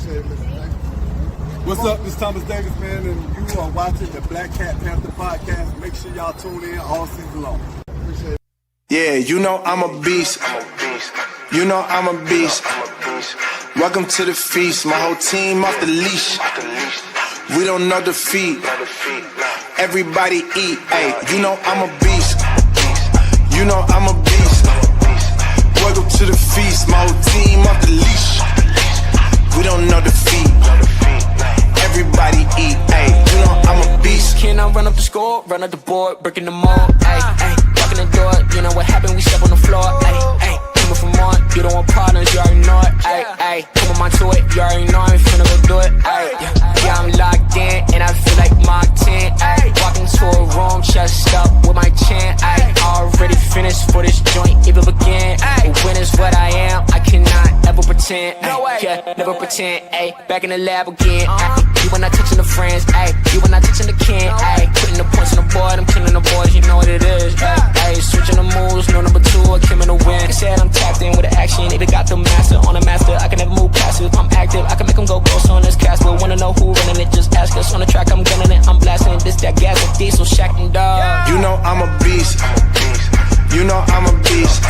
Appreciate it, Mr. Davis. What's up? This is Thomas Davis, man, and you are watching the Black Cat Panther podcast. Make sure y'all tune in all season long. Appreciate it. Yeah, you know I'm a beast. You know I'm a beast. Welcome to the feast. My whole team off the leash. We don't know defeat. Everybody eat. Hey, you know I'm a beast. You know I'm a beast. Welcome to the feast. My whole team off the leash. We don't know defeat. Everybody eat. Hey, you know I'm a beast. Can I run up the score, run up the board, breaking the mold? Ay, ay, walking the door. You know what happened? We step on the floor. Ay, ay, coming from on. You don't want partners, you already know it. Ay, ay, come on to it. You already know I'm finna go do it. Ay, yeah, I'm locked in and I feel like Mark 10. Ay, walking to a room, chest up with my chin. Ay, already finished for this joint, even begin. Ay, when is what I am, I cannot ever pretend. Ay, yeah, never pretend. Ay, back in the lab again. Ay, you when I touching the friends. Ay, you when I touching the kin. Ay, putting the points on the board, I'm killing the boys, you know what it is. Ay, switching the moves, no number 2, I came in the win. They said I'm tapped in with the action, either got the master on the master. I can never move passive, I'm active, I can make them go ghost on this cast. But wanna know who running it, just ask us. On the track, I'm gunning it, I'm blasting this, that gas, with diesel, shack and dog. You know I'm a beast. You know I'm a beast.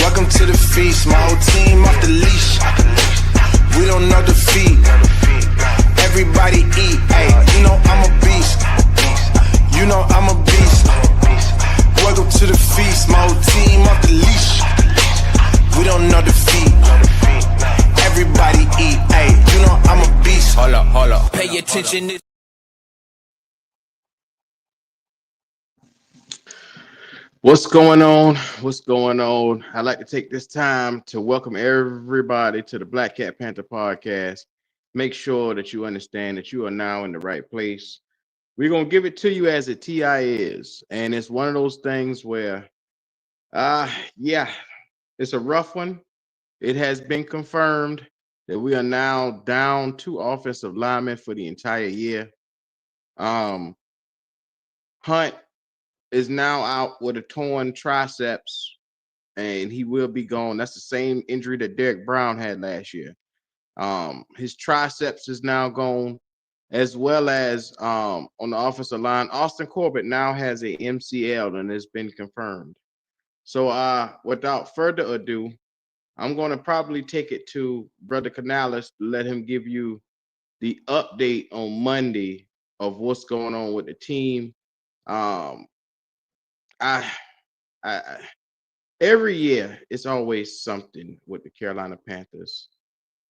Welcome to the feast. My whole team off the leash. We don't know defeat. Everybody eat. Hey, you know I'm a beast. You know I'm a beast. Welcome to the feast. My whole team off the leash. We don't know defeat. Everybody eat. Hey, you know I'm a beast. Hold up. Pay attention. What's going on? What's going on? I'd like to take this time to welcome everybody to the Black Cat Panther podcast. Make sure that you understand that you are now in the right place. We're going to give it to you as a TI is. And it's one of those things where, yeah, it's a rough one. It has been confirmed that we are now down 2 offensive linemen for the entire year. Hunt is now out with a torn triceps, and he will be gone. That's the same injury that Derek Brown had last year. His triceps is now gone, as well as on the offensive line, Austin Corbett now has a MCL, and it's been confirmed. So without further ado, I'm going to probably take it to Brother Canales to let him give you the update on Monday of what's going on with the team. Every year it's always something with the Carolina Panthers,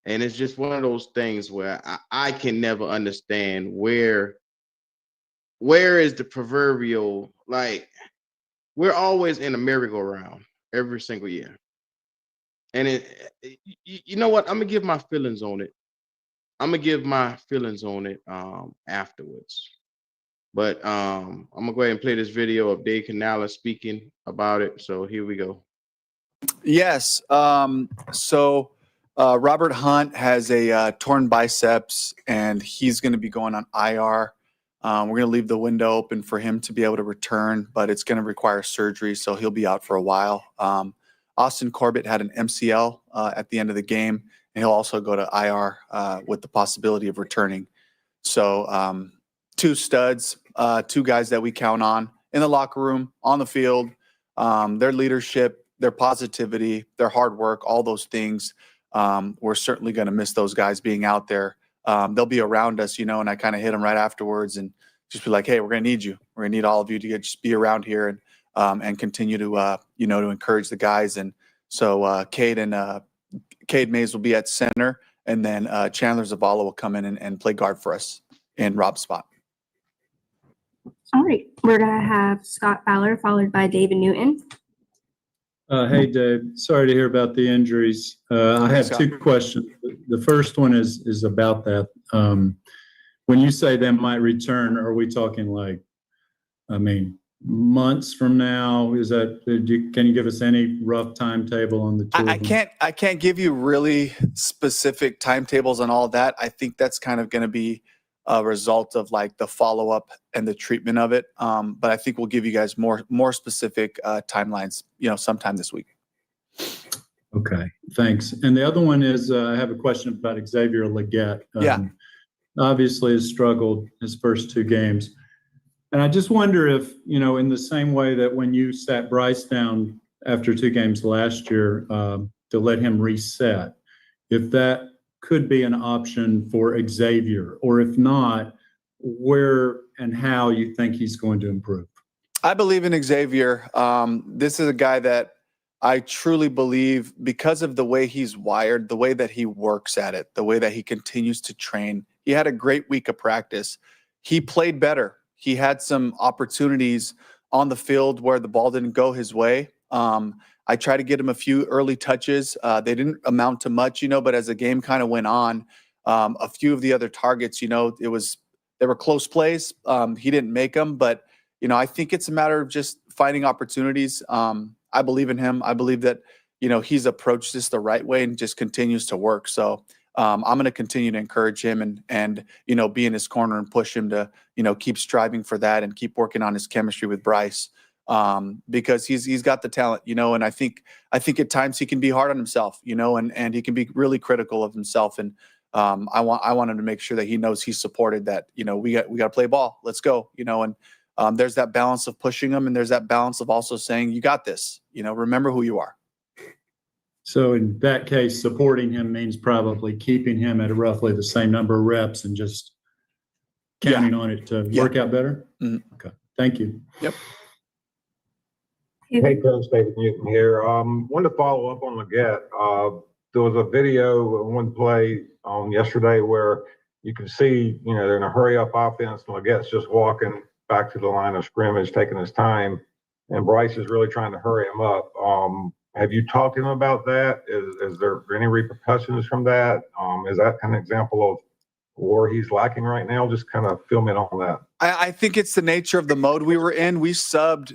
and it's just one of those things where I can never understand where is the proverbial, like, we're always in a merry-go-round every single year. And you know what, I'm gonna give my feelings on it afterwards. But I'm gonna go ahead and play this video of Dave Canales speaking about it. So here we go. Yes. So Robert Hunt has a torn biceps, and he's going to be going on IR. We're going to leave the window open for him to be able to return, but it's going to require surgery, so he'll be out for a while. Austin Corbett had an MCL at the end of the game, and he'll also go to IR with the possibility of returning. So 2 studs, 2 guys that we count on in the locker room, on the field, their leadership, their positivity, their hard work, all those things. We're certainly going to miss those guys being out there. They'll be around us, and I kind of hit them right afterwards and just be like, hey, we're going to need you. We're going to need all of you to just be around here and continue to, to encourage the guys. And so Cade Mays will be at center, and then Chandler Zavala will come in and play guard for us in Rob's spot. All right, we're going to have Scott Fowler followed by David Newton. Hey, Dave. Sorry to hear about the injuries. I have 2 questions. The first one is about that. When you say they might return, are we talking months from now? Is that, can you give us any rough timetable on the 2 of them? I can't give you really specific timetables on all of that. I think that's kind of going to be a result of the follow-up and the treatment of it. But I think we'll give you guys more specific timelines, sometime this week. Okay, thanks. And the other one is, I have a question about Xavier Legette. Yeah. Obviously has struggled his first two games. And I just wonder if, in the same way that when you sat Bryce down after two games last year to let him reset, if that could be an option for Xavier, or if not, where and how you think he's going to improve. I believe in Xavier. This is a guy that I truly believe, because of the way he's wired, the way that he works at it, the way that he continues to train. He had a great week of practice. He played better. He had some opportunities on the field where the ball didn't go his way. I tried to get him a few early touches. They didn't amount to much, but as the game kind of went on, a few of the other targets, they were close plays. He didn't make them, but I think it's a matter of just finding opportunities. I believe in him. I believe that, he's approached this the right way and just continues to work. So I'm going to continue to encourage him and be in his corner and push him to, keep striving for that and keep working on his chemistry with Bryce, because he's got the talent, and I think at times he can be hard on himself, and he can be really critical of himself. And I want him to make sure that he knows he's supported, that, we got to play ball. Let's go, and there's that balance of pushing him, and there's that balance of also saying, you got this, remember who you are. So in that case, supporting him means probably keeping him at roughly the same number of reps and just counting on it to work out better? Mm-hmm. Okay. Thank you. Yep. Hey, Coach, David Newton here. Wanted to follow up on Legette. There was a video, one play yesterday where you can see, they're in a hurry-up offense, and Legette's just walking back to the line of scrimmage, taking his time, and Bryce is really trying to hurry him up. Have you talked to him about that? Is there any repercussions from that? Is that kind of example of where he's lacking right now? Just kind of fill me in on that. I think it's the nature of the mode we were in. We subbed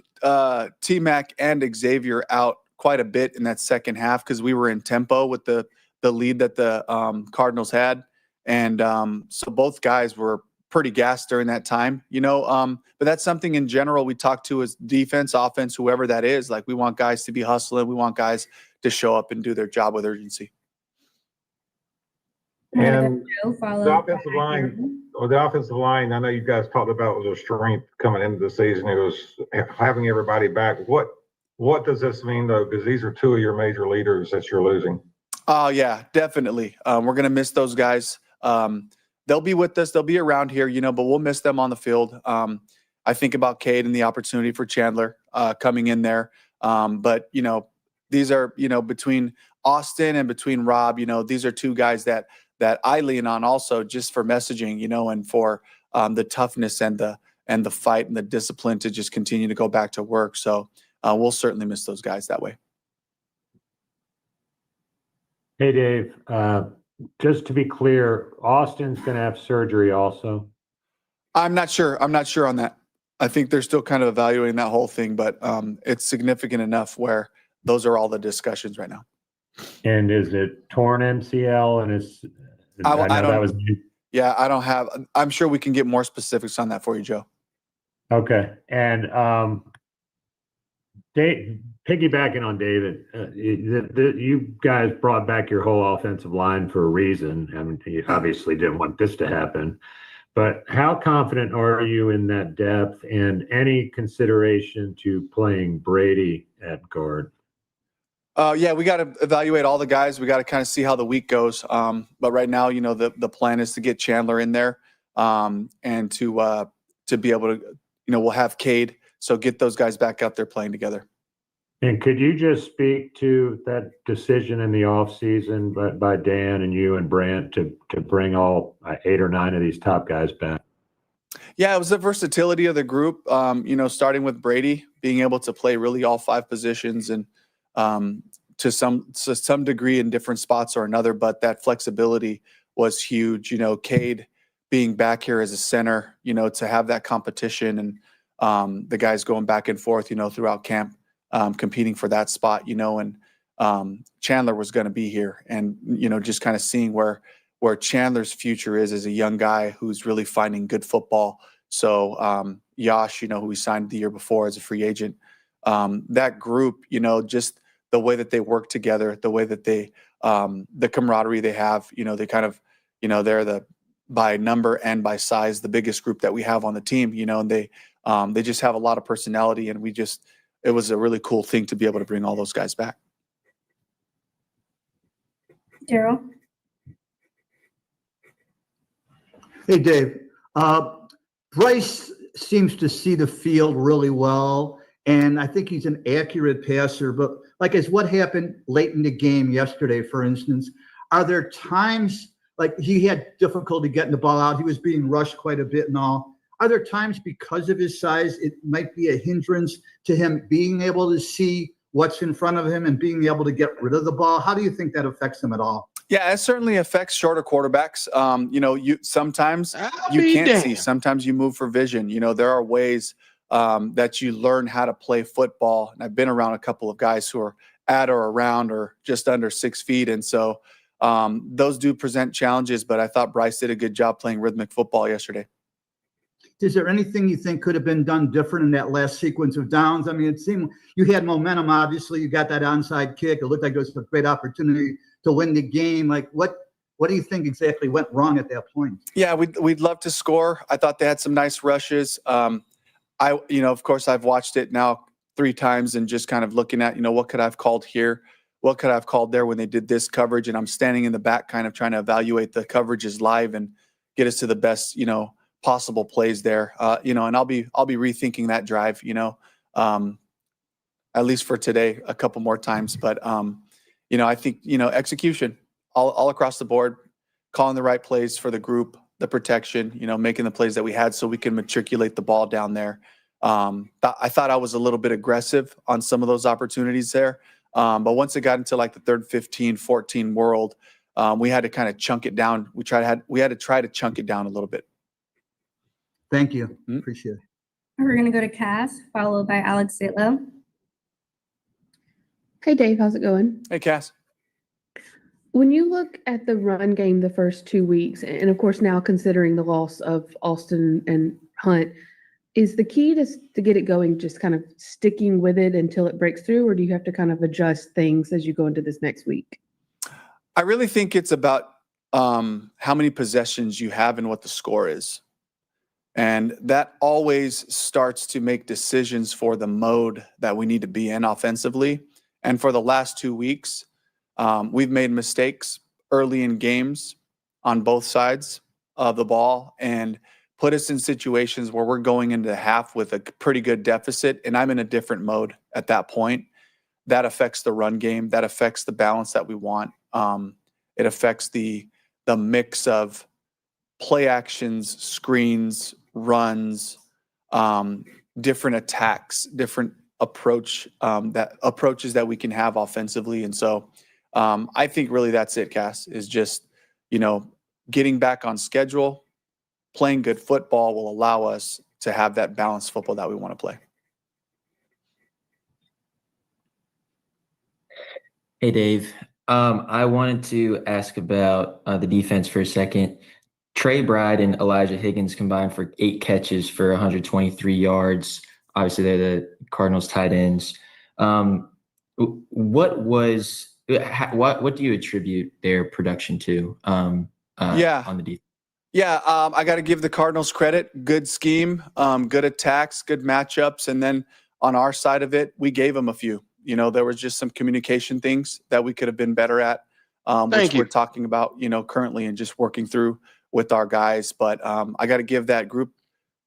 T-Mac and Xavier out quite a bit in that second half because we were in tempo with the lead that the Cardinals had. And so both guys were pretty gassed during that time, but that's something in general we talk to as defense, offense, whoever that is. Like, we want guys to be hustling. We want guys to show up and do their job with urgency. And the offensive line, I know you guys talked about was a strength coming into the season. It was having everybody back. What does this mean, though? Because these are two of your major leaders that you're losing. Oh, yeah, definitely. We're going to miss those guys. They'll be with us. They'll be around here, but we'll miss them on the field. I think about Cade and the opportunity for Chandler coming in there. But, these are, between Austin and between Rob, these are two guys that I lean on also just for messaging, and for the toughness and the fight and the discipline to just continue to go back to work. So we'll certainly miss those guys that way. Hey, Dave. Just to be clear, Austin's going to have surgery also. I'm not sure on that. I think they're still kind of evaluating that whole thing, but it's significant enough where those are all the discussions right now. And is it torn MCL? And I don't have. I'm sure we can get more specifics on that for you, Joe. Okay. And Dave, piggybacking on David, you guys brought back your whole offensive line for a reason. I mean, you obviously didn't want this to happen. But how confident are you in that depth, and any consideration to playing Brady at guard? Yeah, we got to evaluate all the guys. We got to kind of see how the week goes. But right now, the plan is to get Chandler in there, and to be able to, we'll have Cade. So get those guys back out there playing together. And could you just speak to that decision in the offseason by Dan and you and Brant to bring all 8 or 9 of these top guys back? Yeah, it was the versatility of the group, starting with Brady being able to play really all 5 positions and to some degree in different spots or another, but that flexibility was huge. Cade being back here as a center, to have that competition and the guys going back and forth, throughout camp, competing for that spot, and Chandler was going to be here, and just kind of seeing where Chandler's future is as a young guy who's really finding good football. So Yash, who we signed the year before as a free agent, that group, just the way that they work together, the way that they, the camaraderie they have, they kind of, they're the, by number and by size, the biggest group that we have on the team, and they just have a lot of personality, and it was a really cool thing to be able to bring all those guys back. Daryl? Hey, Dave. Bryce seems to see the field really well, and I think he's an accurate passer. But as what happened late in the game yesterday, for instance, are there times like he had difficulty getting the ball out? He was being rushed quite a bit and all. Are there times because of his size, it might be a hindrance to him being able to see what's in front of him and being able to get rid of the ball? How do you think that affects him at all? Yeah, it certainly affects shorter quarterbacks. You sometimes you can't see. Sometimes you move for vision. There are ways that you learn how to play football. And I've been around a couple of guys who are at or around or just under 6 feet. And so those do present challenges, but I thought Bryce did a good job playing rhythmic football yesterday. Is there anything you think could have been done different in that last sequence of downs? I mean, it seemed you had momentum. Obviously, you got that onside kick. It looked like it was a great opportunity to win the game. What do you think exactly went wrong at that point? Yeah, we'd love to score. I thought they had some nice rushes. Of course, I've watched it now 3 times and just kind of looking at, what could I have called here? What could I have called there when they did this coverage? And I'm standing in the back kind of trying to evaluate the coverages live and get us to the best, possible plays there. And I'll be rethinking that drive, at least for today, a couple more times. But, I think, execution all across the board, calling the right plays for the group, the protection, making the plays that we had so we can matriculate the ball down there. I thought I was a little bit aggressive on some of those opportunities there. But once it got into like the 3rd, 15, 14 world, we had to kind of chunk it down. We had to try to chunk it down a little bit. Thank you. Appreciate it. We're going to go to Cass, followed by Alex Sitlow. Hey, Dave. How's it going? Hey, Cass. When you look at the run game the first 2 weeks, and of course now considering the loss of Austin and Hunt, is the key to get it going just kind of sticking with it until it breaks through, or do you have to kind of adjust things as you go into this next week? I really think it's about how many possessions you have and what the score is. And that always starts to make decisions for the mode that we need to be in offensively. And for the last 2 weeks, we've made mistakes early in games on both sides of the ball and put us in situations where we're going into the half with a pretty good deficit, and I'm in a different mode at that point. That affects the run game. That affects the balance that we want. It affects the mix of play actions, screens, runs, different attacks, different approaches that we can have offensively. And so I think really that's it, Cass, is just, getting back on schedule, playing good football will allow us to have that balanced football that we want to play. Hey, Dave. I wanted to ask about the defense for a second. Trey Bride and Elijah Higgins combined for 8 catches for 123 yards. Obviously, they're the Cardinals tight ends. What do you attribute their production to on the defense? Yeah, I got to give the Cardinals credit. Good scheme, good attacks, good matchups. And then on our side of it, we gave them a few. There was just some communication things that we could have been better at, which we're talking about, currently and just working through with our guys. But I got to give that group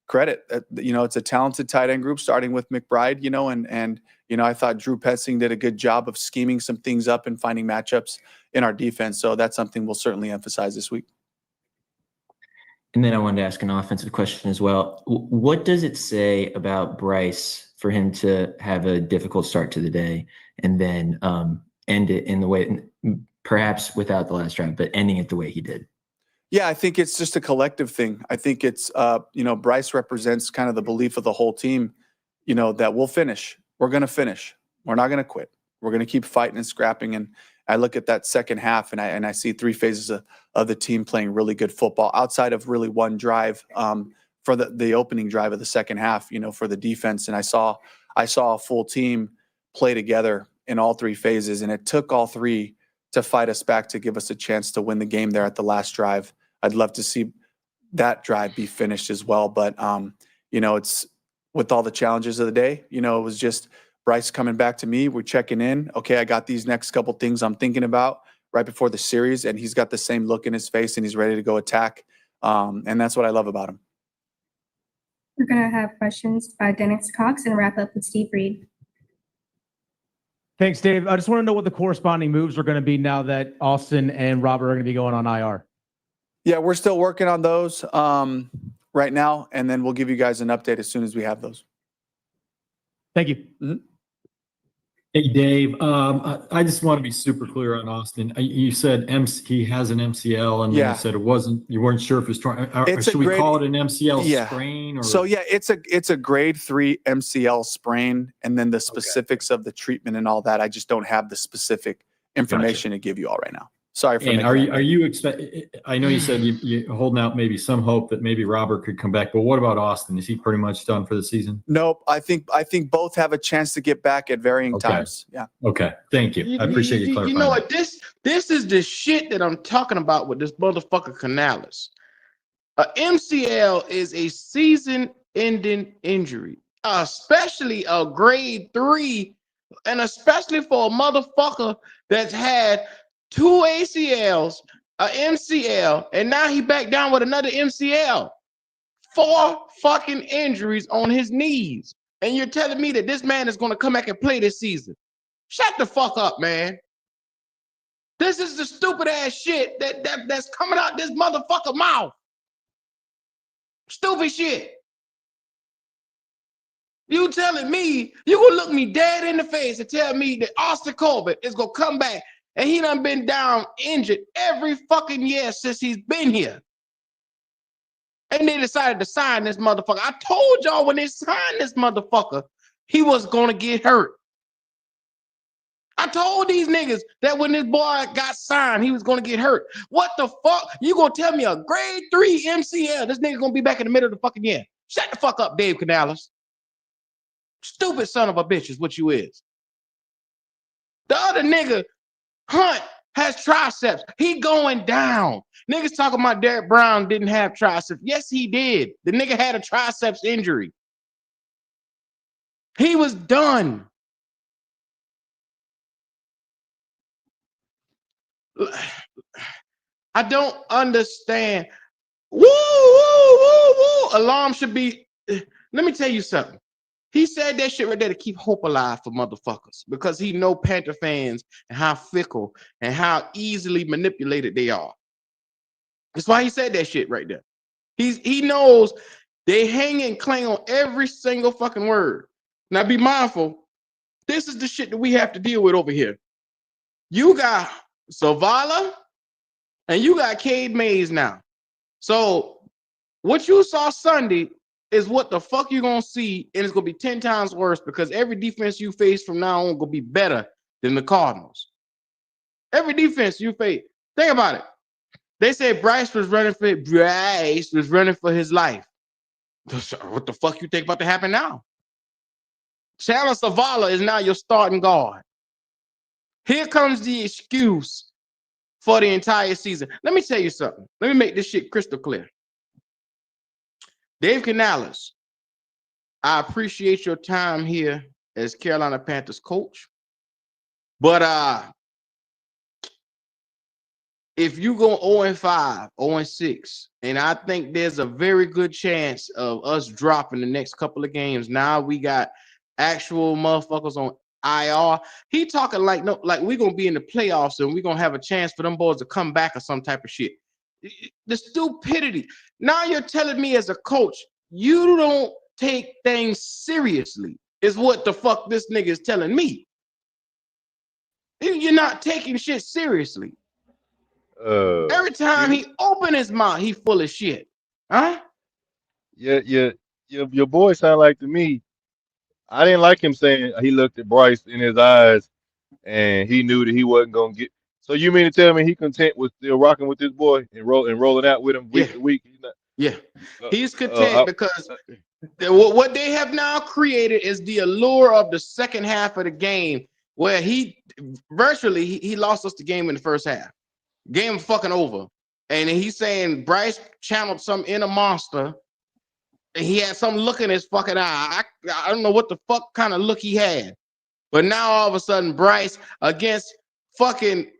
credit. It's a talented tight end group starting with McBride, and I thought Drew Petzing did a good job of scheming some things up and finding matchups in our defense. So that's something we'll certainly emphasize this week. And then I wanted to ask an offensive question as well. What does it say about Bryce for him to have a difficult start to the day and then end it in the way, perhaps without the last drive, but ending it the way he did? Yeah, I think it's just a collective thing. I think it's, Bryce represents kind of the belief of the whole team, that we'll finish. We're going to finish. We're not going to quit. We're going to keep fighting and scrapping. And I look at that second half and I see 3 phases of the team playing really good football outside of really one drive for the opening drive of the second half, for the defense. And I saw a full team play together in all three phases, and it took all three to fight us back to give us a chance to win the game there at the last drive. I'd love to see that drive be finished as well, but it's with all the challenges of the day. It was just Bryce coming back to me. We're checking in. Okay, I got these next couple things I'm thinking about right before the series, and he's got the same look in his face, and he's ready to go attack. And that's what I love about him. We're going to have questions by Dennis Cox and wrap up with Steve Reed. Thanks, Dave. I just want to know what the corresponding moves are going to be now that Austin and Robert are going to be going on IR. Yeah, we're still working on those right now, and then we'll give you guys an update as soon as we have those. Thank you. Mm-hmm. Hey, Dave, I just want to be super clear on Austin. You said he has an MCL, and then you said you weren't sure if it was should we call it an MCL sprain? Or? So, it's a grade 3 MCL sprain, and then the specifics of the treatment and all that, I just don't have the specific information to give you all right now. Sorry for. And are you I know you said you're holding out maybe some hope that maybe Robert could come back, but what about Austin? Is he pretty much done for the season? Nope. I think both have a chance to get back at varying times. Yeah. Okay. Thank you. I appreciate you clarifying. You know what? This is the shit that I'm talking about with this motherfucker Canales. A MCL is a season-ending injury, especially a grade 3, and especially for a motherfucker that's had 2 ACLs, a MCL, and now he back down with another MCL. 4 fucking injuries on his knees. And you're telling me that this man is going to come back and play this season. Shut the fuck up, man. This is the stupid ass shit that's coming out this motherfucker mouth. Stupid shit. You telling me, you gonna look me dead in the face and tell me that Austin Corbett is gonna come back and he done been down injured every fucking year since he's been here. And they decided to sign this motherfucker. I told y'all when they signed this motherfucker, he was gonna get hurt. I told these niggas that when this boy got signed, he was gonna get hurt. What the fuck? You gonna tell me a grade 3 MCL, this nigga gonna be back in the middle of the fucking year? Shut the fuck up, Dave Canales. Stupid son of a bitch is what you is. The other nigga, Hunt, has triceps. He going down. Niggas talking about Derek Brown didn't have triceps. Yes, he did. The nigga had a triceps injury. He was done. I don't understand. Woo, woo, woo, woo. Alarm should be. Let me tell you something. He said that shit right there to keep hope alive for motherfuckers because he know Panther fans and how fickle and how easily manipulated they are. That's why he said that shit right there. He knows they hang and cling on every single fucking word. Now be mindful. This is the shit that we have to deal with over here. You got Zavala and you got Cade Mays now. So what you saw Sunday is what the fuck you're going to see, and it's going to be 10 times worse because every defense you face from now on going to be better than the Cardinals. Every defense you face. Think about it. They said Bryce was running for his life. What the fuck you think about to happen now? Chandler Zavala is now your starting guard. Here comes the excuse for the entire season. Let me tell you something. Let me make this shit crystal clear. Dave Canales, I appreciate your time here as Carolina Panthers coach. But if you go 0-5, 0-6, and I think there's a very good chance of us dropping the next couple of games. Now we got actual motherfuckers on IR. He talking like we're gonna be in the playoffs and we're gonna have a chance for them boys to come back or some type of shit. The stupidity. Now you're telling me as a coach, you don't take things seriously, is what the fuck this nigga is telling me. You're not taking shit seriously. Every time he open his mouth, he full of shit. Huh? Yeah. Your boy sound like to me. I didn't like him saying he looked at Bryce in his eyes and he knew that he wasn't gonna get. So you mean to tell me he content with still rocking with this boy and rolling out with him week to week? He's not, he's content because what they have now created is the allure of the second half of the game. where he lost us the game in the first half. Game fucking over. And he's saying Bryce channeled some inner monster. And he had some look in his fucking eye. I don't know what the fuck kind of look he had. But now all of a sudden, Bryce against fucking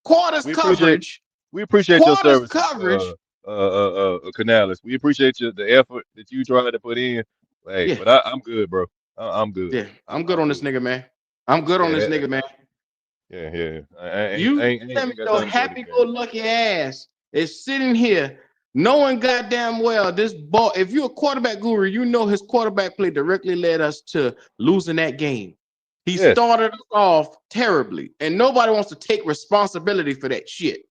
quarters coverage. We appreciate your service, coverage. Canales. We appreciate the effort that you trying to put in. Hey, Yeah. but I'm good, bro. I'm good. Yeah, I'm good on this nigga, man. I'm good on this nigga, man. Yeah. You tell me your happy-go-lucky ass is sitting here knowing goddamn well this ball. If you're a quarterback guru, you know his quarterback play directly led us to losing that game. He started us off terribly, and nobody wants to take responsibility for that shit.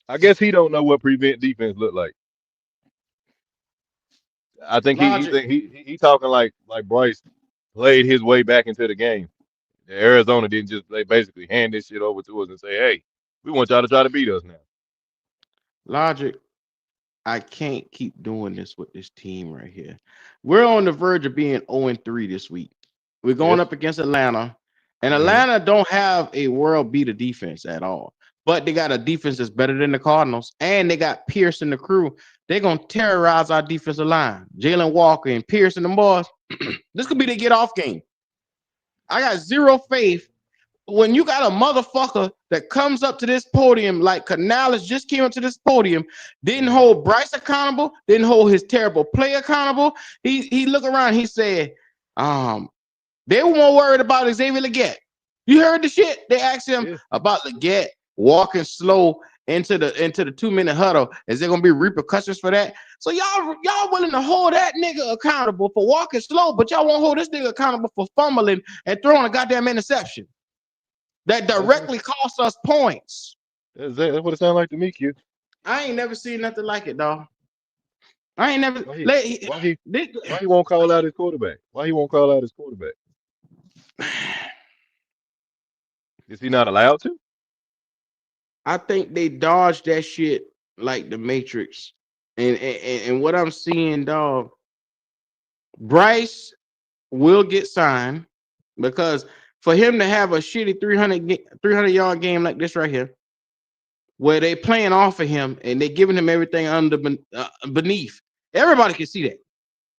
I guess he don't know what prevent defense look like. I think he talking like Bryce played his way back into the game. Arizona didn't just basically hand this shit over to us and say, "Hey, we want y'all to try to beat us now." Logic, I can't keep doing this with this team right here. We're on the verge of being 0-3 this week. We're going up against Atlanta, and Atlanta don't have a world beater defense at all. But they got a defense that's better than the Cardinals, and they got Pierce and the crew. They're going to terrorize our defensive line. Jalen Walker and Pierce and the boys. This could be the get-off game. I got zero faith when you got a motherfucker that comes up to this podium like Canales just came up to this podium, didn't hold Bryce accountable, didn't hold his terrible play accountable. He looked around, he said, they were more worried about Xavier Legette. You heard the shit? They asked him about Legette walking slow into the 2-minute huddle. Is there gonna be repercussions for that? So y'all willing to hold that nigga accountable for walking slow, but y'all won't hold this nigga accountable for fumbling and throwing a goddamn interception that directly cost us points. That's what it sounds like to me, kid. I ain't never seen nothing like it, dog. I ain't never. Why he won't call out his quarterback? Why he won't call out his quarterback? Is he not allowed to? I think they dodged that shit like the Matrix. And what I'm seeing, dog, Bryce will get signed because for him to have a shitty 300-yard game like this right here, where they playing off of him and they giving him everything beneath, everybody can see that.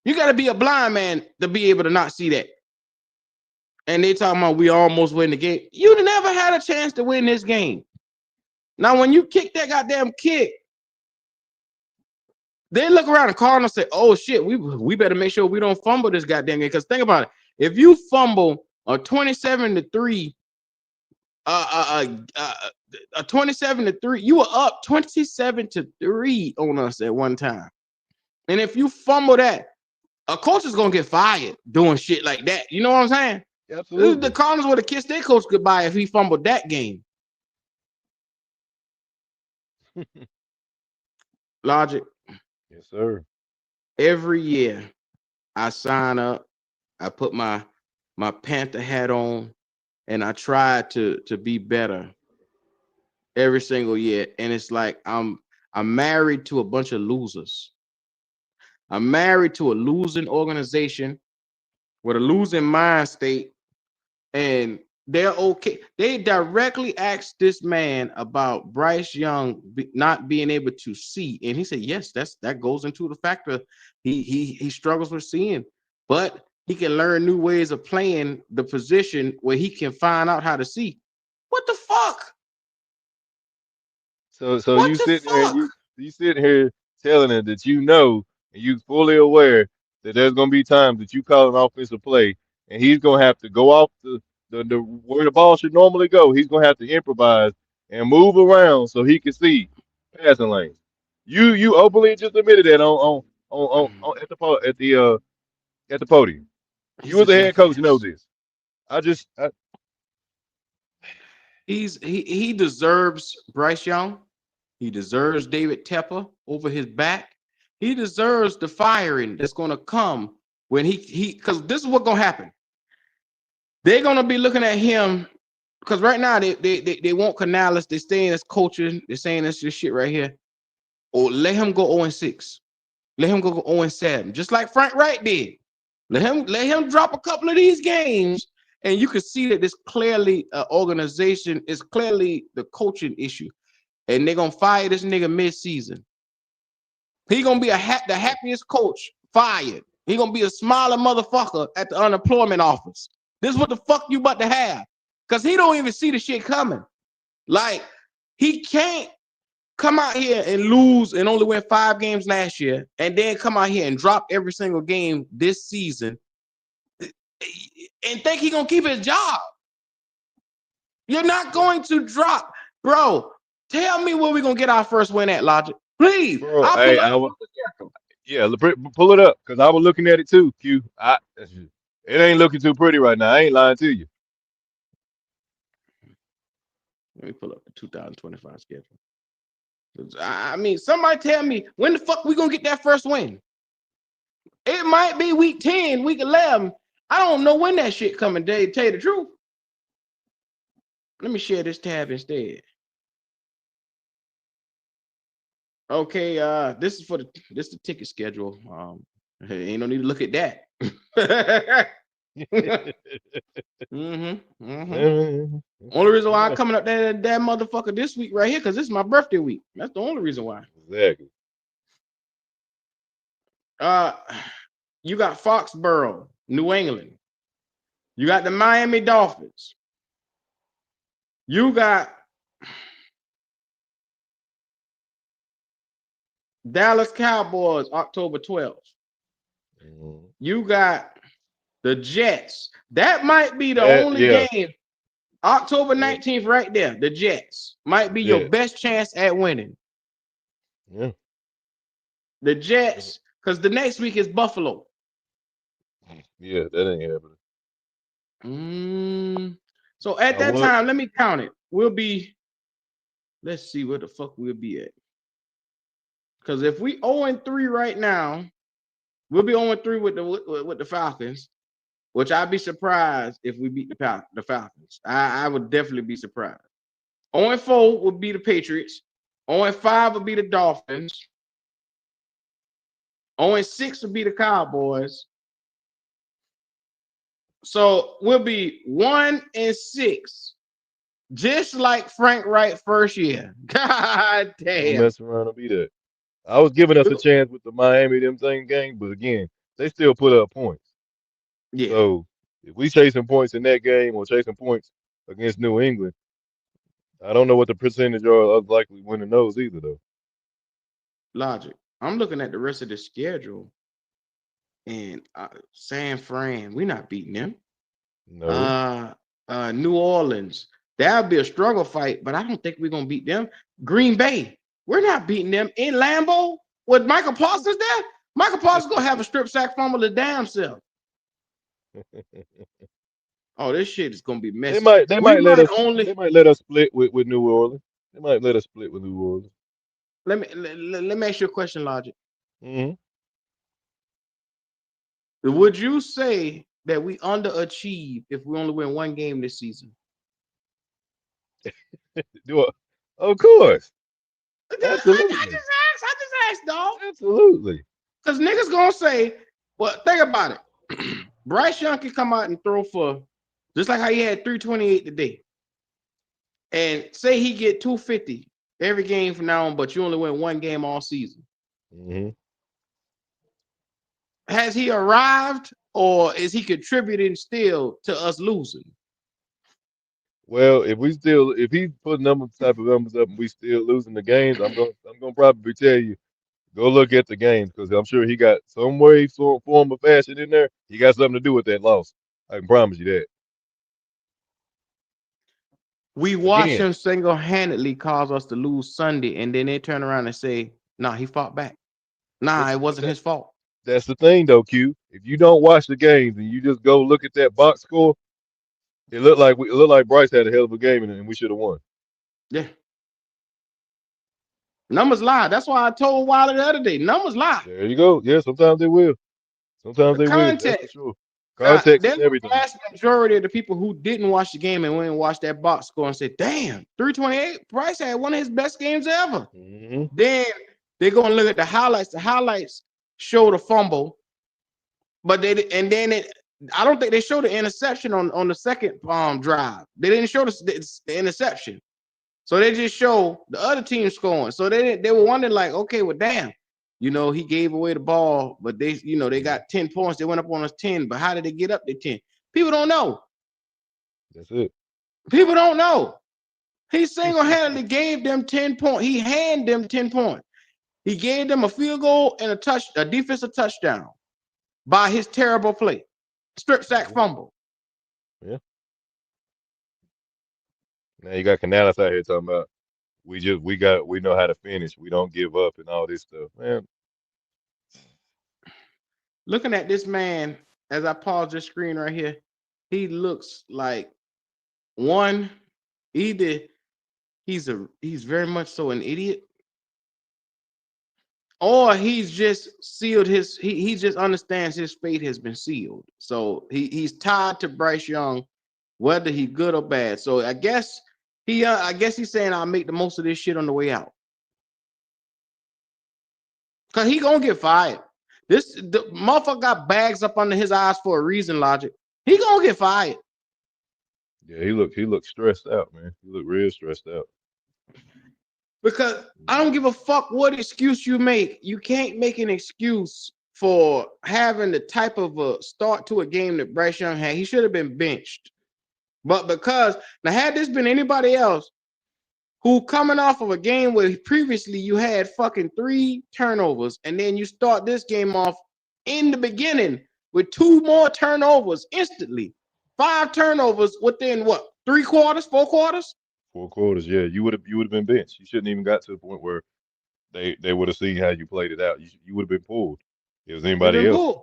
You got to be a blind man to be able to not see that. And they talking about we almost win the game. You never had a chance to win this game. Now, when you kick that goddamn kick, they look around the corner and say, "Oh shit, we better make sure we don't fumble this goddamn game." Because think about it, if you fumble a 27-3, a 27-3, you were up 27-3 on us at one time, and if you fumble that, a coach is gonna get fired doing shit like that. You know what I'm saying? Absolutely. The Cardinals would have kissed their coach goodbye if he fumbled that game. Logic. Yes, sir. Every year I sign up, I put my Panther hat on, and I try to be better every single year. And it's like I'm married to a bunch of losers. I'm married to a losing organization with a losing mind state, and they're okay. They directly asked this man about Bryce Young not being able to see, and he said, "Yes, that goes into the factor. He struggles with seeing, but he can learn new ways of playing the position where he can find out how to see." What the fuck? So you sitting here telling him that you know and you fully aware that there's gonna be times that you call an offensive play and he's gonna have to go off the where the ball should normally go. He's gonna have to improvise and move around so he can see passing lanes. You openly just admitted that on at the podium. You as a head coach know this. He deserves Bryce Young. He deserves David Tepper over his back. He deserves the firing that's going to come when he because this is what's going to happen. They're going to be looking at him because right now they want Canales. They're saying it's coaching. They're saying this shit right here. Or let him go 0-6. Let him go 0-7, just like Frank Wright did. Let him drop a couple of these games, and you can see that this clearly organization is clearly the coaching issue, and they're gonna fire this nigga mid-season. He gonna be the happiest coach fired. He gonna be a smiling motherfucker at the unemployment office. This is what the fuck you about to have, cause he don't even see the shit coming. Like he can't come out here and lose and only win 5 games last year, and then come out here and drop every single game this season, and think he gonna keep his job. You're not going to drop, bro. Tell me where we gonna get our first win at, Logic, please. Bro, pull it up, because I was looking at it too, Q. It ain't looking too pretty right now. I ain't lying to you. Let me pull up the 2025 schedule. I mean, somebody tell me when the fuck we gonna get that first win? It might be week 10, week 11. I don't know when that shit coming, Dave. Tell you the truth. Let me share this tab instead. Okay, this is the ticket schedule. Ain't no need to look at that. Only reason why I'm coming up that motherfucker this week right here, because this is my birthday week. That's the only reason why. Exactly. You got Foxborough, New England. You got the Miami Dolphins. You got Dallas Cowboys, October 12th. You got the Jets. That might be the only game. October 19th, right there. The Jets might be your best chance at winning. Yeah. The Jets, because the next week is Buffalo. Yeah, that ain't happening. So at that time, let me count it. Let's see where the fuck we'll be at. Because if we 0-3 right now, we'll be 0-3 with the Falcons, which I'd be surprised if we beat the Falcons. I would definitely be surprised. 0-4 would be the Patriots. 0-5 would be the Dolphins. 0-6 would be the Cowboys. So we'll be 1-6, just like Frank Wright first year. God damn. Don't mess around and be that. I was giving us a chance with the Miami game, but again, they still put up points. Yeah. So if we chasing points in that game or chasing points against New England, I don't know what the percentage are of likely winning those either, though. Logic. I'm looking at the rest of the schedule, and San Fran, we're not beating them. No. New Orleans, that'll be a struggle fight, but I don't think we're gonna beat them. Green Bay, we're not beating them in Lambeau with Michael Parsons there. Michael Parsons gonna have a strip sack fumble the damn self. Oh, this shit is gonna be messy. They might let us split with New Orleans. They might let us split with New Orleans. Let me ask you a question, Logic. Would you say that we underachieve if we only win one game this season? Of course. Absolutely. I just asked, dog. Absolutely. Because niggas gonna say, well, think about it. Bryce Young can come out and throw for just like how he had 328 today. And say he get 250 every game from now on, but you only win one game all season. Has he arrived, or is he contributing still to us losing? Well, if he put type of numbers up and we still losing the games, I'm gonna probably tell you, go look at the games, because I'm sure he got some way, form of fashion in there. He got something to do with that loss. I can promise you that. We watch him single-handedly cause us to lose Sunday, and then they turn around and say, nah, he fought back. Nah, it wasn't his fault. That's the thing, though, Q. If you don't watch the games and you just go look at that box score, it looked like Bryce had a hell of a game and we should have won. Yeah. Numbers lie. That's why I told Wilder the other day. Numbers lie. There you go. Yeah, sometimes they will. Sometimes they will. That's for sure. Context is everything. The vast majority of the people who didn't watch the game and went and watched that box score and said, damn, 328, Bryce had one of his best games ever. Then they go and look at the highlights. The highlights show the fumble But I don't think they showed the interception on the second drive. They didn't show the interception. So they just show the other team scoring. So they were wondering like, okay, well, damn, he gave away the ball, but they got 10 points. They went up on us 10, but how did they get up to 10? People don't know. That's it. People don't know. He single-handedly gave them 10 points. He handed them 10 points. He gave them a field goal and a defensive touchdown by his terrible play. Strip sack fumble. Yeah. Now you got Canales out here talking about we know how to finish. We don't give up and all this stuff. Man. Looking at this man as I pause this screen right here, he looks like either he's very much so an idiot, or he's just sealed he just understands his fate has been sealed. So he's tied to Bryce Young, whether he good or bad. So I guess he's saying I'll make the most of this shit on the way out. Cause he gonna get fired. The motherfucker got bags up under his eyes for a reason, Logic. He gonna get fired. Yeah, he looked stressed out, man. He looked real stressed out. Because I don't give a fuck what excuse you make. You can't make an excuse for having the type of a start to a game that Bryce Young had. He should have been benched. But because now, had this been anybody else who coming off of a game where previously you had fucking 3 turnovers, and then you start this game off in the beginning with 2 more turnovers instantly, 5 turnovers within what, 3 quarters, 4 quarters? 4 quarters, yeah. You would have been benched. You shouldn't even got to the point where they would have seen how you played it out. You would have been pulled. If it was anybody else.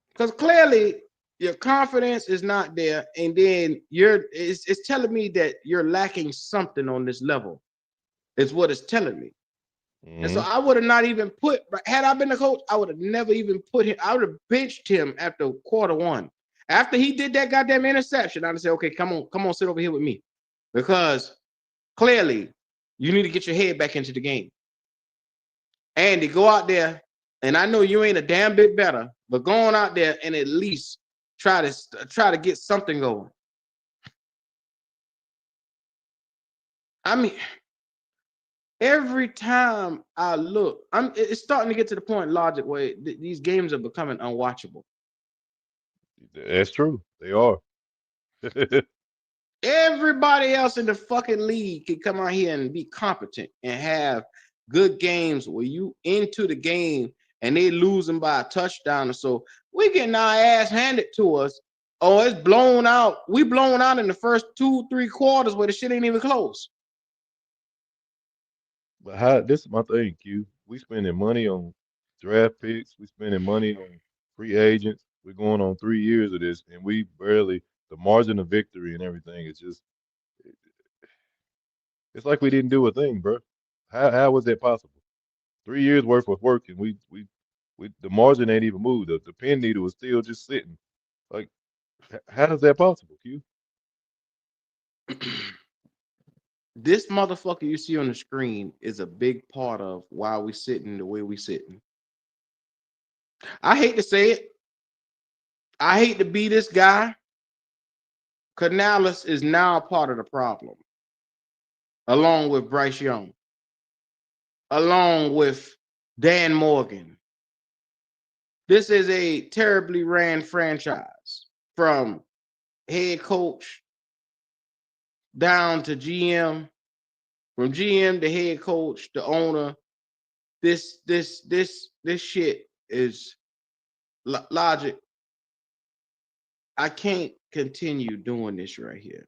Because clearly your confidence is not there, and then it's telling me that you're lacking something on this level. Is what it's telling me. Mm-hmm. And so I would have not even had I been the coach, I would have never even put him. I would have benched him after quarter 1. After he did that goddamn interception, I'd say, okay, come on, sit over here with me. Because clearly you need to get your head back into the game. Andy, go out there, and I know you ain't a damn bit better, but go on out there and at least try to get something going. I mean, every time I look, it's starting to get to the point, Logic, where these games are becoming unwatchable. That's true. They are. Everybody else in the fucking league can come out here and be competent and have good games where you into the game and they losing by a touchdown or so. We getting our ass handed to us. Oh, it's blown out. We blown out in the first 2-3 quarters where the shit ain't even close. But this is my thing, Q. We spending money on draft picks. We spending money on free agents. We're going on 3 years of this, and we barely, the margin of victory and everything is just, it's like we didn't do a thing, bro. How was that possible? 3 years worth of work, and we the margin ain't even moved. The pin needle was still just sitting. Like, how is that possible, Q? This motherfucker you see on the screen is a big part of why we sitting the way we sitting. I hate to say it. I hate to be this guy. Canales is now part of the problem, along with Bryce Young, along with Dan Morgan. This is a terribly ran franchise from head coach down to GM, from GM to head coach to owner. This shit is Logic. I can't continue doing this right here.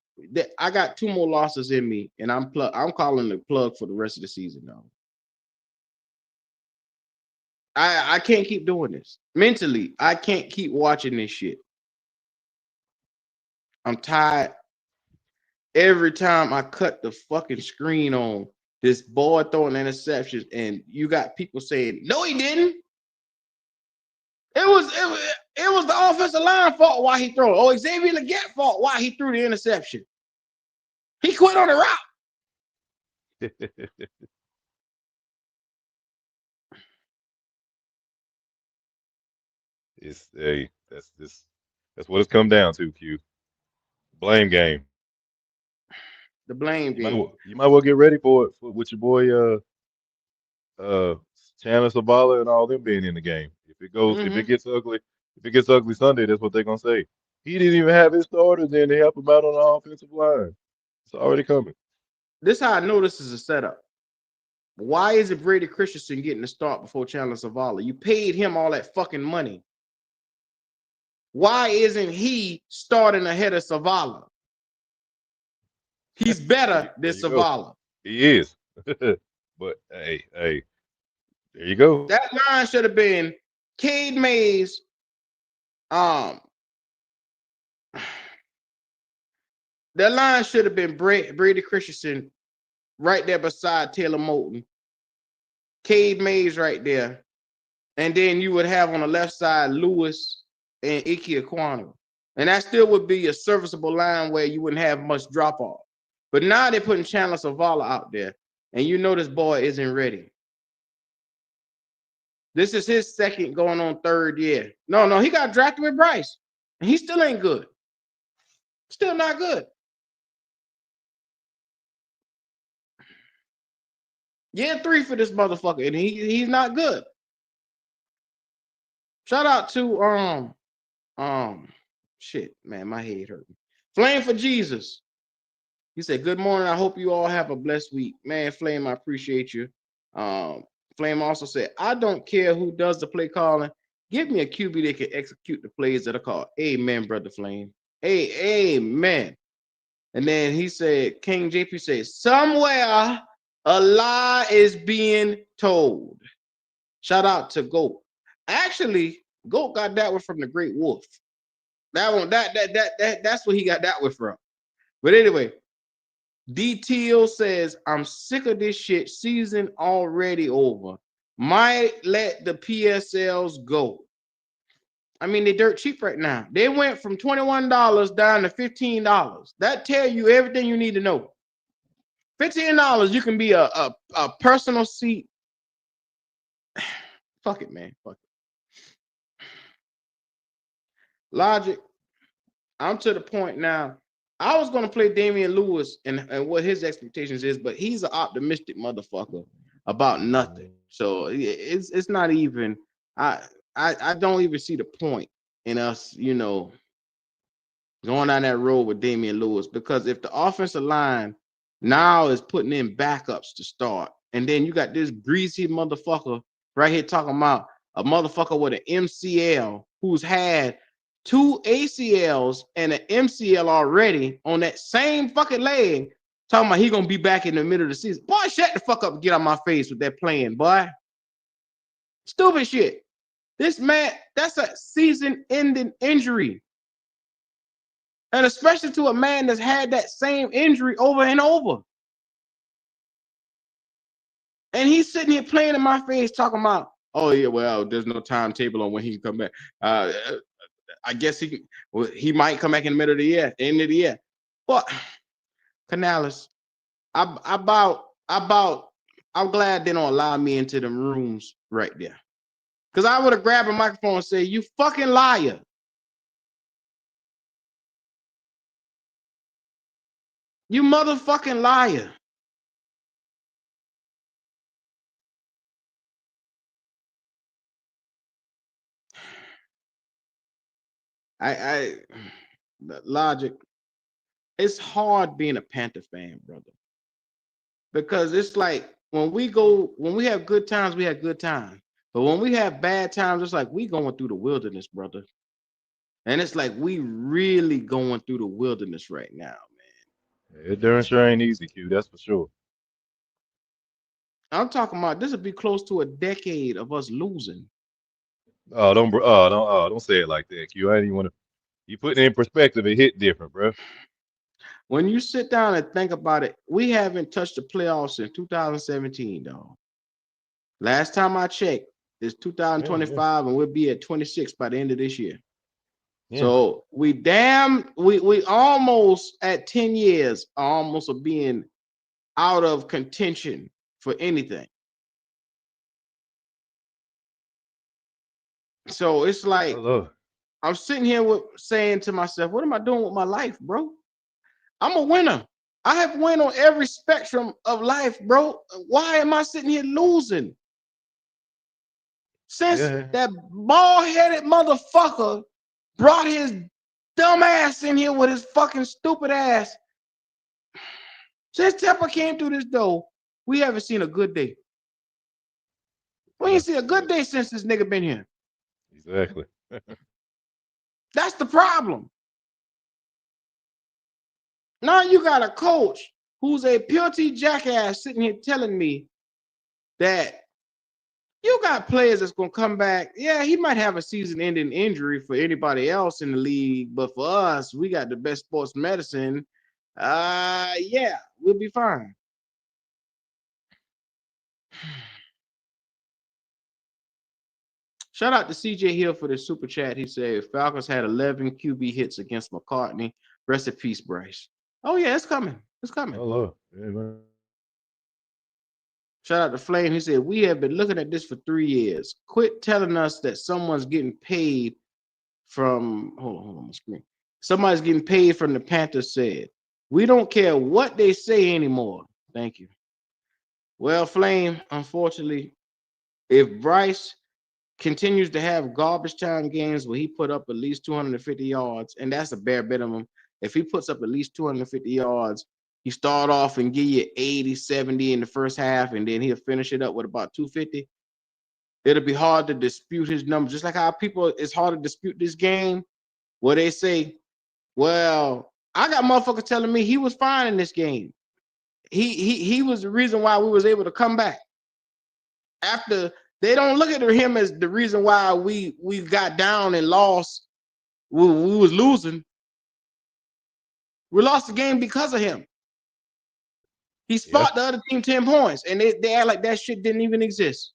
I got 2 more losses in me, and I'm calling the plug for the rest of the season now. I can't keep doing this. Mentally, I can't keep watching this shit. I'm tired. Every time I cut the fucking screen on, this boy throwing interceptions, and you got people saying, no, he didn't. It was the offensive line fault why he threw it. Oh, Xavier Legette fault why he threw the interception. He quit on the route. It's that's what it's come down to, Q. Blame game. The blame game. You might well get ready for it with your boy uh Chandler Savala and all them being in the game. If it gets ugly, Sunday, that's what they're gonna say. He didn't even have his starters in to help him out on the offensive line. It's already coming. This how I know this is a setup. Why is it Brady Christensen getting the start before Chandler Savala? You paid him all that fucking money. Why isn't he starting ahead of Savala? He's better than Savala. He is. But hey, there you go. That line should have been Cade Mays. That line should have been Brady Christensen right there beside Taylor Moton. Cade Mays right there. And then you would have on the left side Lewis and Ike Ekwonu. And that still would be a serviceable line where you wouldn't have much drop off. But now they're putting Chandler Savala out there. And you know this boy isn't ready. This is his second going on third year. No, he got drafted with Bryce. And he still ain't good. Still not good. Year 3 for this motherfucker, and he's not good. Shout out to shit, man, my head hurting. Flame for Jesus. He said, "Good morning. I hope you all have a blessed week." Man, Flame, I appreciate you. Flame also said, "I don't care who does the play calling. Give me a QB that can execute the plays that are called." Amen, brother Flame. Amen. And then he said, King JP says, "Somewhere a lie is being told." Shout out to Goat. Actually, Goat got that one from the Great Wolf. That one, that's what he got that one from. But anyway, DTO says, "I'm sick of this shit. Season already over. Might let the PSLs go." I mean, they're dirt cheap right now. They went from $21 down to $15. That tell you everything you need to know. $15, you can be a personal seat. Fuck it, man. Fuck it. Logic. I'm to the point now. I was going to play Damen Lewis and what his expectations is, but he's an optimistic motherfucker about nothing. So it's not even, I don't even see the point in us, going down that road with Damen Lewis, because if the offensive line now is putting in backups to start, and then you got this greasy motherfucker right here talking about a motherfucker with an MCL who's had 2 ACLs and an MCL already on that same fucking leg, talking about he gonna be back in the middle of the season. Boy, shut the fuck up and get out my face with that plan, boy. Stupid shit. This man, that's a season-ending injury. And especially to a man that's had that same injury over and over. And he's sitting here playing in my face talking about, "Oh yeah, well, there's no timetable on when he can come back. I guess he might come back in the middle of the year, end of the year." But Canales, I'm glad they don't allow me into them rooms right there. Because I would have grabbed a microphone and said, "You fucking liar. You motherfucking liar." Logic. It's hard being a Panther fan, brother. Because it's like when we have good times, we have good times. But when we have bad times, it's like we going through the wilderness, brother. And it's like we really going through the wilderness right now, man. It darn sure ain't easy, Q. That's for sure. I'm talking about this would be close to a decade of us losing. Don't say it like that, Q. I ain't even want to. You put it in perspective, it hit different, bro. When you sit down and think about it, we haven't touched the playoffs in 2017, dog. Last time I checked, it's 2025, and we'll be at 26 by the end of this year. Yeah. So we almost at 10 years, almost of being out of contention for anything. So it's like Hello. I'm sitting here saying to myself, what am I doing with my life, bro? I'm a winner. I have won on every spectrum of life, bro. Why am I sitting here losing? Since Yeah. that bald-headed motherfucker brought his dumb ass in here with his fucking stupid ass. Since Tepper came through this door, we haven't seen a good day. We ain't seen a good day since this nigga been here. Exactly. That's the problem. Now you got a coach who's a guilty jackass sitting here telling me that you got players that's going to come back. Yeah, he might have a season-ending injury for anybody else in the league, but for us, we got the best sports medicine. Yeah, we'll be fine. Shout out to CJ Hill for the super chat. He said Falcons had 11 QB hits against McCartney. Rest in peace, Bryce. Oh yeah, it's coming. It's coming. Hello. Yeah, Shout out to Flame. He said we have been looking at this for 3 years. Quit telling us that someone's getting paid from. Hold on my screen. Somebody's getting paid from the Panthers. Said we don't care what they say anymore. Thank you. Well, Flame. Unfortunately, if Bryce continues to have garbage time games where he put up at least 250 yards, and that's a bare minimum. If he puts up at least 250 yards, he start off and give you 80, 70 in the first half, and then he'll finish it up with about 250. It'll be hard to dispute his numbers, just like how it's hard to dispute this game where they say, well, I got motherfuckers telling me he was fine in this game. He was the reason why we was able to come back. After they don't look at him as the reason why we got down and lost. We was losing. We lost the game because of him. He spot the other team 10 points, and they act like that shit didn't even exist.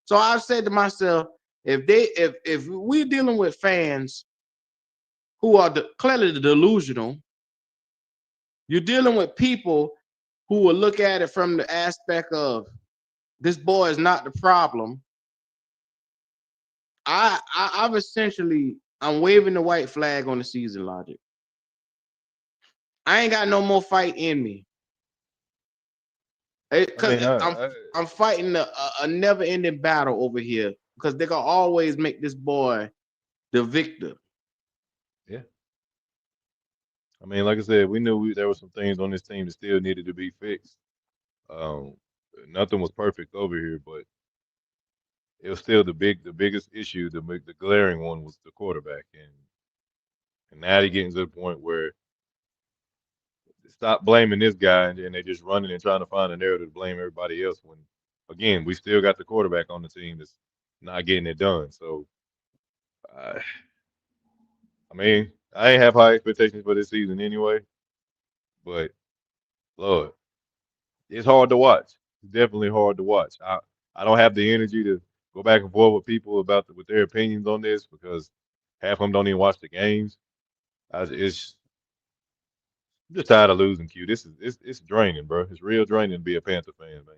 So I've said to myself, if we're dealing with fans who are clearly delusional, you're dealing with people who will look at it from the aspect of this boy is not the problem. I'm waving the white flag on the season, Logic. I ain't got no more fight in me. I'm fighting a never-ending battle over here because they're gonna always make this boy the victor. Yeah. I mean, like I said, we knew there were some things on this team that still needed to be fixed. Nothing was perfect over here, but it was still the biggest issue, the glaring one was the quarterback, and now they're getting to the point where stop blaming this guy, and then they're just running and trying to find a narrative to blame everybody else. When again, we still got the quarterback on the team that's not getting it done. So, I mean, I ain't have high expectations for this season anyway, but Lord, it's hard to watch. It's definitely hard to watch. I don't have the energy to go back and forth with people with their opinions on this because half of them don't even watch the games. It's just tired of losing. Q. It's draining, bro. It's real draining to be a Panther fan, man.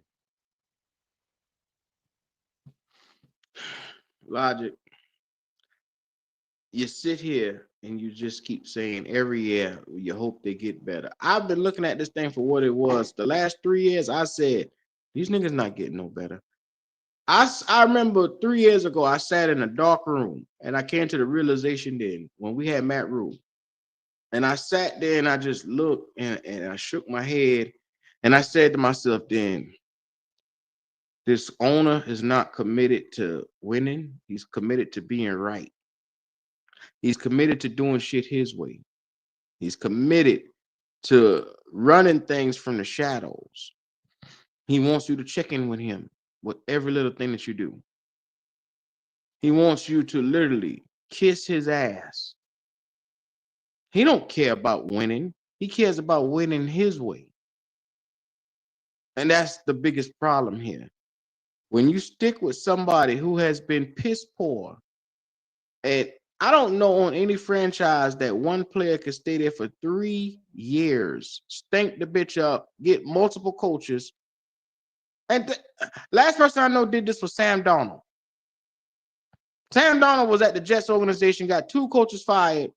Logic. You sit here and you just keep saying every year you hope they get better. I've been looking at this thing for what it was. The last 3 years, I said these niggas not getting no better. I remember 3 years ago, I sat in a dark room and I came to the realization then when we had Matt Rule. And I sat there and I just looked and I shook my head and I said to myself then, this owner is not committed to winning. He's committed to being right. He's committed to doing shit his way. He's committed to running things from the shadows. He wants you to check in with him with every little thing that you do. He wants you to literally kiss his ass. He don't care about winning. He cares about winning his way. And that's the biggest problem here. When you stick with somebody who has been piss poor, and I don't know on any franchise that one player could stay there for 3 years, stink the bitch up, get multiple coaches. And last person I know did this was Sam Darnold. Sam Darnold was at the Jets organization, got 2 coaches fired.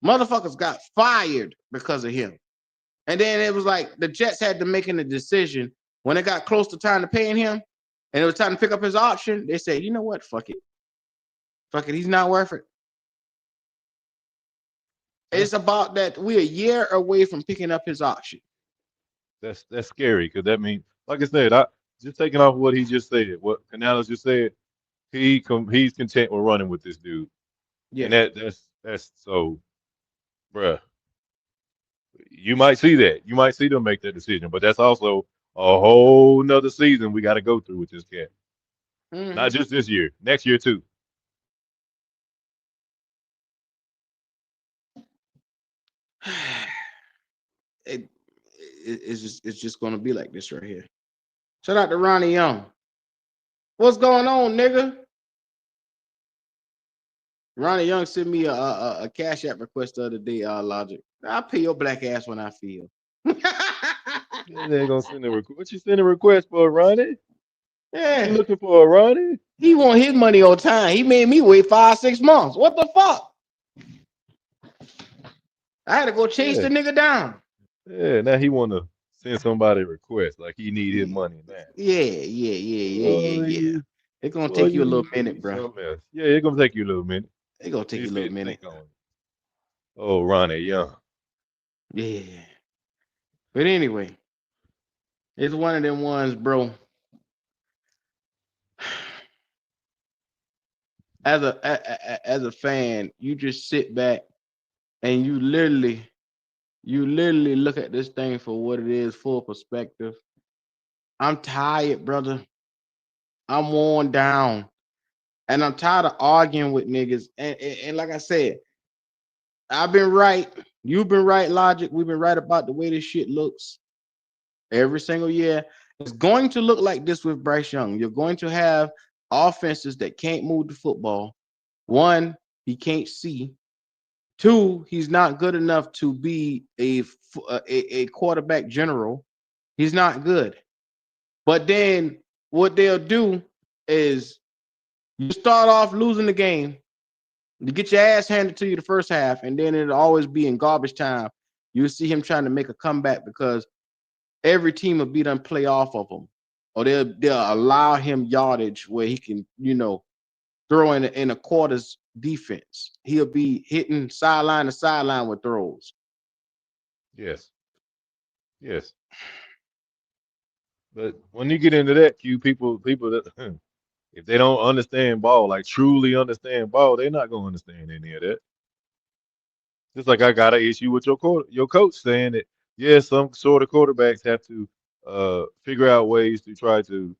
Motherfuckers got fired because of him. And then it was like the Jets had to make a decision when it got close to time to paying him, and it was time to pick up his option. They said, you know what? Fuck it. Fuck it. He's not worth it. It's about that we're a year away from picking up his option. That's scary because that means, like I said, I just taking off what he just said, what Canales just said. He's content with running with this dude. Yeah. And that's so, bruh. You might see that. You might see them make that decision, but that's also a whole nother season we got to go through with this cat. Not just this year, next year too. It's just gonna be like this right here. Shout out to Ronnie Young. What's going on, nigga? Ronnie Young sent me a Cash App request the other day, Logic. I'll pay your black ass when I feel. They ain't gonna send a request. What you send a request for, Ronnie? Yeah. You looking for a Ronnie? He want his money on time. He made me wait 5-6 months. What the fuck? I had to go chase the nigga down. Yeah, now he want to send somebody a request like he need his money now. Yeah. It's gonna take you a little minute, bro. Yeah, it's gonna take you a little minute. It's gonna take you a little minute. Oh, Ronnie Young. Yeah. But anyway, it's one of them ones, bro. As a fan, you just sit back and you literally look at this thing for what it is, full perspective. I'm tired, brother. I'm worn down. And I'm tired of arguing with niggas. And like I said, I've been right. You've been right, Logic. We've been right about the way this shit looks every single year. It's going to look like this with Bryce Young. You're going to have offenses that can't move the football. 1, he can't see. 2, he's not good enough to be a quarterback general. He's not good. But then what they'll do is you start off losing the game. You get your ass handed to you the first half, and then it'll always be in garbage time. You'll see him trying to make a comeback because every team will be done play off of him. Or they'll allow him yardage where he can, throw in a quarters defense. He'll be hitting sideline to sideline with throws. Yes. But when you get into that, people that if they don't understand ball, like truly understand ball, they're not gonna understand any of that. Just like I got an issue with your coach saying that some sort of quarterbacks have to figure out ways to try to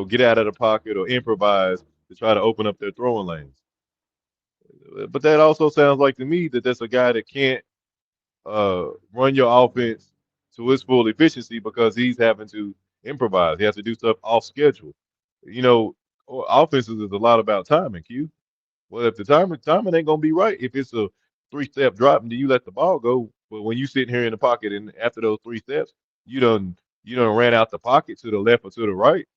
get out of the pocket or improvise to try to open up their throwing lanes. But that also sounds like to me that that's a guy that can't run your offense to its full efficiency because he's having to improvise. He has to do stuff off schedule. Offenses is a lot about timing, Q. Well, if the timing ain't gonna be right, if it's a 3-step drop and you let the ball go, but when you sitting here in the pocket and after those 3 steps, you done ran out the pocket to the left or to the right,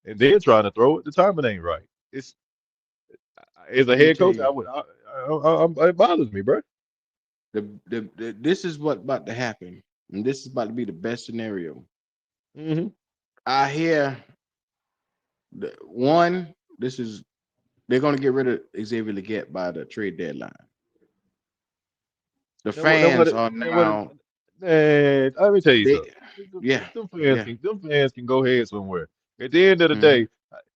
and then trying to throw it, the timing ain't right. As a head coach, it bothers me, bro. This is what about to happen, and this is about to be the best scenario. Mm-hmm. I hear they're going to get rid of Xavier Legette by the trade deadline. The fans are now. Let me tell you something. Them fans can go ahead somewhere. At the end of the day,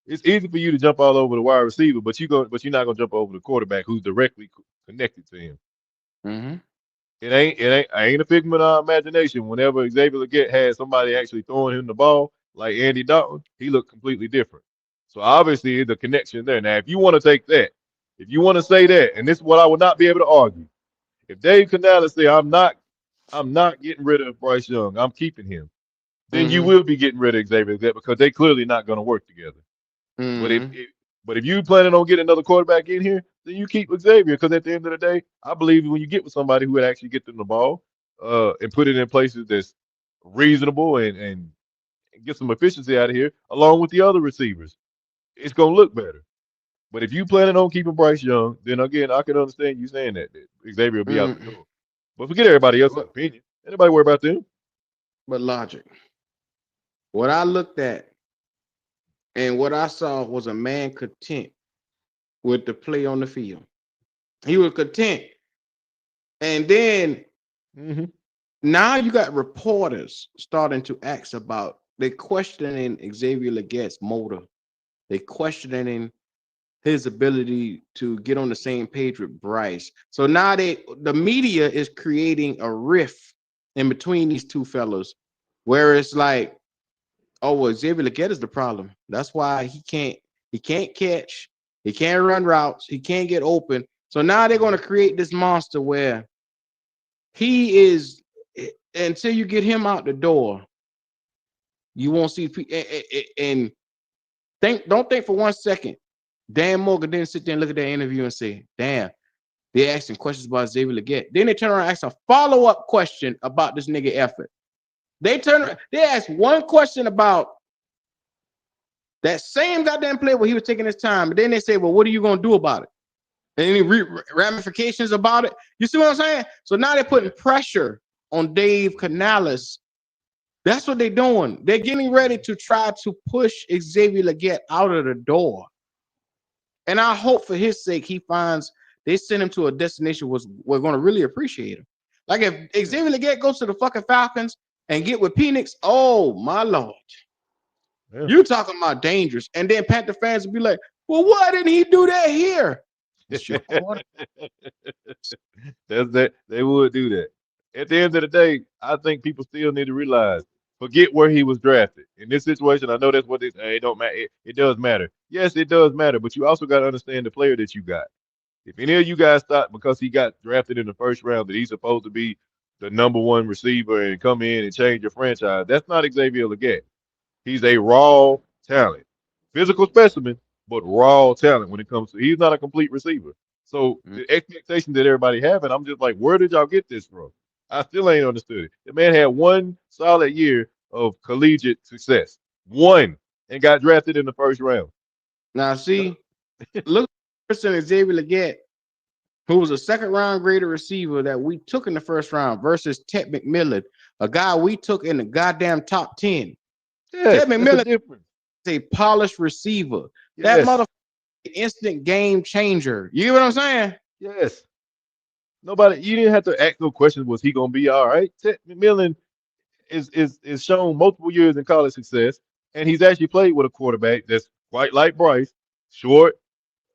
it's easy for you to jump all over the wide receiver, but you're not gonna jump over the quarterback who's directly connected to him. Mm-hmm. It ain't a figment of our imagination. Whenever Xavier Legette had somebody actually throwing him the ball, like Andy Dalton, he looked completely different. So obviously the connection there. Now, if you want to take that, if you want to say that, and this is what I would not be able to argue. If Dave Canales say I'm not getting rid of Bryce Young, I'm keeping him, then you will be getting rid of Xavier Legette because they clearly not going to work together. But if you planning on getting another quarterback in here, then you keep Xavier because at the end of the day, I believe when you get with somebody who would actually get them the ball and put it in places that's reasonable and get some efficiency out of here, along with the other receivers, it's gonna look better. But if you planning on keeping Bryce Young, then again, I can understand you saying that Xavier will be out the door. But forget everybody else's opinion. Anybody worry about them? But logic. What I looked at and what I saw was a man content with the play on the field. He was content. And then now you got reporters starting to ask about, they questioning Xavier Legette's motor. They questioning his ability to get on the same page with Bryce. So now the media is creating a rift in between these two fellows, where it's like, oh, well, Xavier Legette is the problem. That's why he can't catch, he can't run routes, he can't get open. So now they're going to create this monster where he is, until you get him out the door, you won't see. And don't think for 1 second Dan Morgan didn't sit there and look at that interview and say, damn, they're asking questions about Xavier Legette. Then they turn around and ask a follow-up question about this nigga effort. They asked one question about that same goddamn play where he was taking his time, but then they say, well, what are you going to do about it? Any ramifications about it? You see what I'm saying? So now they're putting pressure on Dave Canales. That's what they're doing. They're getting ready to try to push Xavier Legette out of the door. And I hope for his sake, they send him to a destination where we're going to really appreciate him. Like if Xavier Legette goes to the fucking Falcons and get with Penix, oh my Lord. Yeah. You talking about dangerous. And then Panther fans will be like, well, why didn't he do that here? It's your quarter. That's that. They would do that. At the end of the day, I think people still need to realize, forget where he was drafted. In this situation, I know that's what they say. It don't matter. It does matter. Yes, it does matter. But you also got to understand the player that you got. If any of you guys thought because he got drafted in the first round that he's supposed to be the #1 receiver and come in and change your franchise, that's not Xavier Legette. He's a raw talent, physical specimen, but raw talent when it comes to. He's not a complete receiver. So the expectation that everybody having, I'm just like, where did y'all get this from? I still ain't understood it. The man had one solid year of collegiate success, one, and got drafted in the first round. Now, see, look at Xavier Legette, who was a second-round graded receiver that we took in the first round, versus Ted McMillan, a guy we took in the goddamn top 10. Yes, Ted McMillan is a polished receiver. Yes. That motherfucker instant game changer. You get what I'm saying? Yes. You didn't have to ask no questions. Was he gonna be all right? Ted McMillan is shown multiple years in college success, and he's actually played with a quarterback that's quite like Bryce, short.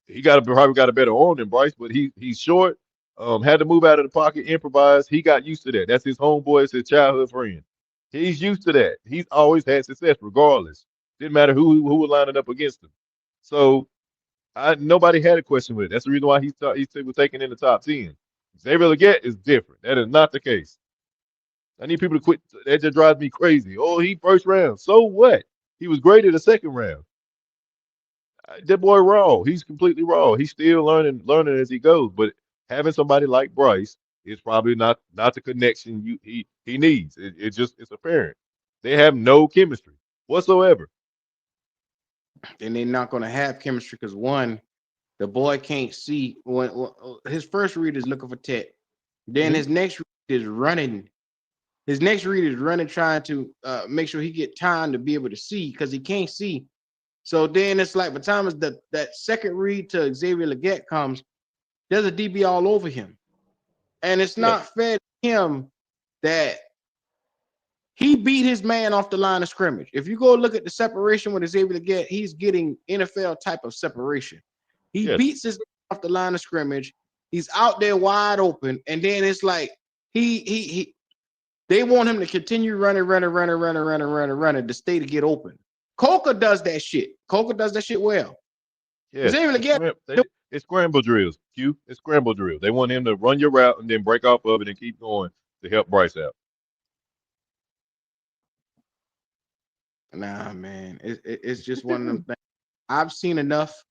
He probably got a better arm than Bryce, but he's short. Had to move out of the pocket, improvise. He got used to that. That's his homeboy, it's his childhood friend. He's used to that. He's always had success, regardless. Didn't matter who was lining up against him. So nobody had a question with it. That's the reason why he was taken in the top 10. Xavier Legette is different. That is not the case. I need people to quit. That just drives me crazy. Oh, he first round. So what? He was graded a second round. That boy raw. He's completely raw. He's still learning as he goes. But having somebody like Bryce is probably not the connection he needs. It's apparent. They have no chemistry whatsoever. And they're not going to have chemistry because, one, the boy can't see. When his first read is looking for Ted. Then his next read is running. His next read is running, trying to make sure he get time to be able to see because he can't see. So then it's like by the time that second read to Xavier Legette comes, there's a DB all over him. And it's not fair to him that he beat his man off the line of scrimmage. If you go look at the separation with Xavier Legette, he's getting NFL type of separation. He beats his man off the line of scrimmage. He's out there wide open. And then it's like they want him to continue running to stay to get open. Coca does that shit. Coca does that shit well. Yeah, it's scramble drills. It's scramble drills. They want him to run your route and then break off of it and keep going to help Bryce out. Nah, man, it's just one of them things. I've seen enough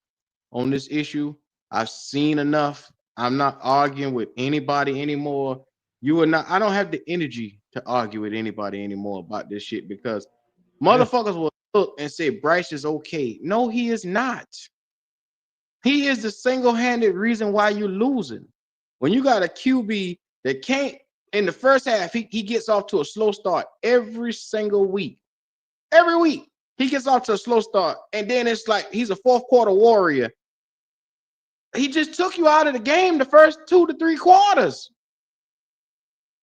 on this issue. I've seen enough. I'm not arguing with anybody anymore. You are not. I don't have the energy to argue with anybody anymore about this shit because motherfuckers will look and say Bryce is okay. No, he is not. He is the single-handed reason why you're losing. When you got a QB that can't, in the first half, he gets off to a slow start every single week. Every week, he gets off to a slow start. And then it's like he's a fourth quarter warrior. He just took you out of the game the first 2 to 3 quarters.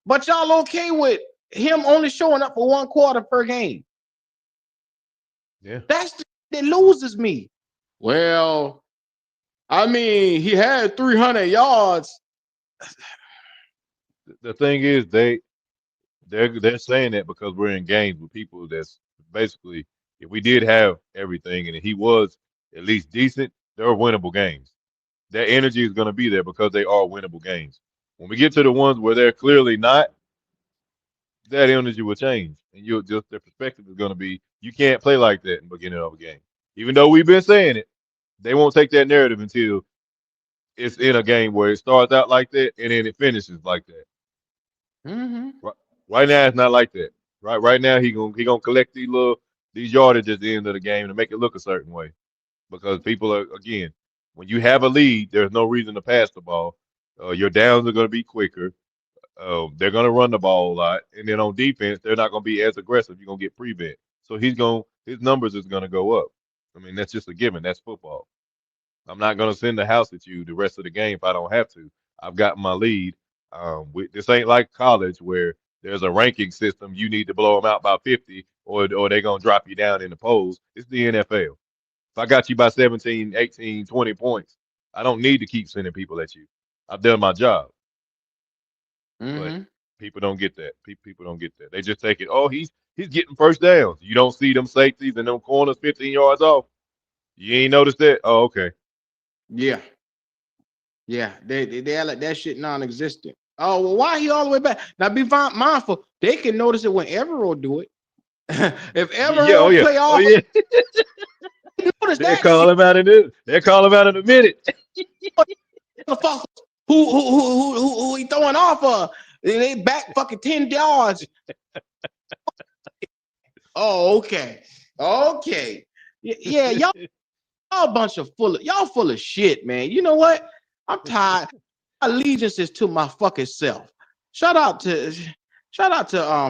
But y'all okay with him only showing up for 1 quarter per game? Yeah. That loses me. Well, I mean, he had 300 yards. The thing is, they're saying that because we're in games with people that's basically, if we did have everything and he was at least decent, they're winnable games. That energy is going to be there because they are winnable games. When we get to the ones where they're clearly not, that energy will change, and you'll just their perspective is going to be you can't play like that in the beginning of a game. Even though we've been saying it, they won't take that narrative until it's in a game where it starts out like that and then it finishes like that. Right now, it's not like that. Right now, he gonna collect these yardage at the end of the game to make it look a certain way, because people are, again, when you have a lead, there's no reason to pass the ball. Your downs are going to be quicker. They're going to run the ball a lot, and then on defense, they're not going to be as aggressive. You're going to get prevent, so his numbers is going to go up. I mean, that's just a given. That's football. I'm not going to send the house at you the rest of the game if I don't have to. I've got my lead. This ain't like college where there's a ranking system. You need to blow them out by 50, or they're going to drop you down in the polls. It's the NFL. If I got you by 17, 18, 20 points, I don't need to keep sending people at you. I've done my job. But people don't get that. People don't get that. They just take it, oh, he's getting first downs. You don't see them safeties and them corners 15 yards off. You ain't noticed that? Oh, okay. Yeah. Yeah, they like that shit non-existent. Oh, well, why he all the way back? Now be mindful. They can notice it when Evero do it. If Evero play off, They'll call him out in it. They'll call him out in a minute. who he throwing off of? They back fucking 10 yards. Oh, okay. Yeah, y'all a bunch of y'all full of shit, man. You know what? I'm tired. My allegiance is to my fucking self. Shout out to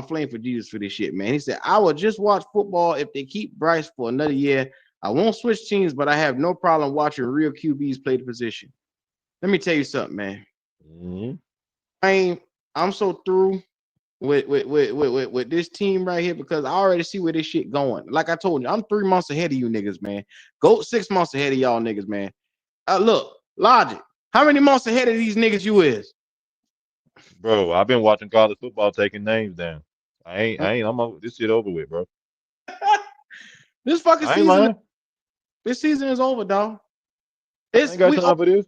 Flame for Jesus for this shit, man. He said, I will just watch football if they keep Bryce for another year. I won't switch teams, but I have no problem watching real QBs play the position. Let me tell you something, man. I'm so through with this team right here because I already see where this shit going. Like I told you, I'm 3 months ahead of you niggas, man. Go 6 months ahead of y'all niggas, man. Look, Logic. How many months ahead of these niggas you is? Bro, I've been watching college football taking names down. I'm over this shit over with, bro. This fucking season. This season is over, dog. I ain't got time for this.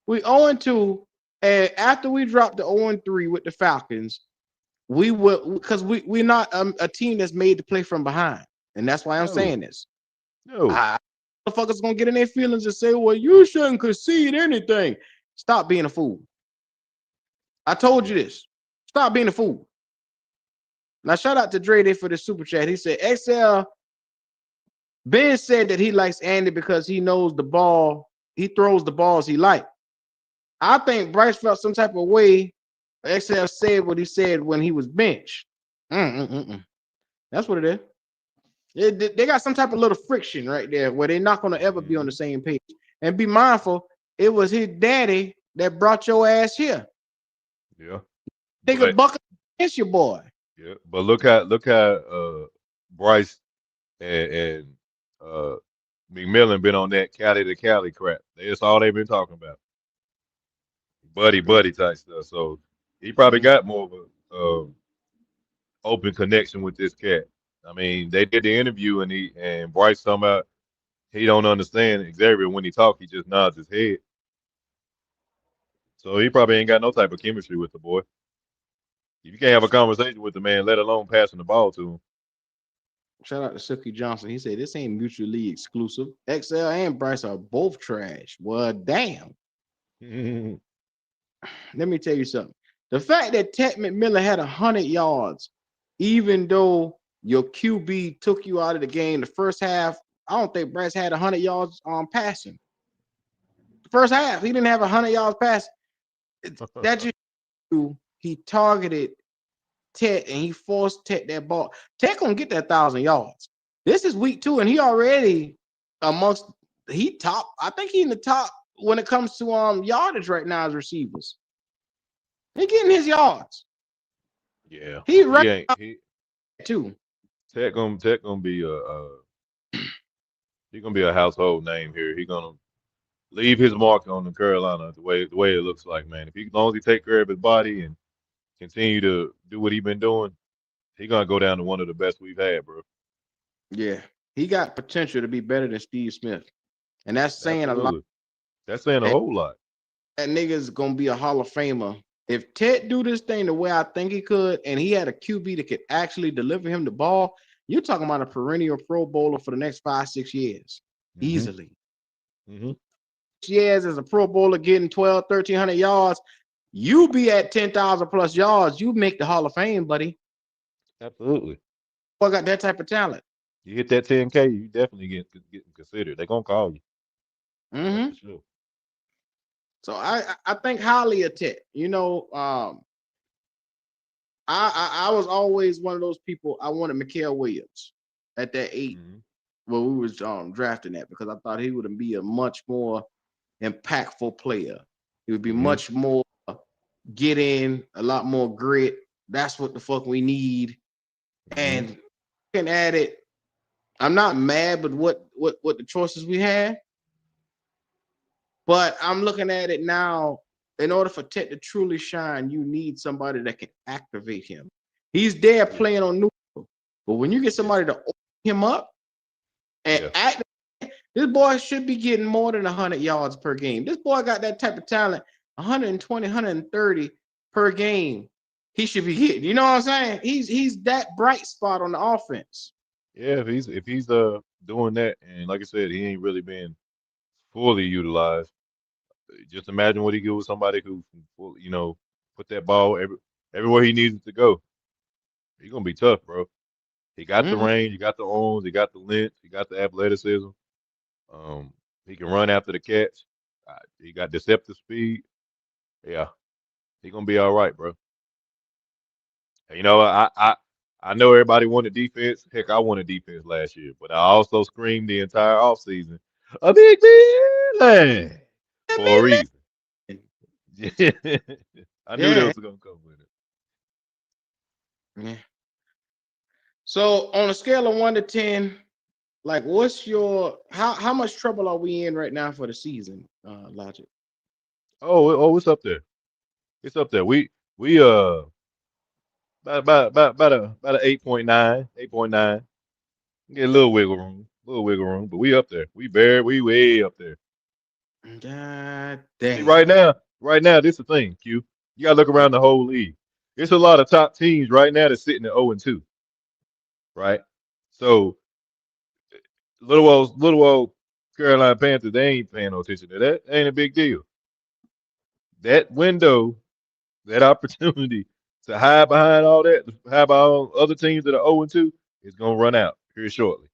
We 0-2, and after we dropped the 0-3 with the Falcons, we will because we're not a team that's made to play from behind, and that's why I'm saying this. Motherfuckers gonna get in their feelings and say, "Well, you shouldn't concede anything." Stop being a fool. I told you this. Stop being a fool. Now, shout out to Dre Day for the super chat. He said, XL, Ben said that he likes Andy because he knows the ball. He throws the balls he likes. I think Bryce felt some type of way. XL said what he said when he was benched. That's what it is. They got some type of little friction right there where they're not going to ever be on the same page. And be mindful, it was his daddy that brought your ass here. Yeah. They could buckle against your boy. Yeah, but look how Bryce and McMillan been on that Cali to Cali crap. That's all they've been talking about. Buddy type stuff. So he probably got more of a open connection with this cat. I mean, they did the interview and Bryce talking about he don't understand Xavier when he talk, he just nods his head. So he probably ain't got no type of chemistry with the boy. If you can't have a conversation with the man, let alone passing the ball to him. Shout out to Silky Johnson. He said this ain't mutually exclusive. XL and Bryce are both trash. Well, damn. Let me tell you something. The fact that Ted McMillan had 100 yards, even though your QB took you out of the game the first half, I don't think Bryce had 100 yards on passing. first half. He didn't have 100 yards pass. That just he targeted Tet and he forced Tet that ball. Tet gonna get that 1,000 yards. This is week 2, and he already amongst top. I think he in the top when it comes to yardage right now as receivers. He getting his yards. Yeah, He ain't too. Tet gonna be he's gonna be a household name here. He's gonna leave his mark on the Carolina the way it looks like, man. If he as long as he take care of his body and continue to do what he's been doing, he's gonna go down to one of the best we've had, bro. Yeah, he got potential to be better than Steve Smith, and that's saying a lot. That's saying a whole lot. That nigga's gonna be a Hall of Famer. If Ted do this thing the way I think he could, and he had a QB that could actually deliver him the ball, you're talking about a perennial Pro Bowler for the next 5-6 years, easily. Years as a Pro Bowler getting 1,200-1,300 yards, you be at 10,000 plus yards, you make the Hall of Fame, buddy. Absolutely. Boy got that type of talent. You hit that 10K, you definitely get considered. They're gonna call you. Mm-hmm. For sure. So I think highly of Tet. You know, I was always one of those people. I wanted Mikael Williams at that 8 where we was drafting that, because I thought he would be a much more impactful player. He would be much more get in, a lot more grit. That's what the fuck we need. And looking at it, I'm not mad with what the choices we had, but I'm looking at it now. In order for Tet to truly shine, you need somebody that can activate him. He's there playing on neutral, but when you get somebody to open him up and activate, this boy should be getting more than 100 yards per game. This boy got that type of talent, 120, 130 per game. He should be hitting. You know what I'm saying? He's that bright spot on the offense. Yeah, if he's doing that, and like I said, he ain't really been fully utilized. Just imagine what he do with somebody who, you know, put that ball everywhere he needs it to go. He's gonna be tough, bro. He got the range, he got the arms, he got the length, he got the athleticism. He can run after the catch. He got deceptive speed. Yeah, he gonna be all right, bro. And, you know, I know everybody wanted defense. Heck, I wanted defense last year, but I also screamed the entire offseason, a big man for a reason. I knew that was gonna come with it. Yeah. So on a scale of 1 to 10, like what's your how much trouble are we in right now for the season, Logic? Oh, it's up there. It's up there. We about a 8.9, 8.9. Get a little wiggle room, but we up there. We way up there. God damn. See, right now, this is the thing, Q. You gotta look around the whole league. There's a lot of top teams right now that's sitting at 0-2. Right? So little old Carolina Panthers, they ain't paying no attention to that. Ain't a big deal. That window, that opportunity to hide behind all that, hide behind other teams that are 0-2, is gonna run out here shortly.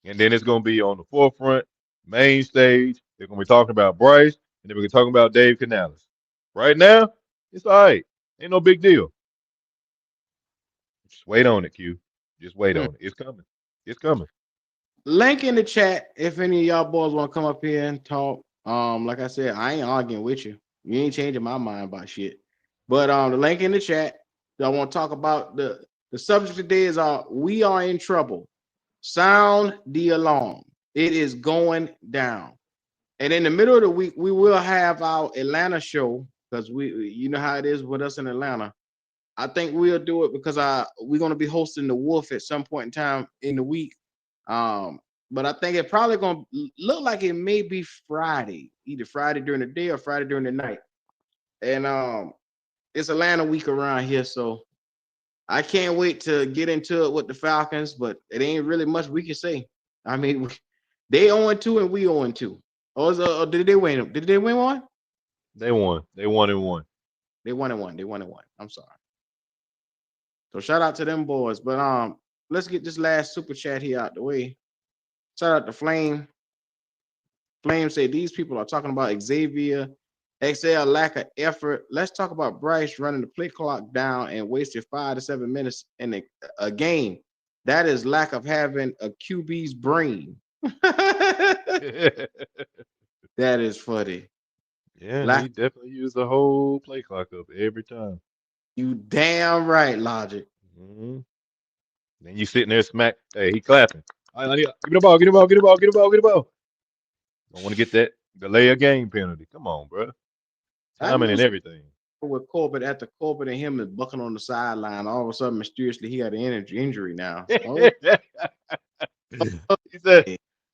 And then it's gonna be on the forefront, main stage. They're gonna be talking about Bryce, and then we're gonna be talking about Dave Canales. Right now, it's all right. Ain't no big deal. Just wait on it, Q. Just wait on it. It's coming. It's coming. Link in the chat if any of y'all boys want to come up here and talk. Like I said, I ain't arguing with you. You ain't changing my mind about shit. But the link in the chat. I want to talk about the subject today is we are in trouble. Sound the alarm. It is going down. And in the middle of the week, we will have our Atlanta show, because you know how it is with us in Atlanta. I think we'll do it because we're going to be hosting the Wolf at some point in time in the week. But I think it probably going to look like it may be Friday, either Friday during the day or Friday during the night. And it's Atlanta week around here, so I can't wait to get into it with the Falcons, but it ain't really much we can say. I mean, they 0-2 and we 0-2. Or did they win? Did they win one? They won. They 1-1. They 1-1. They 1-1. I'm sorry. So shout out to them boys. But let's get this last super chat here out the way. Shout out to Flame. Flame said these people are talking about Xavier, XL lack of effort. Let's talk about Bryce running the play clock down and wasted 5 to 7 minutes in a game. That is lack of having a QB's brain. That is funny. Yeah, he definitely used the whole play clock up every time. You damn right, Logic. Mm-hmm. Then you sitting there smack. Hey, he clapping. All right, give me the ball, get the ball, get the ball, get the ball, get the ball. Don't want to get that delay of game penalty. Come on, bro. Timing and everything. With Corbett, after Corbett and him is bucking on the sideline, all of a sudden, mysteriously, he got an injury now. Oh.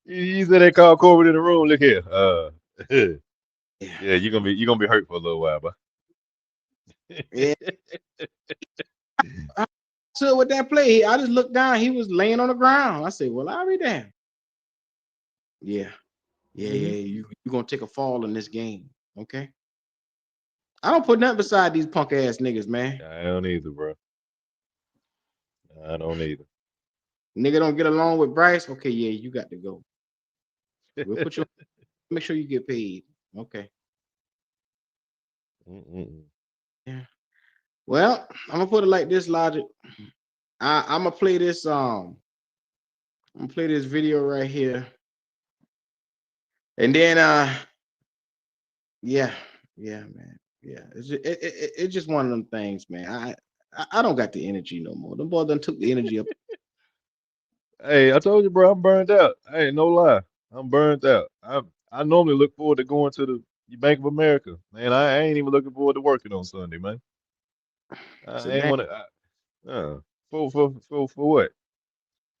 he said they called Corbett in the room. Look here. Yeah, you're gonna be hurt for a little while, but yeah. So with that play, I just looked down. He was laying on the ground. I said, "Well, I'll be damned." Yeah. You're gonna take a fall in this game, okay? I don't put nothing beside these punk ass niggas, man. I don't either, bro. I don't either. Nigga don't get along with Bryce. Okay, yeah, you got to go. We'll put you. Make sure you get paid. Okay. Yeah. Well, I'm gonna put it like this, Logic. I'm gonna play this. I'm gonna play this video right here, and then yeah, man. Yeah, it's just one of them things, man. I don't got the energy no more. Them boys done took the energy up. Hey, I told you, bro, I'm burned out. Hey, no lie, I'm burned out. I normally look forward to going to the Bank of America, man. I ain't even looking forward to working on Sunday, man. I ain't want to. For what?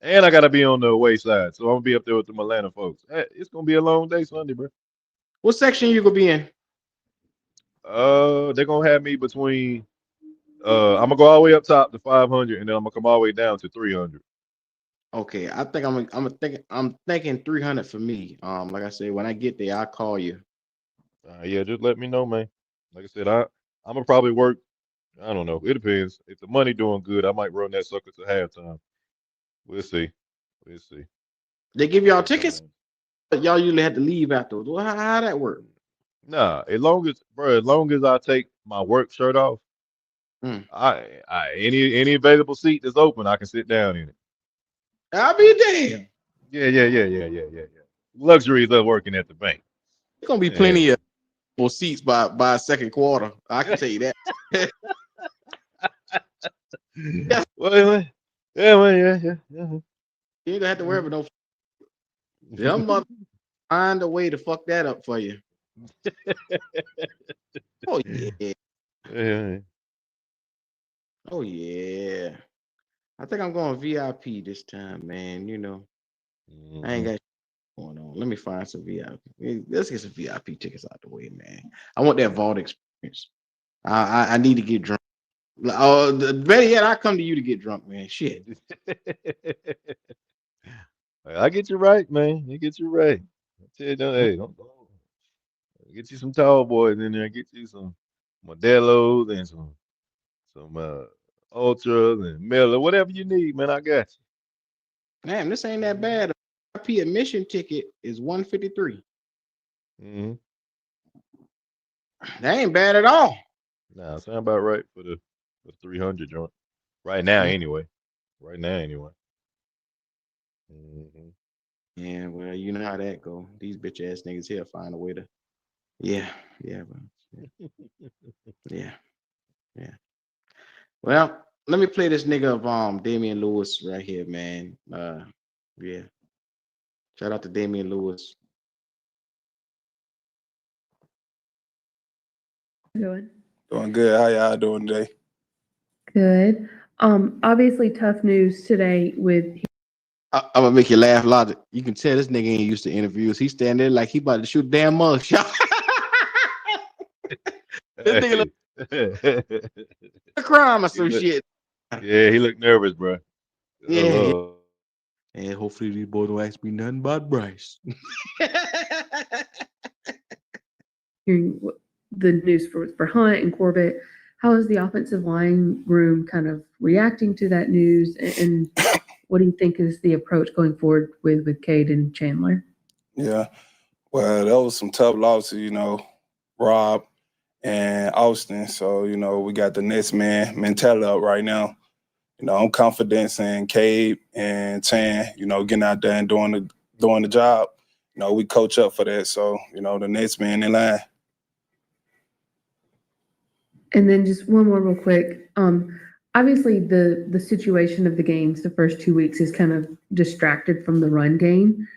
And I gotta be on the away side, so I'm gonna be up there with the Atlanta folks. Hey, it's gonna be a long day Sunday, bro. What section you gonna be in? They're gonna have me between. I'm gonna go all the way up top to 500, and then I'm gonna come all the way down to 300. Okay, I think I'm thinking 300 for me. Like I said, when I get there, I'll call you. Yeah, just let me know, man. Like I said, I'm gonna probably work. I don't know. It depends. If the money doing good, I might run that sucker to halftime. We'll see. They give y'all tickets, but y'all usually have to leave afterwards. Well, how that work? Nah, as long as I take my work shirt off, any available seat that's open, I can sit down in it. I'll be damned. Yeah. Luxuries of working at the bank. There's gonna be plenty of seats by second quarter. I can tell you that. Well, yeah. You ain't gonna have to worry about no. Them mother find a way to fuck that up for you. Oh yeah. Oh yeah. I think I'm going VIP this time, man. You know, I ain't got going on. Let me find some VIP. Let's get some VIP tickets out the way, man. I want that vault experience. I need to get drunk. Oh, better yet, I come to you to get drunk, man. Shit. I get you right, man. I get you right. I tell you, don't get you some tall boys in there. Get you some Modelo's and some Ultras and Miller, whatever you need, man. I got you. Damn, this ain't that bad. A VIP admission ticket is $153. That ain't bad at all. Nah, sound about right for the 300 joint. Right now, anyway. Yeah, well, you know how that go. These bitch ass niggas here find a way to. Yeah. Well, let me play this nigga of Damen Lewis right here, man. Yeah. Shout out to Damen Lewis. Doing good. How y'all doing today? good. Obviously tough news today with. I'm gonna make you laugh, Logic. You can tell this nigga ain't used to interviews. He's standing there like he about to shoot a damn mug shot. This nigga look a crime or some shit. Yeah, he looked nervous, bro. Yeah. And hopefully these boys don't ask me nothing about Bryce. Hearing the news for Hunt and Corbett, how is the offensive line room kind of reacting to that news? And what do you think is the approach going forward with Cade and Chandler? Yeah. Well, that was some tough losses, Rob and Austin. So, we got the next man mentality up right now. I'm confident in Cade and Chan, getting out there and doing the job. We coach up for that. So, the next man in line. And then just one more real quick. Obviously the situation of the games the first 2 weeks is kind of distracted from the run game.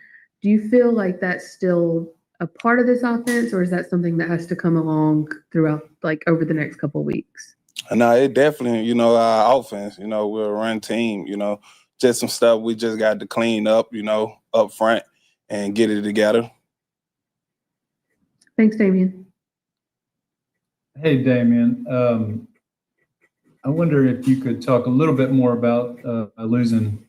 Do you feel like that's still a part of this offense, or is that something that has to come along throughout, like over the next couple of weeks? No, it definitely, our offense, we're a run team, just some stuff we just got to clean up, up front and get it together. Thanks, Damian. Hey, Damian. I wonder if you could talk a little bit more about losing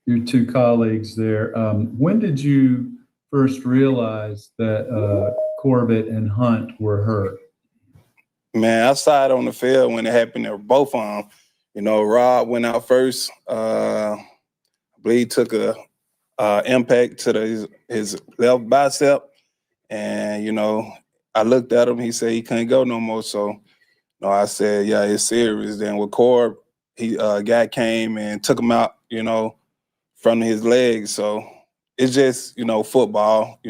your two colleagues there. When did you first realize that Corbett and Hunt were hurt? Man, I saw it on the field when it happened to both of them. Rob went out first. I believe he took a impact to his left bicep. And, I looked at him. He said he couldn't go no more. So, I said, yeah, it's serious. Then with Corb, guy came and took him out, from his legs. So it's just, football,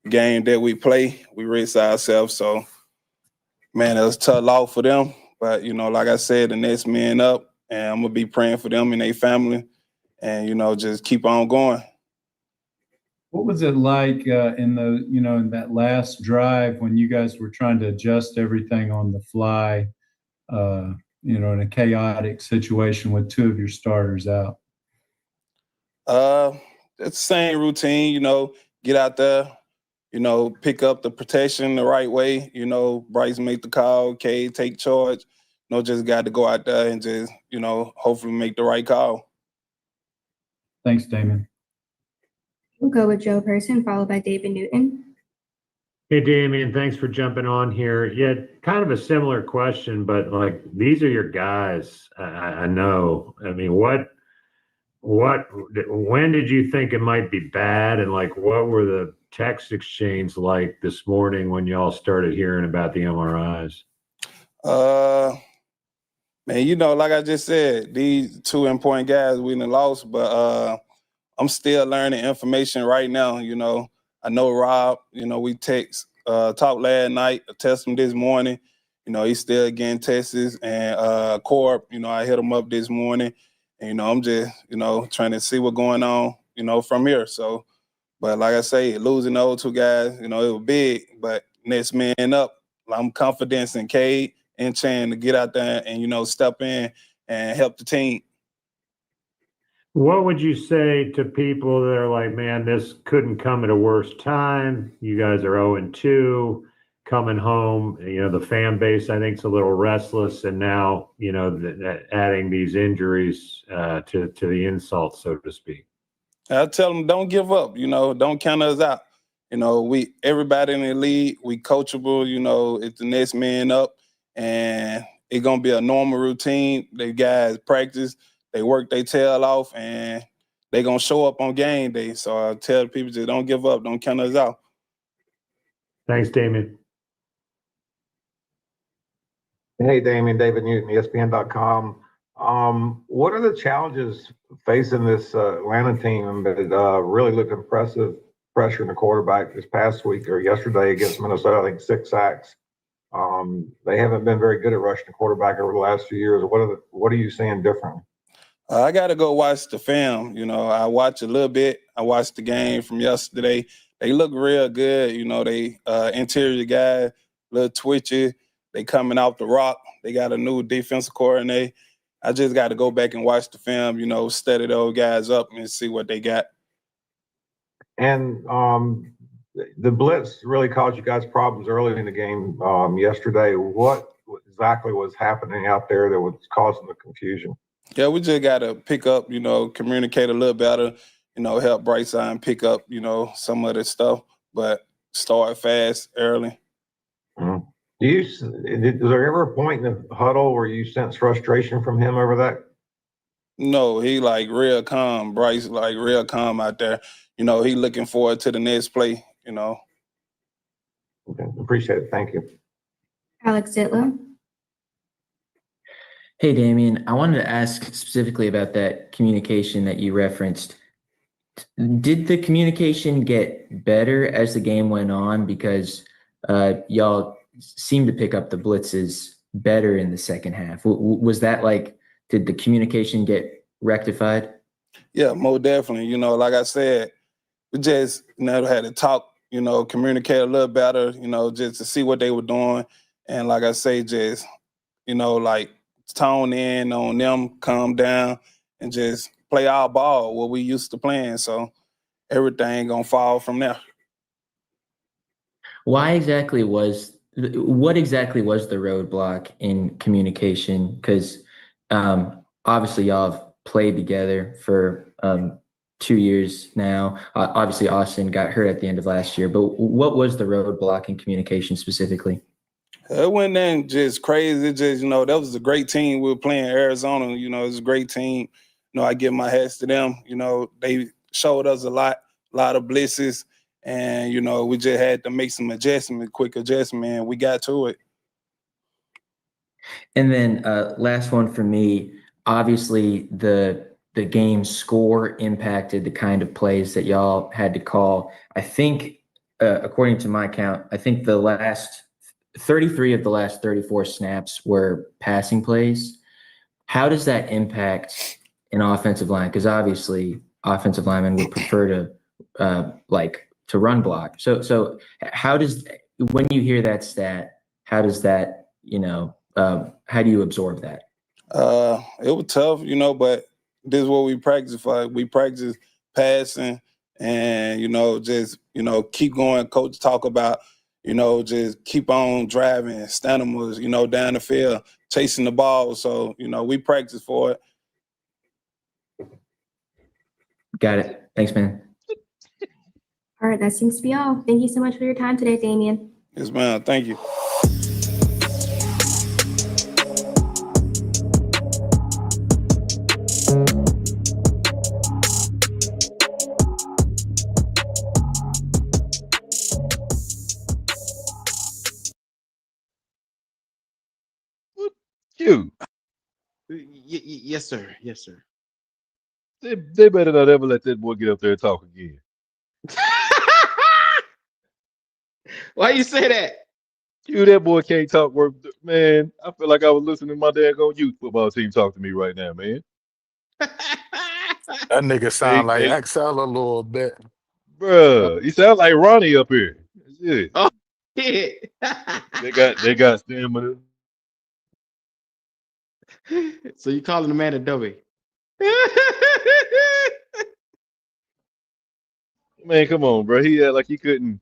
game that we play. We risk ourselves. So, man, it was a tough loss for them. But, like I said, the next man up, and I'm going to be praying for them and their family and, just keep on going. What was it like in that last drive when you guys were trying to adjust everything on the fly, in a chaotic situation with two of your starters out? It's the same routine, get out there, pick up the protection the right way. Bryce make the call, Cade take charge. Just got to go out there and just, hopefully make the right call. Thanks, Damon. We'll go with Joe Person, followed by David Newton. Hey, Damian, thanks for jumping on here. Yeah, kind of a similar question, but like these are your guys. I know. I mean, when did you think it might be bad, and like what were the text exchange like this morning when y'all started hearing about the MRIs? Man, like I just said, these two important guys we done lost, but I'm still learning information right now. I know Rob, we talked last night, I tested him this morning. He's still getting tests. And Corb, I hit him up this morning. And, I'm just, trying to see what's going on, from here. So, but like I say, losing those two guys, it was big. But next man up, I'm confident in Cade and Chan to get out there and, step in and help the team. What would you say to people that are like, man, this couldn't come at a worse time? You guys are 0-2 coming home. The fan base, I think, is a little restless. And now, adding these injuries to the insult, so to speak. I tell them, don't give up, don't count us out. Everybody in the league, we coachable, it's the next man up. And it's going to be a normal routine. The guys practice. They work their tail off, and they're going to show up on game day. So I tell people, just don't give up. Don't count us out. Thanks, Damien. Hey, Damian, David Newton, ESPN.com. What are the challenges facing this Atlanta team that really looked impressive, pressuring the quarterback this past week or yesterday against Minnesota? I think 6 sacks. They haven't been very good at rushing the quarterback over the last few years. What are you seeing differently? I got to go watch the film. I watch a little bit. I watched the game from yesterday. They look real good. They interior guy, a little twitchy. They coming off the rock. They got a new defensive coordinator. I just got to go back and watch the film, study those guys up and see what they got. And the blitz really caused you guys problems early in the game yesterday. What exactly was happening out there that was causing the confusion? Yeah, we just got to pick up, communicate a little better, help Bryce Young pick up, some of this stuff, but start fast early. Mm-hmm. Is there ever a point in the huddle where you sense frustration from him over that? No, he real calm. Bryce real calm out there. He looking forward to the next play, Appreciate it. Thank you. Alex Zitler. Hey, Damien, I wanted to ask specifically about that communication that you referenced. Did the communication get better as the game went on? Because y'all seemed to pick up the blitzes better in the second half. Was that like, did the communication get rectified? Yeah, most definitely. You know, like I said, we just had to talk, communicate a little better, just to see what they were doing. And like I say, just, like tone in on them, calm down, and just play our ball, what we used to playing. So everything gonna fall from there. What exactly was the roadblock in communication? Because obviously y'all have played together for 2 years now. Obviously Austin got hurt at the end of last year, but what was the roadblock in communication specifically? It wasn't then just crazy. It just, that was a great team. We were playing Arizona. It was a great team. I give my hats to them. They showed us a lot of blitzes. And, we just had to make some quick adjustment, and we got to it. And then last one for me, obviously the game score impacted the kind of plays that y'all had to call. I think, according to my count, I think the last 33 of the last 34 snaps were passing plays. How does that impact an offensive line? Because obviously offensive linemen would prefer to run block. So how does, when you hear that stat, how does that, how do you absorb that? It was tough, but this is what we practice for. We practice passing and, just, keep going. Coach talk about, just keep on driving, stamina, down the field, chasing the ball. So, we practice for it. Got it. Thanks, man. All right, that seems to be all. Thank you so much for your time today, Damien. Yes, ma'am. Thank you. You. Yes, sir. Yes, sir. They better not ever let that boy get up there and talk again. Why you say that? That boy can't talk worth, man. I feel like I was listening to my daggone youth football team talk to me right now, man. That nigga sound like XL a little bit. Bruh, he sound like Ronnie up here. Shit. Oh, yeah. They got stamina. So you calling the man a dummy? Man, come on, bro. He had like he couldn't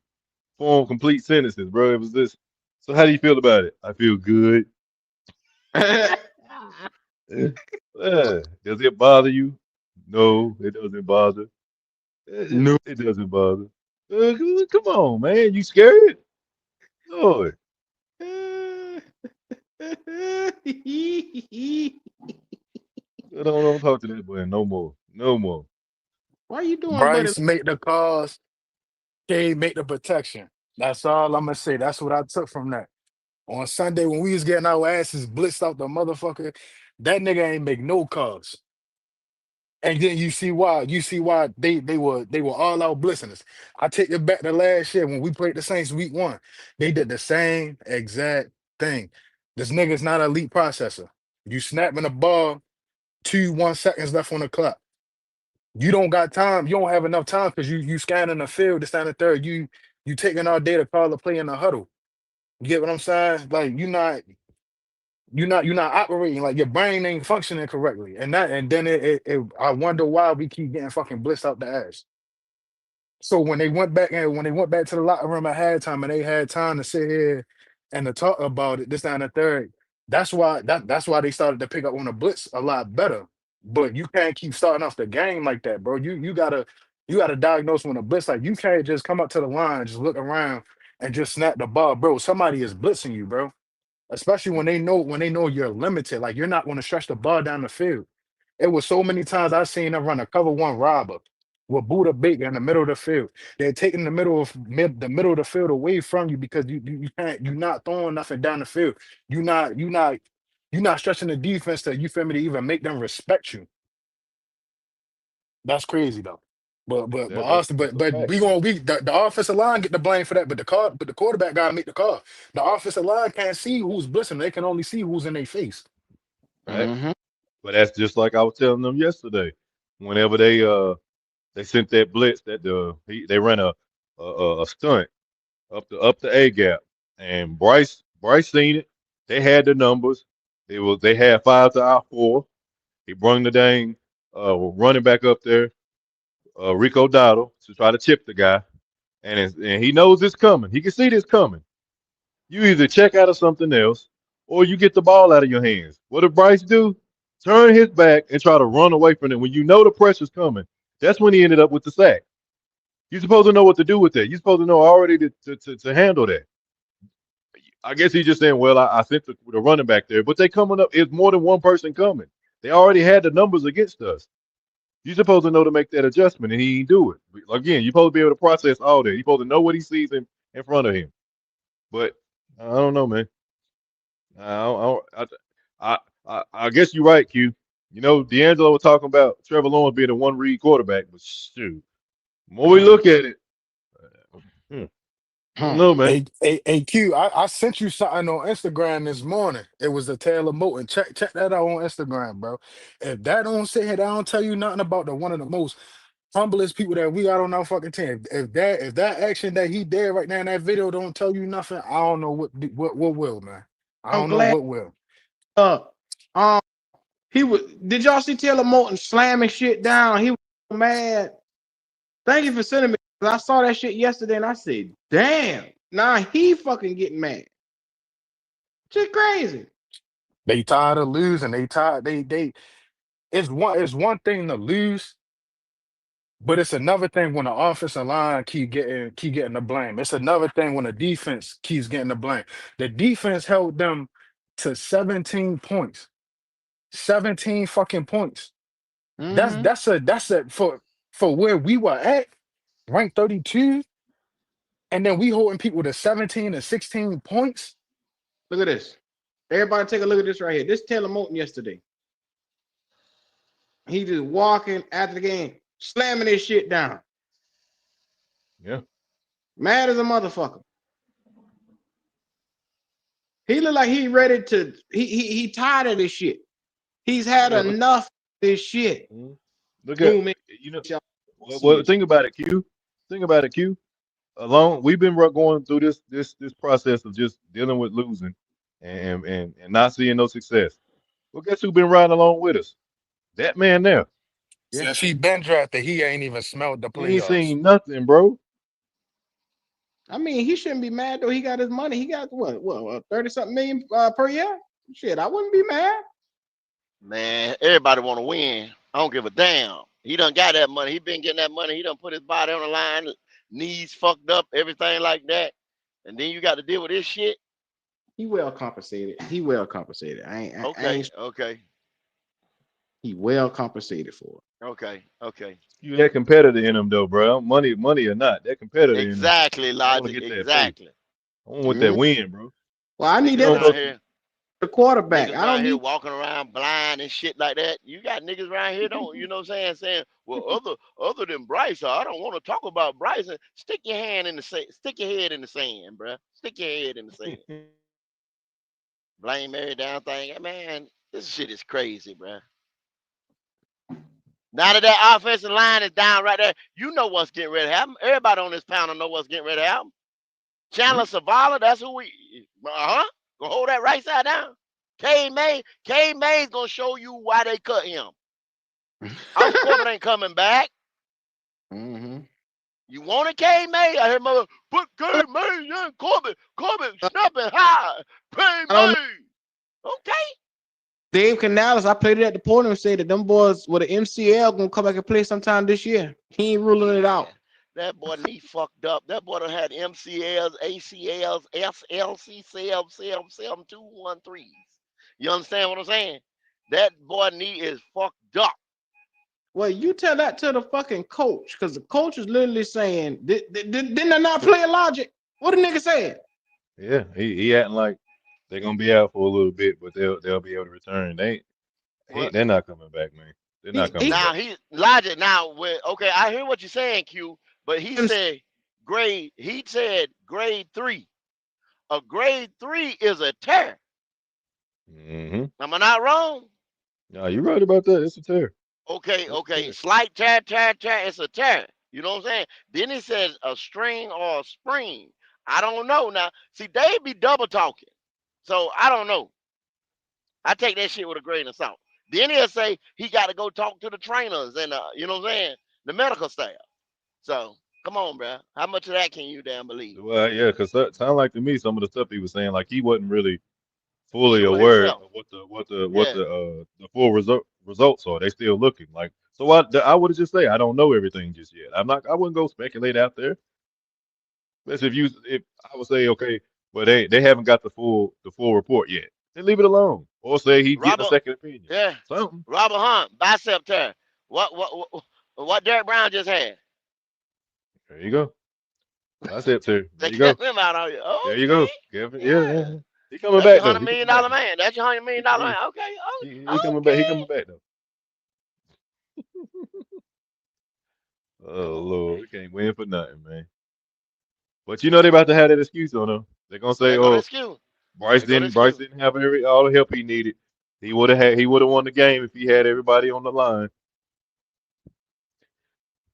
form complete sentences, bro. It was this. So how do you feel about it? I feel good. Does it bother you? No, it doesn't bother. No. It doesn't bother. Come on, man. You scared? Lord. Don't talk to that boy no more. No more. Why are you doing, Bryce buddy? make the calls, K make the protection. That's all I'm gonna say. That's what I took from that. On Sunday when we was getting our asses blitzed out the motherfucker, that nigga ain't make no calls. And then you see why. You see why they were all out blitzing us. I take it back to last year when we played the Saints week 1. They did the same exact thing. This nigga's not an elite processor. You snapping the ball, 1 seconds left on the clock. You don't got time. You don't have enough time because you scanning the field, this down the third. You taking all day to call a play in the huddle. You get what I'm saying? Like you're not operating, like your brain ain't functioning correctly. And then I wonder why we keep getting fucking blitzed out the ass. So when they went back to the locker room at halftime and they had time to sit here and to talk about it, this down the third, that's why they started to pick up on the blitz a lot better. But you can't keep starting off the game like that, bro. You gotta diagnose when a blitz, like you can't just come up to the line, just look around and just snap the ball, bro. Somebody is blitzing you, bro. Especially when they know you're limited, like you're not going to stretch the ball down the field. It was so many times I seen them run a cover 1 robber. with Buddha Baker in the middle of the field. They're taking the middle of the field away from you because you can't you're not throwing nothing down the field. You're not stretching the defense to you feel me to even make them respect you. That's crazy though. But Austin, That's a but fact, we man. gonna we the offensive line get the blame for that, but the quarterback gotta make the call. The offensive line can't see who's blitzing, they can only see who's in their face. Right? But that's just like I was telling them yesterday. Whenever they sent that blitz they ran a stunt up the A gap, and Bryce seen it. They had the numbers. They had 5 to our 4. He brung the dang running back up there, Rico Dowdle, to try to chip the guy, and he knows it's coming. He can see this coming. You either check out of something else, or you get the ball out of your hands. What did Bryce do? Turn his back and try to run away from it. When you know the pressure's coming, that's when he ended up with the sack. You're supposed to know what to do with that. You're supposed to know already to handle that. I guess he's just saying, well, I sent the running back there, but they coming up. It's more than one person coming. They already had the numbers against us. You're supposed to know to make that adjustment, and he didn't do it. Again, you're supposed to be able to process all that. You're supposed to know what he sees in front of him. But I don't know, man. I guess you're right, Q. You know, D'Angelo was talking about Trevor Lawrence being a one-read quarterback, but shoot, the more we look at it, I don't know, man. Hey, Q, I sent you something on Instagram this morning. It was the tale of Moton. Check that out on Instagram, bro. If that don't sit here, that don't tell you nothing about the one of the most humblest people that we got on our fucking team. If that action that he did right now in that video don't tell you nothing, I don't know what will, man. I I'm don't know glad. what will. Um, he was. Did y'all see Taylor Moton slamming shit down? He was so mad. Thank you for sending me. I saw that shit yesterday, and I said, "Damn!" Now he fucking getting mad. Shit crazy. They tired of losing. They tired. They. It's one thing to lose. But it's another thing when the offensive line keep getting the blame. It's another thing when the defense keeps getting the blame. The defense held them to 17 points. 17 fucking points. That's a for where we were at, ranked 32, and then we holding people to 17 and 16 points. Look at this. Everybody take a look at this right here. This Taylor Moton yesterday. He just walking after the game, slamming his shit down. Yeah. Mad as a motherfucker. He look like he ready to. He tired of this shit. He's had enough of this shit. Look at you know. Well, think about it, Q. Think about it, Q. We've been going through this process of just dealing with losing and not seeing no success. Well, guess who been riding along with us? That man there. Since he been drafted, he ain't even smelled the He ain't playoffs. seen nothing, bro. I mean, he shouldn't be mad though. He got his money. He got what 30-something million per year. Shit, I wouldn't be mad. Man, everybody want to win. I don't give a damn. He done got that money. He been getting that money. He done put his body on the line, knees fucked up, everything like that. And then you got to deal with this shit. He well compensated. Okay. He well compensated for it. Okay. You that competitor in him though, bro. Money or not, that competitor Exactly, in him. I wanna Logic. get that Exactly. I want that win, bro. Well, I need Niggas that around here, the quarterback. niggas I don't around here need. walking around blind and shit like that. You got niggas around here, don't you know what I'm saying, well, other than Bryce, I don't want to talk about Bryce. Stick your hand in the sand, stick your head in the sand, bruh. Stick your head in the sand. Blame every damn thing. Man, this shit is crazy, bruh. Now that offensive line is down right there, you know what's getting ready to happen. Everybody on this panel know what's getting ready to happen. Chandler Zavala, that's who we gonna hold that right side down. K May's gonna show you why they cut him. Our Corbin ain't coming back. You wanted K May? I heard mother put K May in Corbin snapping high. K May. Okay. Dave Canales, I played it at the podium and said that them boys with an MCL gonna come back and play sometime this year. He ain't ruling it out. That boy knee fucked up. That boy done had MCLs, ACLs, SLC, 7213s. You understand what I'm saying? That boy knee is fucked up. Well, you tell that to the fucking coach, because the coach is literally saying, didn't they not play logic? What the nigga said? Yeah, he acting like they're gonna be out for a little bit, but they'll be able to return. They're not coming back, man. They're not coming Now back. he Logic. Now, okay, I hear what you're saying, Q. But he said grade 3. A grade 3 is a tear. Mm-hmm. Am I not wrong? No, you're right about that. It's a tear. Okay. Slight tear. It's a tear. You know what I'm saying? Then he says a string or a spring. I don't know. Now, see, they be double talking. So I don't know. I take that shit with a grain of salt. Then he'll say he got to go talk to the trainers and you know what I'm saying, the medical staff. So come on, bro. How much of that can you damn believe? Well, yeah, because that sound like to me some of the stuff he was saying, like he wasn't really fully Sure aware himself. of what the full results are. They still looking like. So I would just say I don't know everything just yet. I wouldn't go speculate out there. Especially if I would say okay, well they haven't got the full report yet. Then leave it alone, or say he's getting a second opinion. Yeah. Something. Robert Hunt, bicep tear. What Derek Brown just had? There you go. Bicep tear. There They you go. kept him out on you. Oh, There you go. Yeah. He coming that's back your though. $100 million man. That's your $100 million man. Okay. He coming back. He coming back though. Oh Lord, we can't win for nothing, man. But you know they about to have that excuse on them. They're gonna say, "Oh, Bryce didn't have all the help he needed. He would have won the game if he had everybody on the line."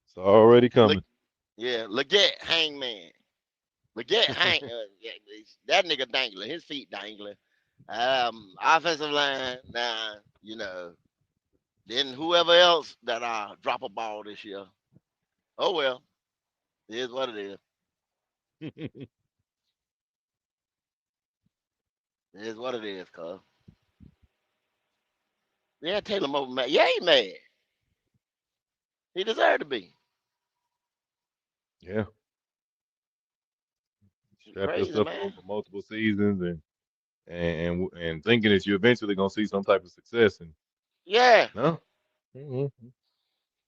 It's already coming. Legette, hangman. Legette, that nigga dangling. His feet dangling. Offensive line, nah, you know. Then whoever else that drop a ball this year. Oh well, it is what it is. It is what it is, cuz. Yeah, Taylor Moton mad. Yeah, he mad. He deserved to be. Yeah. Strap Crazy, yourself man. on for multiple seasons and thinking that you're eventually gonna see some type of success and Yeah. no. Mm-hmm.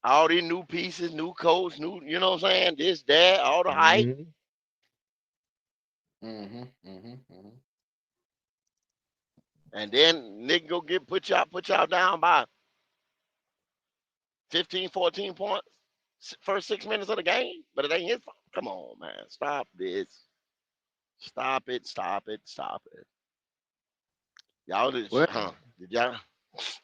All these new pieces, new coach, new, you know what I'm saying? This, that, all the hype. And then nigga go put y'all down by 15, 14 points first 6 minutes of the game, but it ain't his fault. Come on, man. Stop this. Stop it. Y'all just did y'all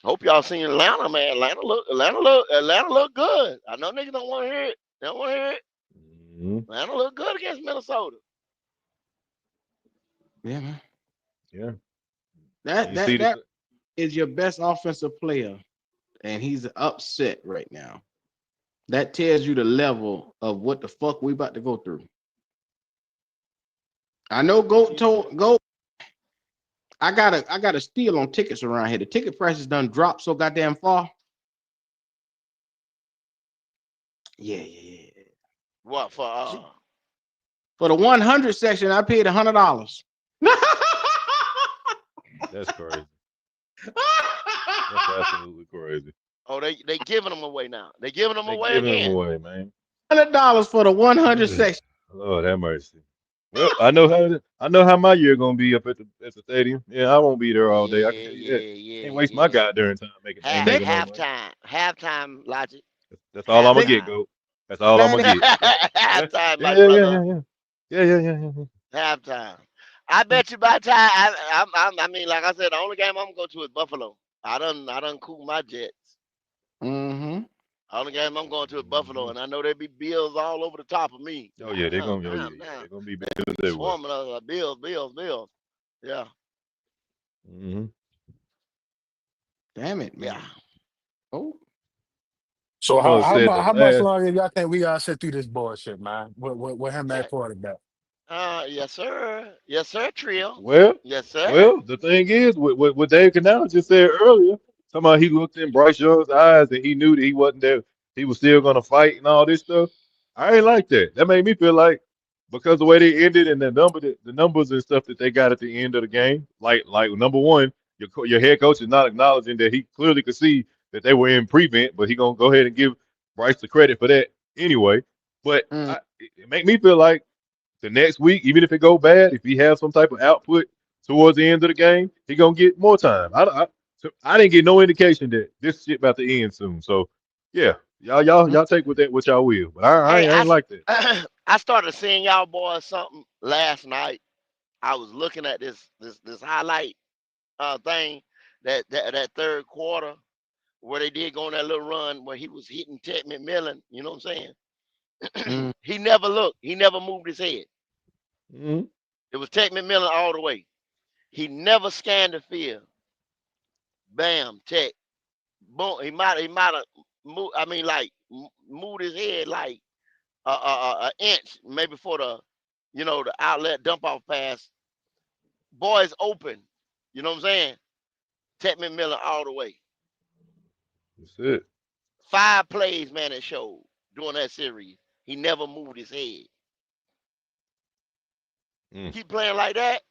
hope y'all seen Atlanta, man. Atlanta look good. I know niggas don't want to hear it. They don't want to hear it. Atlanta look good against Minnesota. Yeah, man. Yeah. That is your best offensive player, and he's upset right now. That tells you the level of what the fuck we about to go through. I know go. I got a steal on tickets around here. The ticket prices done dropped so goddamn far. Yeah. What for the 100 section, I paid $100. That's crazy. That's absolutely crazy. Oh, they giving them away now. They giving them away giving again. them away, man. $100 for the 100 section. Lord have mercy. Well, I know how my year gonna be up at the stadium. Yeah, I won't be there all day. I can tell you that. Can't waste my goddamn time making halftime Logic. That's all I'm gonna get, go. That's all I'm gonna get. Halftime, my brother. Yeah. Halftime. I bet you by the time I mean, like I said, the only game I'm gonna go to is Buffalo. I done cool my Jets. Mm-hmm. Only game I'm going to is Buffalo, and I know there be Bills all over the top of me. Oh yeah, they're gonna be Bills everywhere. Swarming us, Bills. Yeah. Mm-hmm. Damn it, man. Yeah. Oh. So how much longer y'all think we gotta sit through this bullshit, man? With him at quarterback? Yes, sir, Trill. Well, yes, sir. Well, the thing is, what Dave Canales just said earlier, talking about he looked in Bryce Young's eyes and he knew that he wasn't there. He was still gonna fight and all this stuff. I ain't like that. That made me feel like because the way they ended and the numbers and stuff that they got at the end of the game, like number one, your head coach is not acknowledging that he clearly could see that they were in prevent, but he gonna go ahead and give Bryce the credit for that anyway. But it make me feel like the next week, even if it go bad, if he has some type of output towards the end of the game, he gonna get more time. I didn't get no indication that this shit about to end soon. So yeah, y'all take with that what y'all will, but I Hey, ain't like that. I started seeing y'all boys something last night. I was looking at this highlight thing that third quarter where they did go on that little run where he was hitting Ted McMillan. You know what I'm saying? He never looked. He never moved his head. Mm-hmm. It was Ted McMillan all the way. He never scanned the field. Bam, Ted. Boom. He might have moved. I mean, like moved his head like an inch, maybe for the, the outlet dump off pass. Boys open. You know what I'm saying? Ted McMillan all the way. That's it. 5 plays, man, it showed during that series. He never moved his head. Keep playing like that.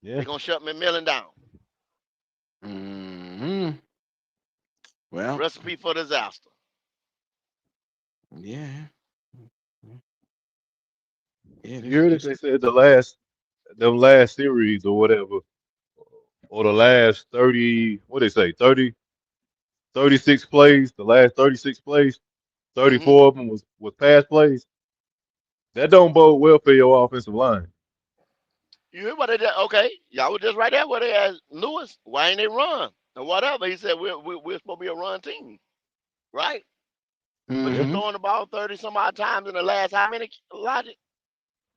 Yeah. They're gonna shut McMillan down. Mm-hmm. Well, Recipe for disaster. Yeah. Yeah. You heard it? They said the last series or whatever, or the last 30, what they say, 36 plays, the last 36 plays, 34 of them was pass plays. That don't bode well for your offensive line. You hear what they did? Okay, y'all was just right there where they asked Lewis, why ain't they run or whatever. He said we're supposed to be a run team, right? But you throwing the ball 30 some odd times in the last how many, Logic?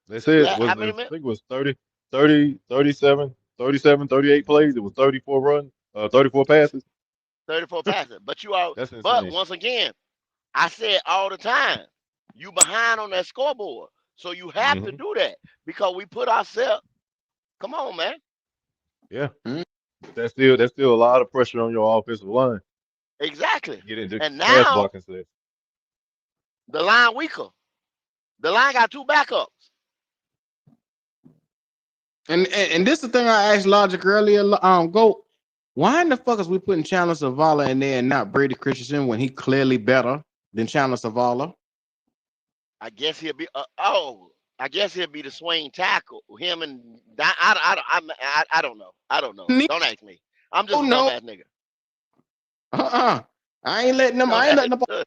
They said How I many think minutes? it was 30, 37, 38 plays. It was 34 passes. 34 passes. But you are. That's But insane. once again, I said all the time, you behind on that scoreboard, so you have to do that because we put ourselves. Come on, man. Yeah. That's still a lot of pressure on your offensive line. Exactly. Get into And pass now blocking set. the line weaker. The line got 2 backups. And this is the thing I asked Logic earlier. Go. Why in the fuck is we putting Chandler Zavala in there and not Brady Christensen when he clearly better than Chandler Zavala? I guess he'll be. I guess he'll be the swing tackle. Him and I don't know. I don't know. Don't ask me. I'm just a dumbass nigga. I ain't letting them. I ain't letting them.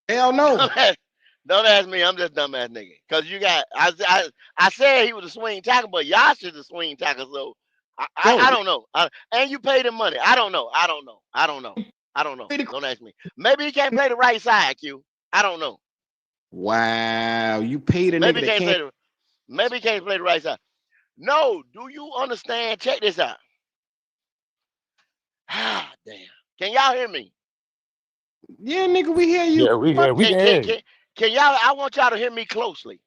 Hell no. Don't ask me. I'm just a dumbass nigga. Cause you got. I said he was a swing tackle, but Yash is a swing tackle. So I don't know. And you paid him money. I don't know. I don't know. Don't ask me. Maybe he can't play the right side. Q. I don't know. Wow, you paid a Maybe nigga that can't. Maybe he can't play the right side. No, do you understand? Check this out. Ah, damn. Can y'all hear me? Yeah, nigga, we hear you. Yeah, we can hear you. Can y'all? I want y'all to hear me closely.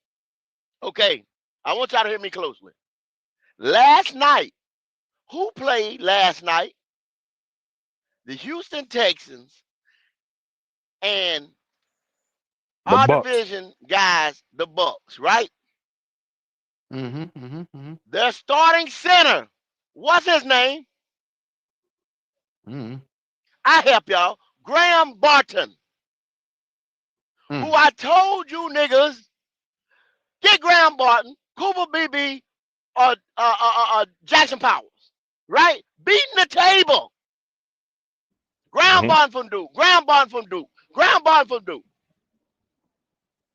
Okay, I want y'all to hear me closely. Last night, who played last night? The Houston Texans and The our Bucks. division guys, the Bucks, right? Mm-hmm. Their starting center, what's his name? I help y'all. Graham Barton, who I told you niggas, get Graham Barton, Cooper BB, or Jackson Powers, right? Beating the table. Graham Barton from Duke. Graham Barton from Duke. Graham Barton from Duke.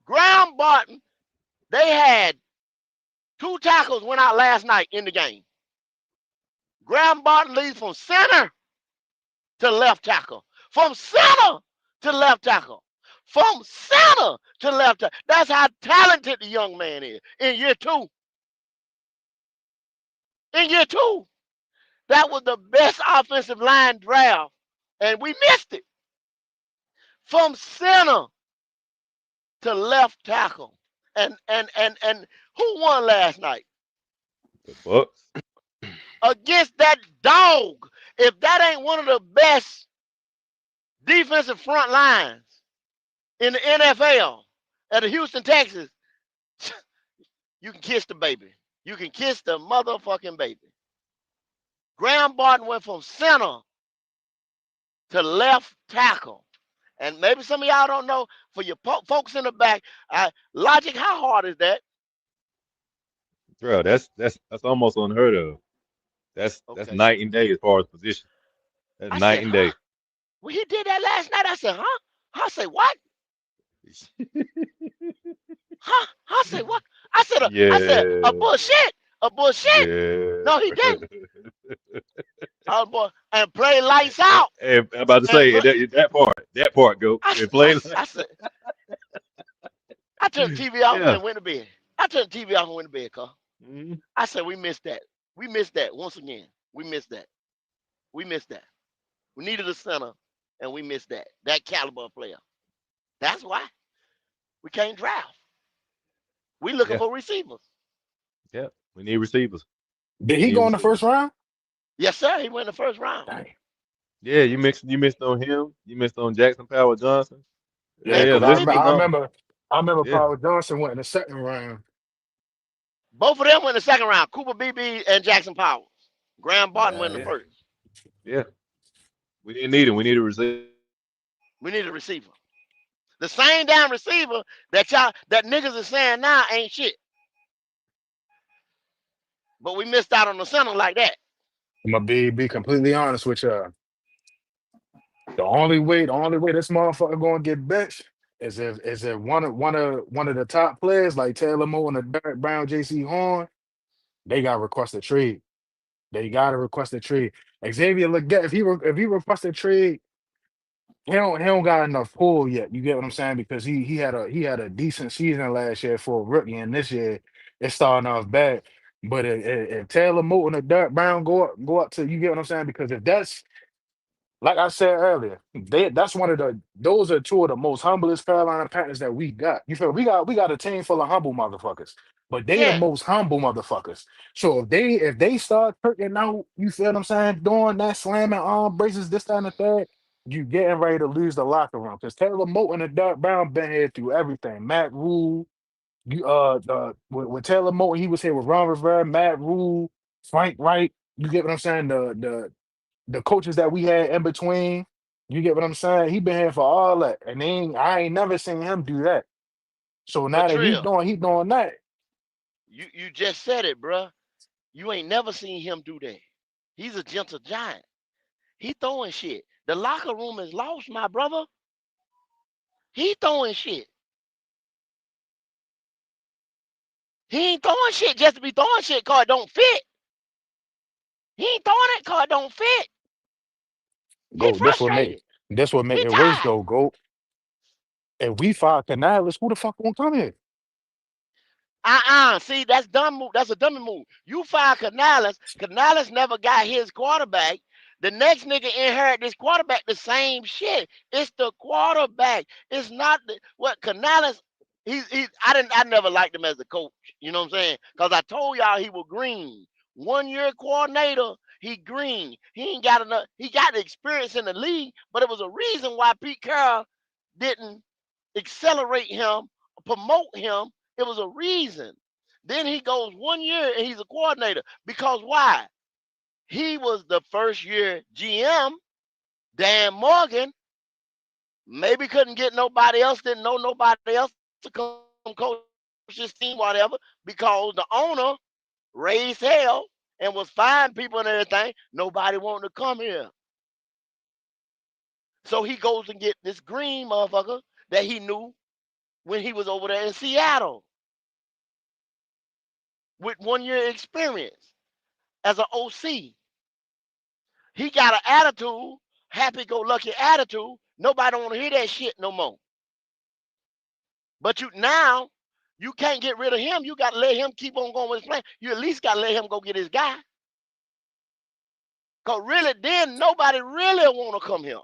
Graham Barton, they had 2 tackles went out last night in the game. Graham Barton leads from center to left tackle. From center to left tackle. From center to left tackle. That's how talented the young man is. In year 2. In year 2. That was the best offensive line draft. And we missed it. From center to left tackle. And who won last night? The Bucks. Against that dog. If that ain't one of the best defensive front lines in the NFL at the Houston, Texas, you can kiss the baby. You can kiss the motherfucking baby. Graham Barton went from center to left tackle. And maybe some of y'all don't know, for your folks in the back, Logic, how hard is that? Bro, that's almost unheard of. That's Okay. night and day as far as position. That's I night said, and huh? day. Well, he did that last night. I said, huh? I said, what? Huh? I said, what? I said, a Yeah, bullshit. A bullshit. yeah. No, he didn't. Oh, boy. And play lights out. And I'm about to And say that part go and play. I said, I turned the TV off Yeah. and went to bed. I turned the TV off and went to bed, cuz. Mhm. I said, we missed that. We missed that once again. We missed that. We missed that. We needed a center, and we missed that. That caliber of player. That's why we can't draft. We looking Yeah, for receivers. yeah. We need receivers. Did We he need go in the receivers. first round? Yes, sir. He went in the first round. Yeah, you missed on him. You missed on Jackson Power Johnson. Yeah, And Yeah, because Cooper list was Beebe. long. I remember Yeah, Power Johnson went in the second round. Both of them went in the second round. Cooper Beebe and Jackson Powers. Graham Barton went in the yeah, first. yeah. We didn't need him. We needed a receiver. We need a receiver. The same damn receiver that niggas is saying now ain't shit. But we missed out on the center like that. I'm gonna be completely honest with you. The only way this motherfucker gonna get benched is if one of the top players like Taylor Moore and the Derek Brown, JC Horn, they got to request a trade. They got to request a trade. Xavier Legette, if he requests a trade, he don't got enough pull yet. You get what I'm saying? Because he had a decent season last year for a rookie, and this year it's starting off bad. But if Taylor Moore and the Derek Brown go up to, you get what I'm saying? Because if that's like I said earlier, those are two of the most humblest Carolina Panthers that we got. You feel we got a team full of humble motherfuckers, but they the Yeah. most humble motherfuckers. So if they start turning out, you feel what I'm saying, doing that slamming arm braces, this, that, and the third, you getting ready to lose the locker room. Because Taylor Moton and Doug Brown been here through everything. Matt Rule, with Taylor Moton, he was here with Ron Rivera, Matt Rule, Frank Wright. You get what I'm saying? The coaches that we had in between, you get what I'm saying? He been here for all that, and I ain't never seen him do that. So now But that he Trill, doing that, you just said it, bruh. You ain't never seen him do that. He's a gentle giant. He throwing shit. The locker room is lost, my brother. He throwing shit. He ain't throwing shit just to be throwing shit cause it don't fit. He ain't throwing it cause it don't fit. He go. frustrated. This what make He it worse tired. though. Go. If we fire Canales, who the fuck won't come here? See, that's dumb move. That's a dummy move. You fire Canales. Canales never got his quarterback. The next nigga inherit this quarterback the same shit. It's the quarterback. It's not what Canales. I never liked him as a coach. You know what I'm saying? Because I told y'all he was green. 1 year coordinator. He green. He ain't got enough. He got the experience in the league, but it was a reason why Pete Carroll didn't accelerate him, promote him. It was a reason. Then he goes 1 year and he's a coordinator. Because why? He was the first year GM. Dan Morgan maybe couldn't get nobody else, didn't know nobody else to come coach his team, whatever, because the owner raised hell and was firing people and everything. Nobody wanted to come here. So he goes and get this green motherfucker that he knew when he was over there in Seattle with 1 year experience as an OC. He got an attitude, happy-go-lucky attitude. Nobody don't want to hear that shit no more. But you can't get rid of him. You got to let him keep on going with his plan. You at least got to let him go get his guy. Because really, then nobody really want to come here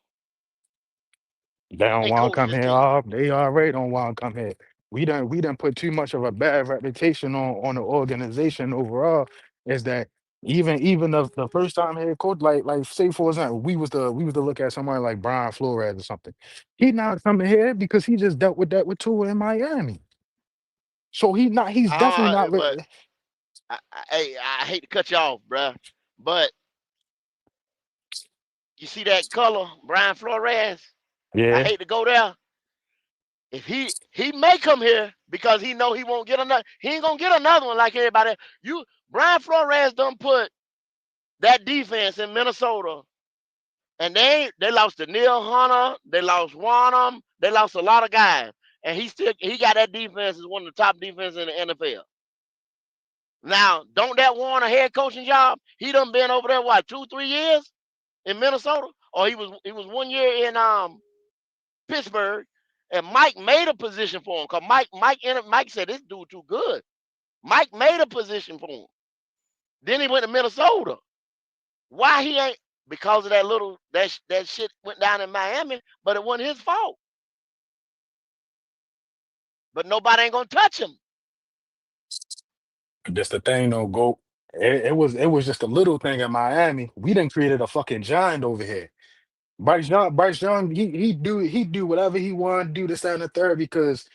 They don't and want to coach come this here. team. They already don't want to come here. We done put too much of a bad reputation on the organization overall. Is that even the first time head coach, like say for example, we was to look at somebody like Brian Flores or something. He not coming here because he just dealt with that with Tua in Miami. So he's definitely not. But I hate to cut you off, bruh. But You see that color, Brian Flores? I Yeah. hate to go there. If he may come here because he know he won't get another, he ain't gonna get another one like everybody else. Brian Flores done put that defense in Minnesota, and they lost to Neil Hunter, they lost Wanham, they lost a lot of guys, and he got that defense as one of the top defenses in the NFL. Now, don't that warrant a head coaching job? He done been over there what 2-3 years in Minnesota, or he was 1 year in Pittsburgh, and Mike made a position for him because Mike said this dude too good. Mike made a position for him. Then he went to Minnesota. Why he ain't? Because of that shit went down in Miami, but it wasn't his fault. But nobody ain't gonna touch him. That's the thing, though. It was just a little thing in Miami. We done created a fucking giant over here. Bryce Young, he do whatever he want to do this, that, and the third because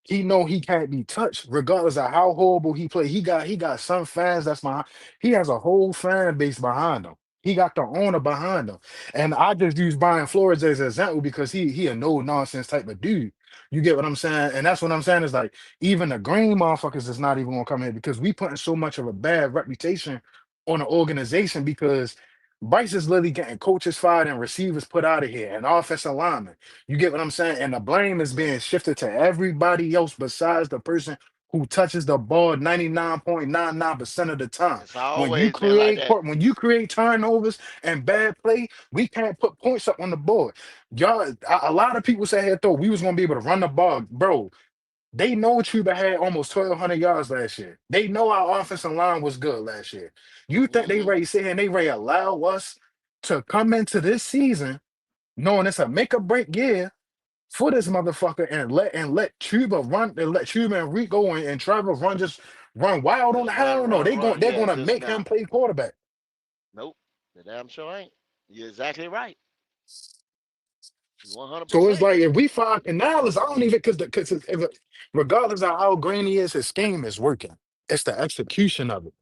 he know he can't be touched, regardless of how horrible he play. He got some fans that's behind. He has a whole fan base behind him. He got the owner behind him. And I just use Brian Flores as an example because he a no nonsense type of dude. You get what I'm saying? And that's what I'm saying is like even the green motherfuckers is not even gonna come here because we putting so much of a bad reputation on the organization because Bryce is literally getting coaches fired and receivers put out of here and offensive linemen. You get what I'm saying? And the blame is being shifted to everybody else besides the person who touches the ball 99.99% of the time. It's always been like that. When you create turnovers and bad play, we can't put points up on the board. Y'all, a lot of people say thought we was gonna be able to run the ball, bro. They know Chuba had almost 1,200 yards last year. They know our offensive line was good last year. You think they ready saying they ready allow us to come into this season knowing it's a make or break year for this motherfucker and let Chuba run and let Chuba and Rico and Trevor run wild on the hell no. They're Yeah, gonna just make him now. play quarterback. Nope. The damn sure ain't. You're exactly right. So it's 100%. like if we find Canales, I don't even regardless of how green he is, his scheme is working. It's the execution of it.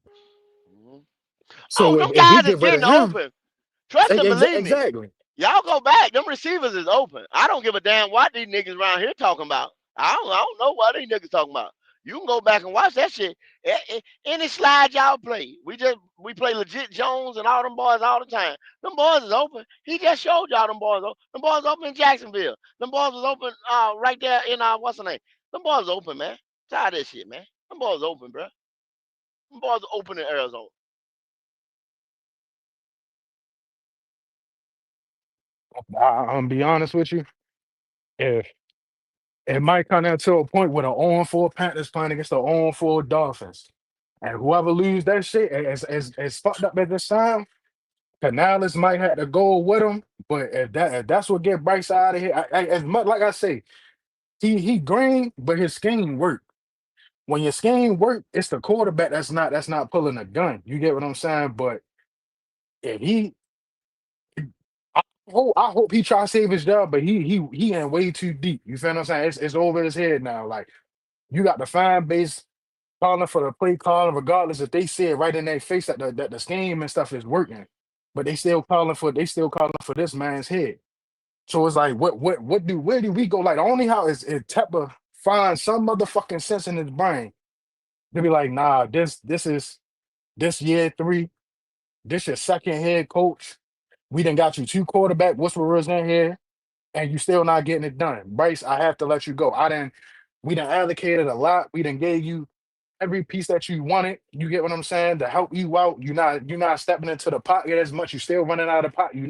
Oh, So them if we guys is get rid of getting him, open. Trust and believe me. exactly. Y'all go back. Them receivers is open. I don't give a damn what these niggas around here talking about. I don't know what these niggas talking about. You can go back and watch that shit. Any slide y'all play. We play Legette Jones and all them boys all the time. Them boys is open. He just showed y'all them boys open. Them boys open in Jacksonville. Them boys was open right there in what's the name? Them boys open, man. Tired of that shit, man. Them boys open, bro. Them boys open in Arizona. I'm gonna be honest with you. If it might come down to a point where the 0-4 Panthers playing against the 0-4 Dolphins, and whoever lose that shit, as fucked up at this time, Canales might have to go with him. But if that's what get Bryce out of here, as much like I say, he green, but his scheme work. When your scheme work, it's the quarterback that's not pulling a gun. You get what I'm saying? But if I hope he try to save his job, but he in way too deep. You feel what I'm saying? It's over his head now. Like you got the fan base calling for the play calling, regardless if they see it right in their face that the scheme and stuff is working, but they still calling for this man's head. So it's like where do we go? Like the only how is Tepper find some motherfucking sense in his brain to be like, nah, this is this year 3, this your second head coach. We done got you 2 quarterback whisperers in here, and you still not getting it done. Bryce, I have to let you go. We done allocated a lot. We done gave you every piece that you wanted. You get what I'm saying? To help you out. You're not stepping into the pocket as much. You still running out of the pocket. You're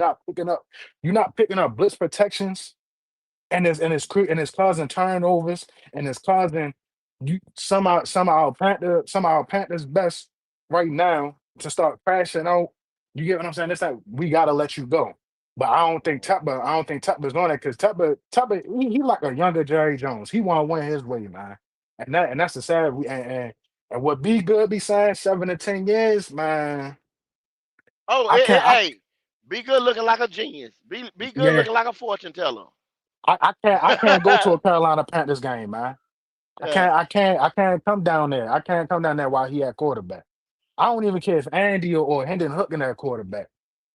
not picking up blitz protections, and it's causing turnovers, and it's causing you some of our Panthers best right now to start crashing out. You get what I'm saying? It's like we gotta let you go. But I don't think Tupper's on that because Tupper, he like a younger Jerry Jones. He want to win his way, man. And that's the sad. And what be good be saying 7 to 10 years, man. Oh, I can't. hey, be good looking like a genius. Be good Yeah, looking like a fortune teller. I can't go to a Carolina Panthers game, man. I Yeah. can't. I can't. I can't come down there. I can't come down there while he at quarterback. I don't even care if Andy or Hendon Hook in that quarterback.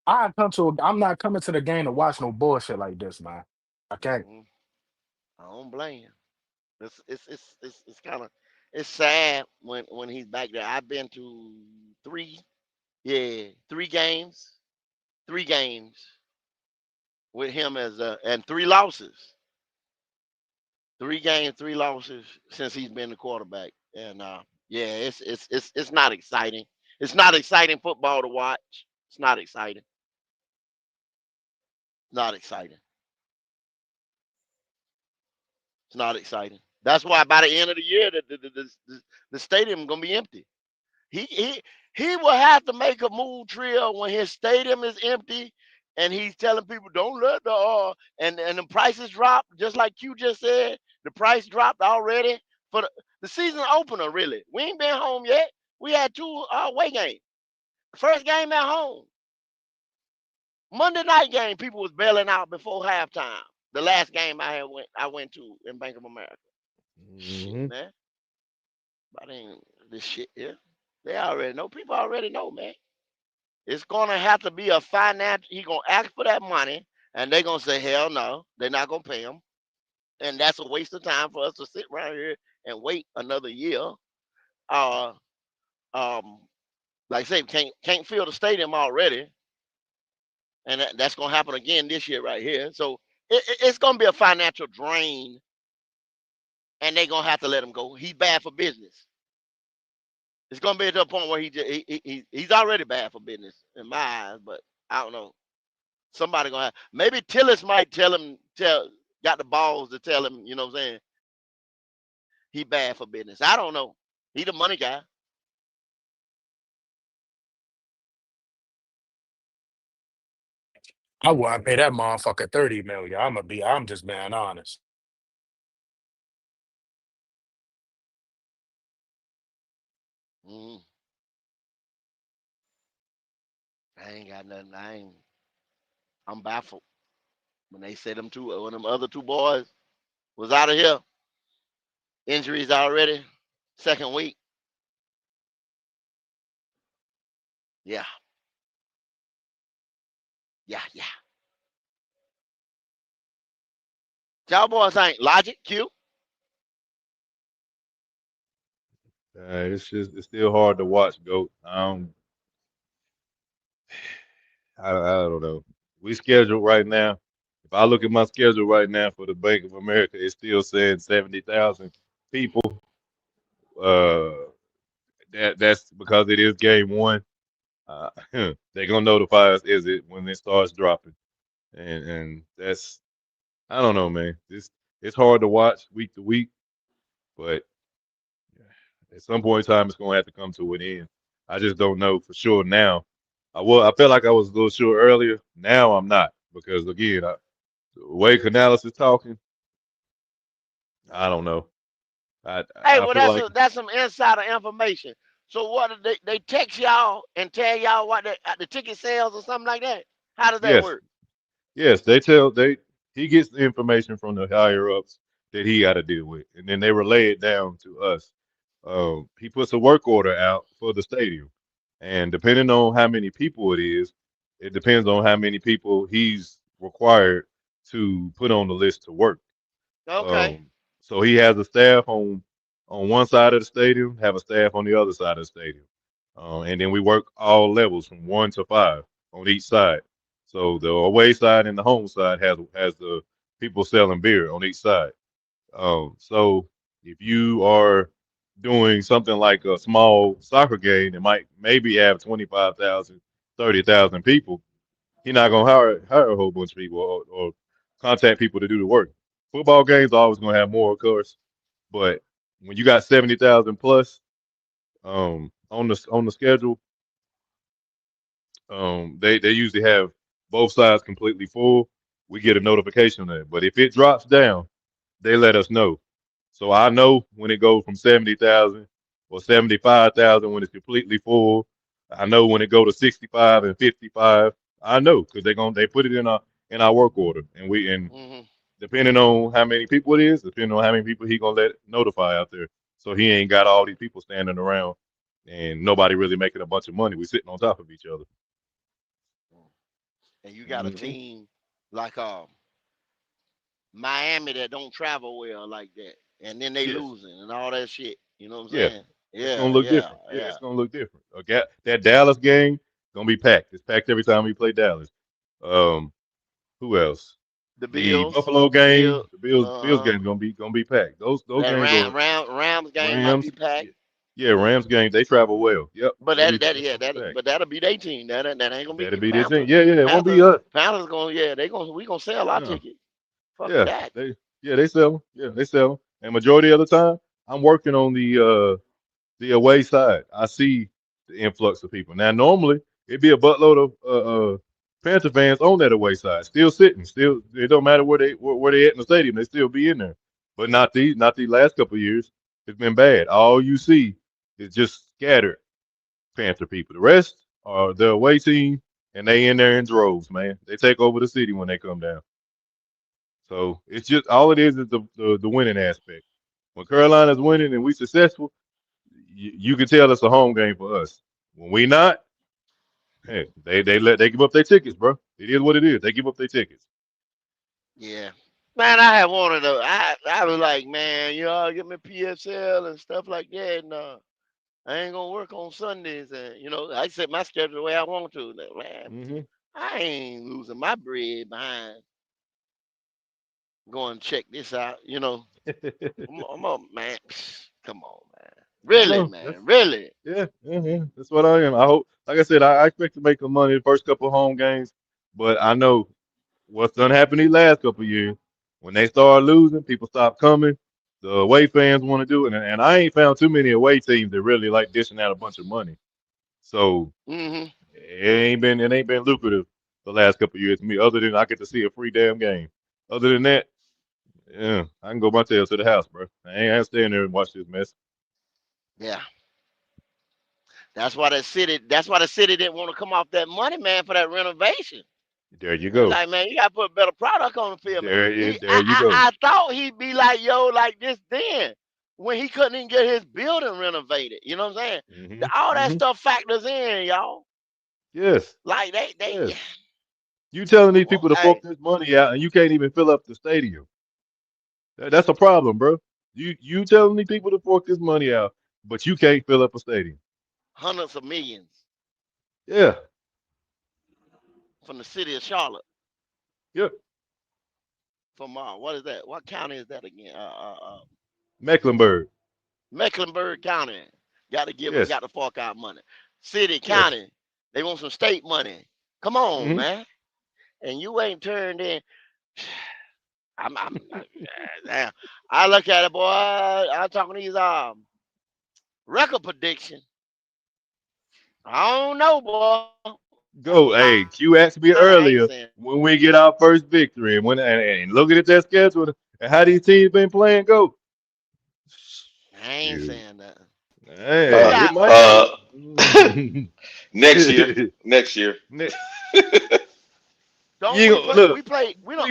I'm not coming to the game to watch no bullshit like this, man. I can't. I don't blame you. It's kind of it's sad when he's back there. I've been to three, yeah, three games with him as and three losses. 3 games, 3 losses since he's been the quarterback. And yeah, it's not exciting. It's not exciting football to watch. It's not exciting. Not exciting. It's not exciting. That's why by the end of the year, the stadium gonna be empty. He he he will have to make a move trill when his stadium is empty, and he's telling people don't let the and the prices drop just like you just said. The price dropped already for the season opener. Really, we ain't been home yet. We had 2 away games. First game at home. Monday night game. People was bailing out before halftime. The last game I went to in Bank of America. Shit, man. But ain't this shit here. They already know. People already know, man. It's gonna have to be a finance. He gonna ask for that money, and they gonna say, hell no, they're not gonna pay him, and that's a waste of time for us to sit around here and wait another year. Uh, um, like I say, can't fill the stadium already, and that's gonna happen again this year right here. So it's gonna be a financial drain, and they gonna have to let him go. He's bad for business. It's gonna be to a point where he's already bad for business in my eyes, but I don't know. Somebody gonna have maybe Tillis might got the balls to tell him, you know what I'm saying? He bad for business. I don't know. He the money guy. I wouldn't pay that motherfucker 30 million. I'm just being honest. Mm, I ain't got nothing. I'm baffled. When they said when them other 2 boys was out of here, injuries already, second week. Yeah. Yeah, yeah. Cowboys ain't logic, Q. It's still hard to watch, GOAT. I don't know. We scheduled right now. If I look at my schedule right now for the Bank of America, it's still saying 70,000 people. Uh, that's because it is game one. Uh, they're gonna notify us is it when it starts dropping, and that's I don't know, man. It's hard to watch week to week, but at some point in time, it's gonna have to come to an end. I just don't know for sure now. I felt like I was a little sure earlier. Now I'm not because again, the way Canales is talking, I don't know. Hey, I well, feel like that's some insider information. So what do they text y'all and tell y'all what the ticket sales or something like that? How does that yes, work? yes. He gets the information from the higher ups that he got to deal with, and then they relay it down to us. He puts a work order out for the stadium, and depending on how many people it is, it depends on how many people he's required to put on the list to work. Okay. Um, so he has a staff on one side of the stadium, have a staff on the other side of the stadium, and then we work all levels from 1 to 5 on each side. So the away side and the home side has the people selling beer on each side. So if you are doing something like a small soccer game that might maybe have 25,000, 30,000 people, he's not gonna hire a whole bunch of people or contact people to do the work. Football games are always gonna have more, of course, but when you got 70,000 plus on the schedule, they usually have both sides completely full. We get a notification of that. But if it drops down, they let us know. So I know when it goes from 70,000 or 75,000 when it's completely full. I know when it go to 65 and 55. I know because they put it in our work order, and Hmm. depending on how many people it is, depending on how many people he gonna let notify out there. So he ain't got all these people standing around and nobody really making a bunch of money. We sitting on top of each other. and you got a team like Miami that don't travel well like that, and then they Yes. losing and all that shit. You know what I'm Yeah. saying? It's gonna Yeah, look yeah, different. Yeah, yeah. it's gonna look different. Okay, that Dallas game gonna be packed. It's packed every time we play Dallas. Who else? The The Bills, Buffalo the game, Bill, the Bills game gonna be packed. Those that games are Rams game might be Rams. packed. Yeah, Rams game. They travel well. Yep, But they'll be packed. that'll be their team. That ain't gonna be That'll the be their team. Panthers. Yeah, it won't be us. Panthers we gonna sell our Yeah, ticket. Fuck yeah, that. they sell them. Yeah, they sell them. And majority of the time, I'm working on the away side. I see the influx of people. Now, normally it'd be a buttload of Panther fans on that away side, still sitting. Still, it don't matter where they at in the stadium, they still be in there. But not the last couple of years. It's been bad. All you see is just scattered Panther people. The rest are the away team, and they in there in droves, man. They take over the city when they come down. So it's just all it is the winning aspect. When Carolina's winning and we successful, you can tell it's a home game for us. When we not, hey, they give up their tickets, bro. It is what it is. They give up their tickets. Yeah. Man, I have wanted to. I was like, man, get me PSL and stuff like that, and I ain't gonna work on Sundays, and I set my schedule the way I want to. Man, I ain't losing my bread behind going to check this out. I'm up, man. Come on, man. Really, man. Really. Yeah. That's what I am. I hope, like I said, I expect to make some money the first couple of home games, but I know what's done happened these last couple of years. When they start losing, people stop coming. The away fans want to do it, and I ain't found too many away teams that really like dishing out a bunch of money. So it ain't been lucrative the last couple of years to me. Other than I get to see a free damn game. Other than that, yeah, I can go my tail to the house, bro. I ain't staying there and watch this mess. Yeah. That's why the city didn't want to come off that money, man, for that renovation. There you go. Like, man, you gotta put a better product on the field. There you go. I thought he'd be like like this then, when he couldn't even get his building renovated. You know what I'm saying? All that stuff factors in, y'all. Yes. Like they yes. You telling these people to fork this money out, and you can't even fill up the stadium. That's a problem, bro. You telling these people to fork this money out, but you can't fill up a stadium. Hundreds of millions. Yeah. From the city of Charlotte. Yep. From what is that? What county is that again? Mecklenburg. Mecklenburg County. Got to fork out money. City, county, yes. They want some state money. Come on, man. And you ain't turned in. Damn. I look at it, boy. I'm talking these record prediction. I don't know, boy. Go, hey, Q asked me earlier when we get our first victory, and looking at that schedule and how these teams been playing. Go. I ain't saying that. Hey, next year. We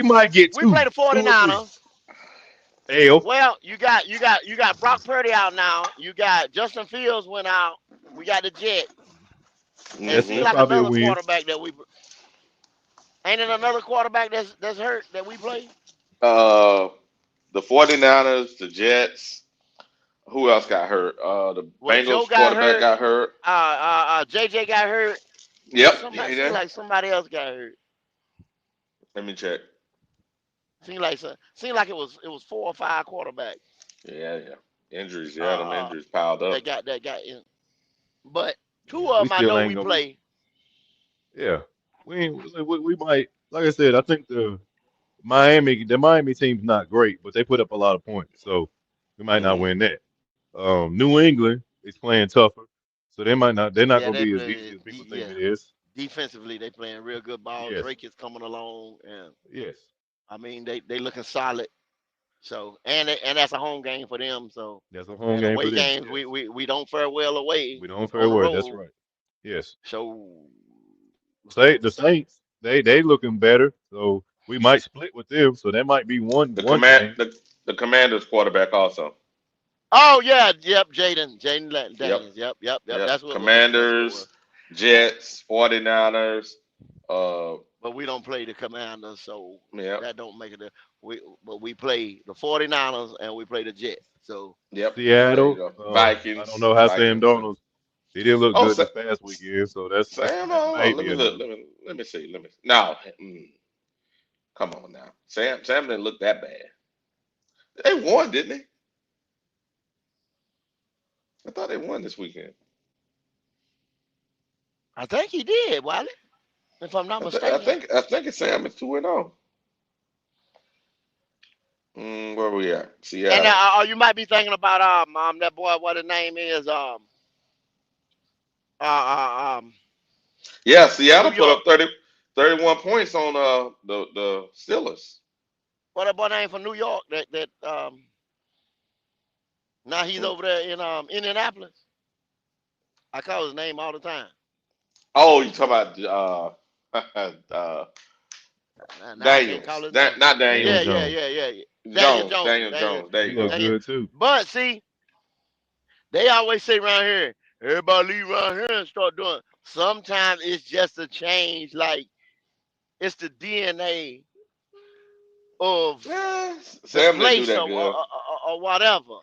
might get we play the 49ers. Well, you got Brock Purdy out now. You got Justin Fields went out. We got the Jets. And it seems like another quarterback that we ain't it another quarterback that's hurt that we play? The 49ers, the Jets. Who else got hurt? The Bengals quarterback got hurt. JJ got hurt. Yep. Seems like somebody else got hurt. Let me check. Seemed like it was 4 or 5 quarterbacks. Yeah. Injuries, them injuries piled up. That got in. But 2 of them I know we play. Yeah. We might, like I said, I think the Miami team's not great, but they put up a lot of points. So we might not win that. New England is playing tougher. So they're not gonna be as easy as people think it is. Defensively, they playing real good ball. Yes. Drake is coming along, and yes, I mean they looking solid. So and that's a home game for them. So that's a home game away for them. Games we don't fare well away. We don't fare well. That's right. Yes. So the Saints they looking better. So we might split with them. So that might be one. The Commanders quarterback also. Oh yeah, yep, Jaden Daniels. Yep. That's what Commanders, Jets, 49ers. But but we don't play the Commanders, so Yep. that don't make it. But we play the 49ers and we play the Jets. So Yep. Seattle. There you go. I don't know how Sam Vikings. Darnold. He didn't look Oh, good this past weekend, so that's Sam, that hold may on. Let be me look. enough. Let me see. No. Come on now. Sam didn't look that bad. They won, didn't they? I thought they won this weekend. I think he did, Wally. If I'm not mistaken. I think it's Sam is 2-0. Where we at? Seattle. And you might be thinking about that boy. What his name is? Yeah, Seattle New put York. up 31 points on the Steelers. What that boy name from New York? That now he's over there in Indianapolis. I call his name all the time. Oh, you talking about Daniels? Not Daniels. Yeah. Daniel Jones. There you go. Good too. But see, they always say around here, everybody leave around here and start doing. Sometimes it's just a change, like it's the DNA of Sam the didn't do place that good. or whatever.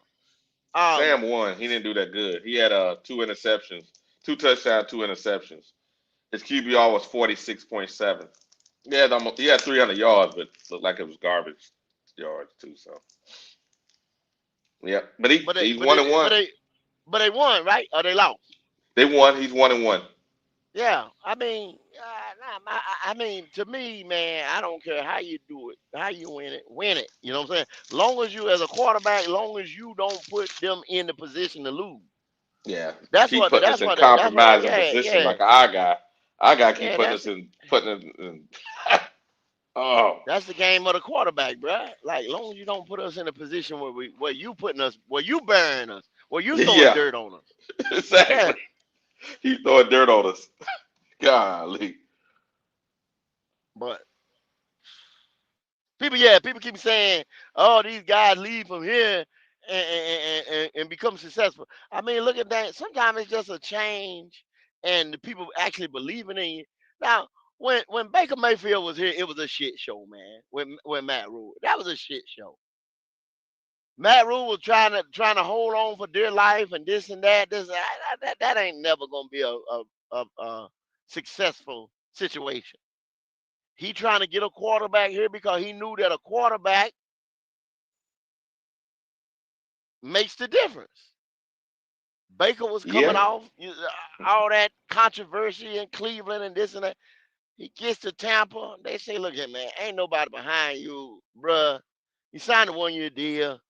Sam won. He didn't do that good. He had 2 interceptions, 2 touchdowns, 2 interceptions. His QBR was 46.7. He had 300 yards, but looked like it was garbage yards too. So yeah, but he's 1-1. But they won, right? Or they lost? They won. He's 1-1. Yeah, I mean, to me, man, I don't care how you do it, how you win it. You know what I'm saying? Long as you, as a quarterback, long as you don't put them in the position to lose. Yeah, that's keep what. putting us in compromising position like our guy. Our guy keep putting in. Oh, that's the game of the quarterback, bro. Like, long as you don't put us in a position where you burying us, where you throwing dirt on us. Exactly. Yeah. He's throwing dirt on us. Golly. But people keep saying, "Oh, these guys leave from here and become successful." I mean, look at that. Sometimes it's just a change, and the people actually believing in you. Now, when Baker Mayfield was here, it was a shit show, man. When Matt Rule, that was a shit show. Matt Rule was trying to hold on for dear life and this and that. That ain't never gonna be a successful situation. He trying to get a quarterback here because he knew that a quarterback makes the difference. Baker was coming off all that controversy in Cleveland and this and that. He gets to Tampa. They say, "Look at man, ain't nobody behind you, bruh. You signed a 1-year deal.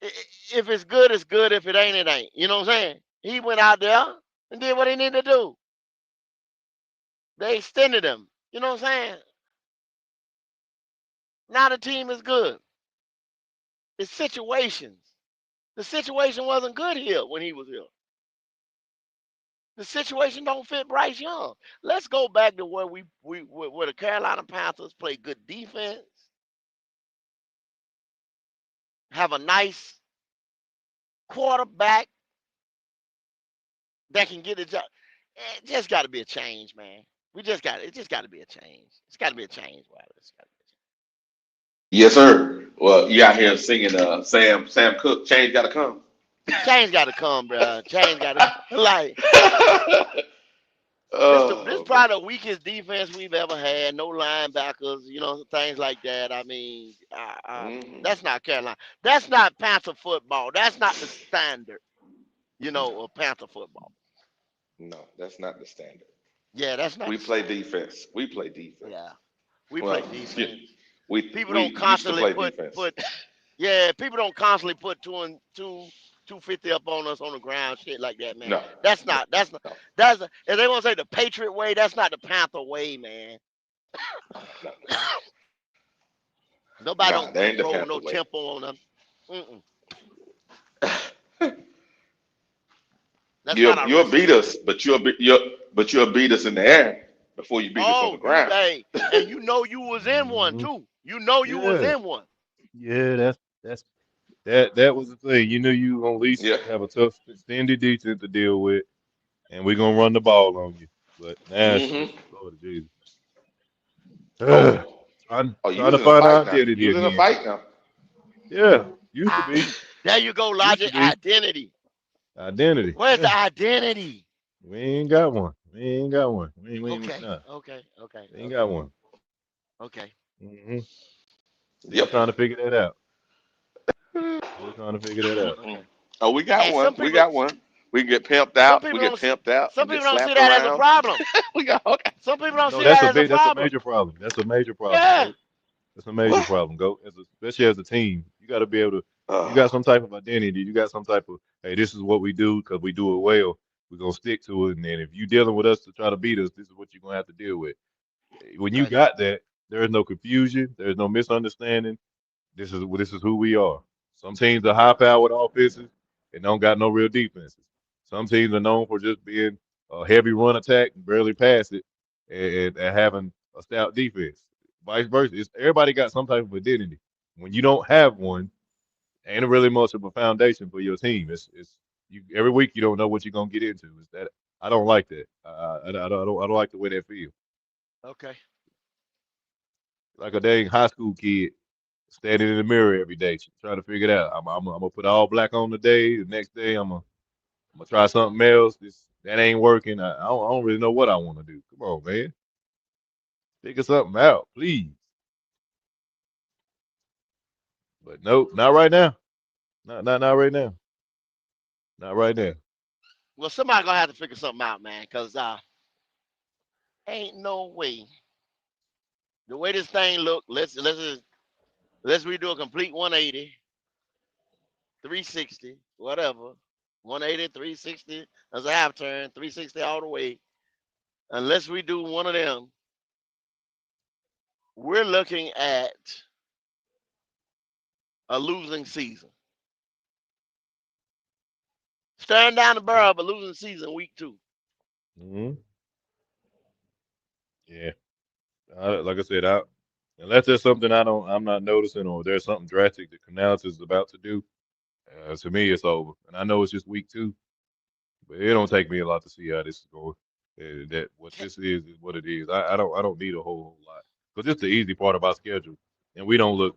If it's good, it's good. If it ain't, it ain't." You know what I'm saying? He went out there and did what he needed to do. They extended him. You know what I'm saying? Now the team is good. It's situations. The situation wasn't good here when he was here. The situation don't fit Bryce Young. Let's go back to where where the Carolina Panthers play good defense, have a nice quarterback that can get it job. It just got to be a change, man. It just got to be a change. It's got to be a change, Wilder. It's got to be a change. Yes, sir. Well, you out here singing Sam Cooke, change gotta come. Change got to come, bro. Change got to like. This probably the weakest defense we've ever had. No linebackers, things like that. I mean, that's not Carolina. That's not Panther football. That's not the standard, of Panther football. No, that's not the standard. Yeah, that's not. We play defense. We play defense. Yeah, we play defense. People don't constantly put. Yeah, people don't constantly put 250 up on us on the ground, shit like that, man. No, that's if they want to say the Patriot way, that's not the Panther way, man. Nobody don't control no tempo on them. You'll beat us, but you'll beat us in the air before you beat us on the ground. Hey, and you was in one too. You was in one. Yeah, that was the thing. You knew you were gonna at least have a tough extended defense to deal with, and we're gonna run the ball on you. But now, Lord Jesus. Oh, Trying you to was in a find fight now. identity You was in a again. fight now. Yeah, used to be. There you go, Used to Logic. be. Identity. Identity. Where's Yeah. the identity? We ain't got one. We ain't got one. We ain't, Okay, nah, okay, okay, we ain't got okay, one. okay. Hmm. Still Yep. trying to figure that out. Still trying to figure that out. Okay. Oh, we got And one. We got one. We can get pimped out. We get pimped out. We some get people don't see slapped that as a around. problem. We got okay. Some people don't No, see that as a that's a problem. major problem. That's a major problem, Yeah. go. That's a major What? problem, go. Especially as a team, you got to be able to. You got Uh, some type of identity. You got some type of, hey, this is what we do because we do it well. We're gonna stick to it, and then if you dealing with us to try to beat us, this is what you're gonna have to deal with. When you Okay. got that, there is no confusion. There is no misunderstanding. This is who we are. Some teams are high powered offenses and don't got no real defenses. Some teams are known for just being a heavy run attack and barely pass it and having a stout defense. Vice versa. Everybody got some type of identity. When you don't have one, ain't really much of a foundation for your team. It's you every week you don't know what you're gonna get into. Is that I don't like that. I don't like the way that feels. Okay. Like a dang high school kid standing in the mirror every day trying to figure it out. I'm gonna put all black on today. The next day I'm gonna try something else. That ain't working. I don't really know what I want to do. Come on, man, figure something out, please. But nope, not right now. Not right now. Not right now. Well, somebody gonna have to figure something out, man, because ain't no way. The way this thing look, let's redo a complete 180, 360, whatever. 180, 360 as a half turn, 360 all the way. Unless we do one of them, we're looking at a losing season. Staring down the barrel of a losing season week 2. Hmm. Yeah. Like I said, unless there's something I'm not noticing, or there's something drastic that Canales is about to do, to me it's over. And I know it's just week 2, but it don't take me a lot to see how this is going. That what this is what it is. I don't need a whole lot because it's the easy part of our schedule, and we don't look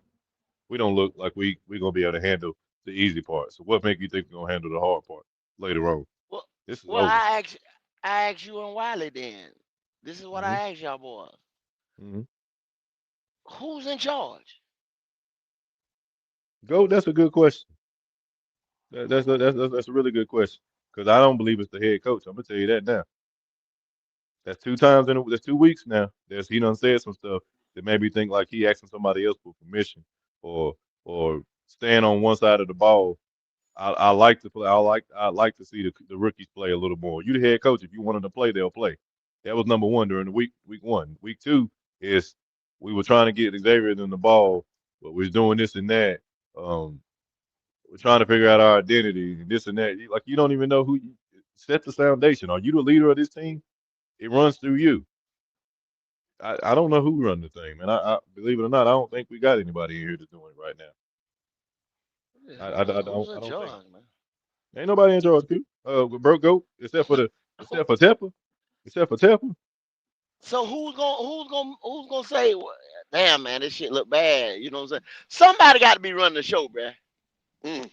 like we gonna be able to handle the easy part. So what make you think we're gonna handle the hard part later on? Well, This is well, over. I asked you and Wiley then. This is what Hmm. I asked y'all boys. Hmm. Who's in charge? Go. That's a good question. That's a really good question because I don't believe it's the head coach. I'm gonna tell you that now. That's 2 weeks now. He done said some stuff that made me think like he asking somebody else for permission or staying on one side of the ball. I like to play. I like to see the rookies play a little more. You the head coach. If you wanted to play, they'll play. That was number one during the week 1. Week 2 is we were trying to get Xavier in the ball, but we was doing this and that. Um, we're trying to figure out our identity and this and that. Like you don't even know who you set the foundation. Are you the leader of this team? It runs through you. I don't know who run the thing, man. I believe it or not, I don't think we got anybody in here that's doing it right now. Who's in I don't think charge, man? ain't nobody in charge, too. Bro, go except for Tepper, except for Tepper. So who's gonna say, damn man, this shit look bad? You know what I'm saying? Somebody got to be running the show, bruh. mm,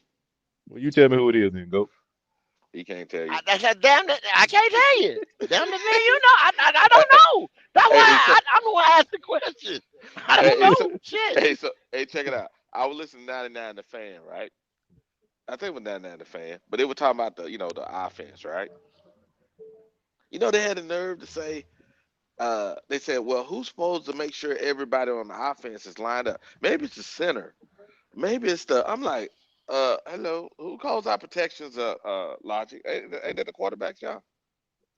Well, you tell me who it is, then go. he can't tell you. Damn it, I can't tell you. Damn it, man, you know, I don't know. That's why Hey, so I'm the one ask the question. I don't hey, so know. Shit. check it out. I was listening to 99 the fan, right? I think it was 99 the fan, but they were talking about the offense, right? They had the nerve to say, they said, well, who's supposed to make sure everybody on the offense is lined up? Maybe it's the center. Maybe it's I'm like, hello, who calls our protections logic? Ain't that the quarterbacks, y'all?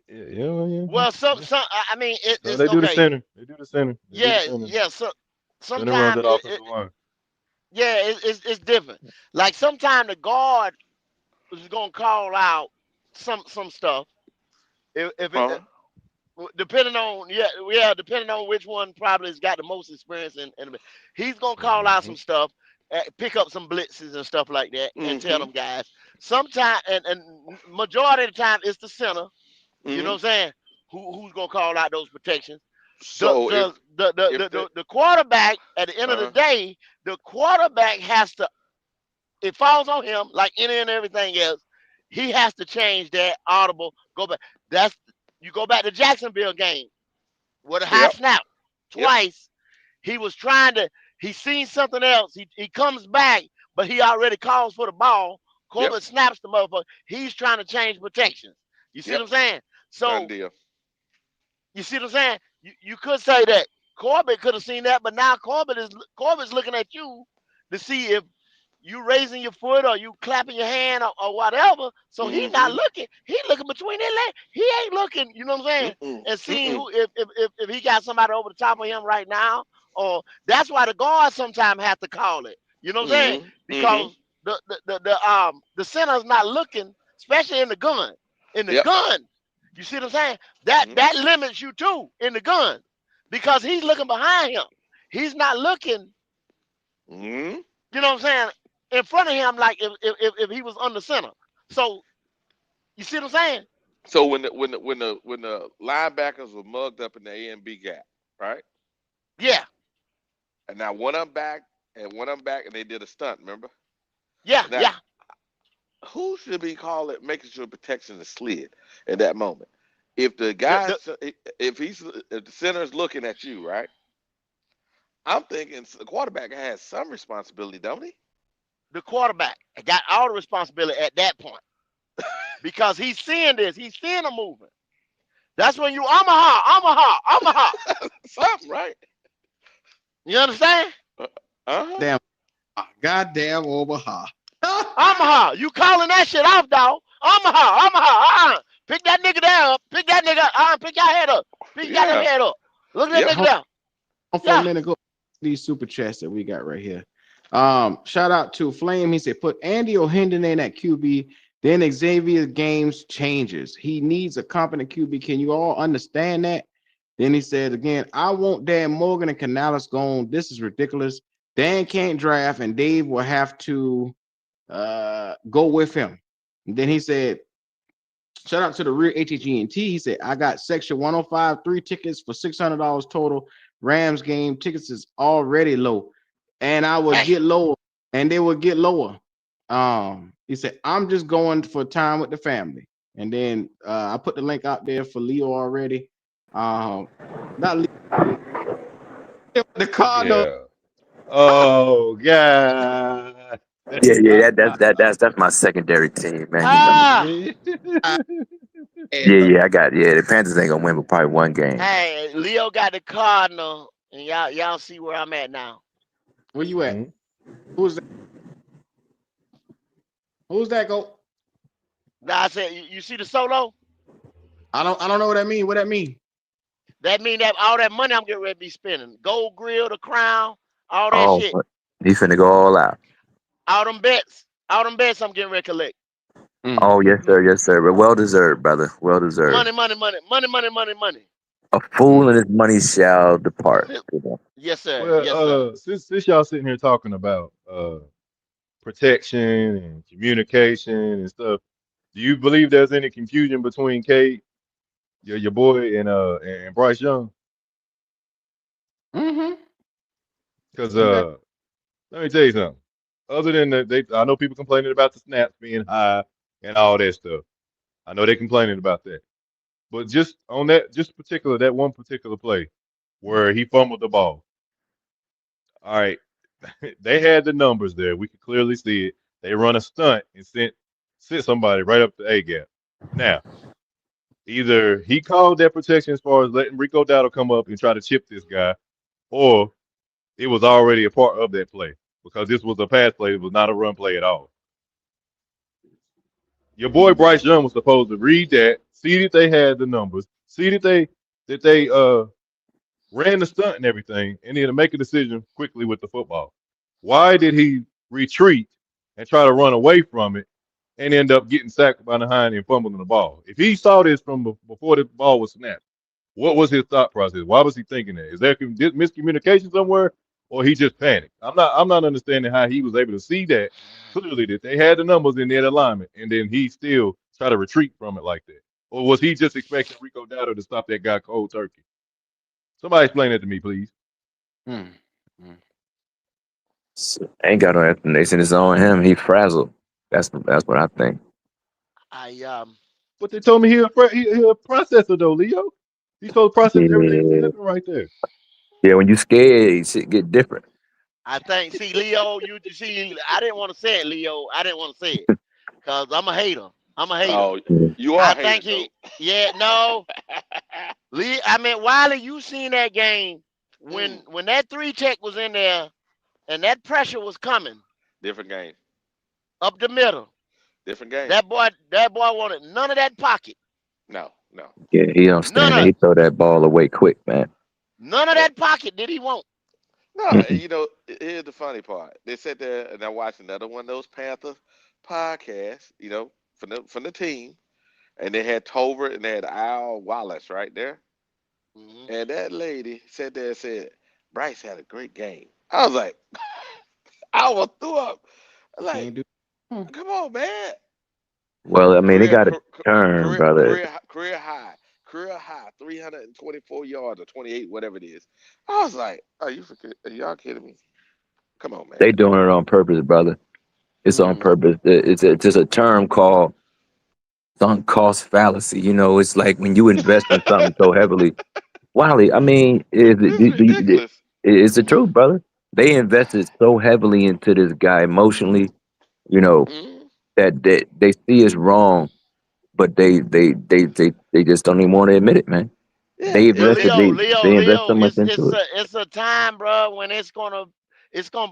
Yeah. Well, I mean, No, it's they do the okay. center. They do the center. They do the Yeah, center. yeah. So Center runs sometimes that offensive line. yeah, it's different. Like sometimes the guard is gonna call out some stuff. If it, Huh? depending on depending on which one probably has got the most experience in he's gonna call out Hmm. some stuff, pick up some blitzes and stuff like that, and tell Mm-hmm. them guys. Sometimes and majority of the time it's the center. You know Mm-hmm. what I'm saying? Who's gonna call out those protections? The So the the if the, the the quarterback at the end of the day, the quarterback has to. It falls on him like any and everything else. He has to change that audible. Go back. That's you go back to Jacksonville game with a high yep, snap yep, twice. He was trying to. He seen something else. He comes back, but he already calls for the ball. yep, Corbett snaps the motherfucker. He's trying to change protections. You see yep. what I'm saying? Done So deal. you see what I'm saying? You could say that Corbett could have seen that, but now Corbett's looking at you to see if you raising your foot or you clapping your hand or whatever. So he's not Mm-hmm. looking. He's looking between their legs. He ain't looking, you know what I'm saying? Mm-mm. And seeing Mm-mm. who if he got somebody over the top of him right now, or that's why the guards sometimes have to call it. You know what I'm saying? Mm-hmm. Mm-hmm. Because the center's not looking, especially in the gun. In the Yep. gun, you see what I'm saying? Mm-hmm. That limits you too in the gun because he's looking behind him. He's not looking, Mm-hmm. you know what I'm saying, in front of him like if he was on the center. So you see what I'm saying? So when the linebackers were mugged up in the A and B gap, right? Yeah, And now one of them back and they did a stunt, remember? yeah, Now yeah. who should be calling making sure protection is slid at that moment? If the The, guy, the if the center's looking at you, right? I'm thinking the quarterback has some responsibility, don't he? the quarterback got all the responsibility at that point because he's seeing this. He's seeing a movement. That's when you Omaha. Something, right? You understand? Uh-huh. Damn, goddamn Omaha. Omaha. You calling that shit off, dog? Omaha. Pick that nigga down. Pick that nigga up. Pick your head up. Pick your goddamn Yeah. head up. Look at Yep. that nigga down. For Yeah. a minute, go these super chats that we got right here. Shout out to Flame. He said, put Andy O'Hendon in at QB, then Xavier Games changes. He needs a competent QB. Can you all understand that? Then he said again, I want Dan Morgan and Canales gone. This is ridiculous. Dan can't draft, and Dave will have to go with him. And then he said, shout out to the real HHENT. He said, I got section 105, 3 tickets for $600 total. Rams game tickets is already low. And I would get lower, and they would get lower. He said, I'm just going for time with the family. And then I put the link out there for Leo already. Not Leo, the Cardinals. Yeah. Oh God. That's my secondary team, man. Yeah. I got the Panthers ain't gonna win but probably one game. Hey, Leo got the Cardinal, and y'all see where I'm at now. Where you at? Who's that? Who's that go? Now I said, you see the solo? I don't know what that mean. What that mean? That mean that all that money I'm getting ready to be spending, gold grill, the crown, all that Oh, shit, he finna go all out. all them bets I'm getting ready to collect. Oh yes, sir. But well deserved, brother. Well deserved. Money. A fool and his money shall depart. Yes, sir. Well, Yes, sir. since y'all sitting here talking about protection and communication and stuff, do you believe there's any confusion between Cade, your boy, and Bryce Young? Mm-hmm. Because let me tell you something. Other than that, I know people complaining about the snaps being high and all that stuff. I know they're complaining about that. But just on that one particular play where he fumbled the ball. All right, they had the numbers there. We could clearly see it. They run a stunt and sent somebody right up the A gap. Now, either he called that protection as far as letting Rico Dowdle come up and try to chip this guy, or it was already a part of that play because this was a pass play. It was not a run play at all. Your boy Bryce Young was supposed to read that, see that they had the numbers, see that they ran the stunt and everything, and then to make a decision quickly with the football. Why did he retreat and try to run away from it and end up getting sacked behind and fumbling the ball? If he saw this from before the ball was snapped, what was his thought process? Why was he thinking that? Is there miscommunication somewhere, or he just panicked? I'm not understanding how he was able to see that clearly that they had the numbers in their alignment, and then he still try to retreat from it like that. Or was he just expecting Rico Dowdle to stop that guy cold turkey? Somebody explain that to me, please. Ain't got no explanation. It's on him. He frazzled. That's what I think. But they told me he a processor though, Leo. He's supposed to process everything Yeah, flipping right there. yeah. When you scared, shit get different. I think, see, Leo, you see, I didn't want to say it, Leo. I didn't want to say it because I'm a hater. Oh, you are I a hater, think he, yeah, no. Wiley, you seen that game when that 3-tech was in there and that pressure was coming different game. up the middle. Different game. That boy wanted none of that pocket. No. Yeah, he don't stand there. He throw that ball away quick, man. None of that pocket did he want. No, you know, here's the funny part. They sat there and I watched another one of those Panther podcasts, you know, from the team, and they had Tolbert and they had Al Wallace right there. And that lady sat there and said, Bryce had a great game. I was like, I was threw up. Like, come on, man. Well, I mean, they got to turn, brother. Career high, 324 yards or 28, whatever it is. I was like, are y'all kidding me? Come on, man. They doing it on purpose, brother. It's on purpose. It's just a term called sunk cost fallacy. You know, it's like when you invest in something so heavily. Wiley, I mean, it's the truth, brother. They invested so heavily into this guy emotionally, you know, that they see it's wrong, but they just don't even want to admit it, man. They invested they invest so much into it. It's a time, bro, when it's gonna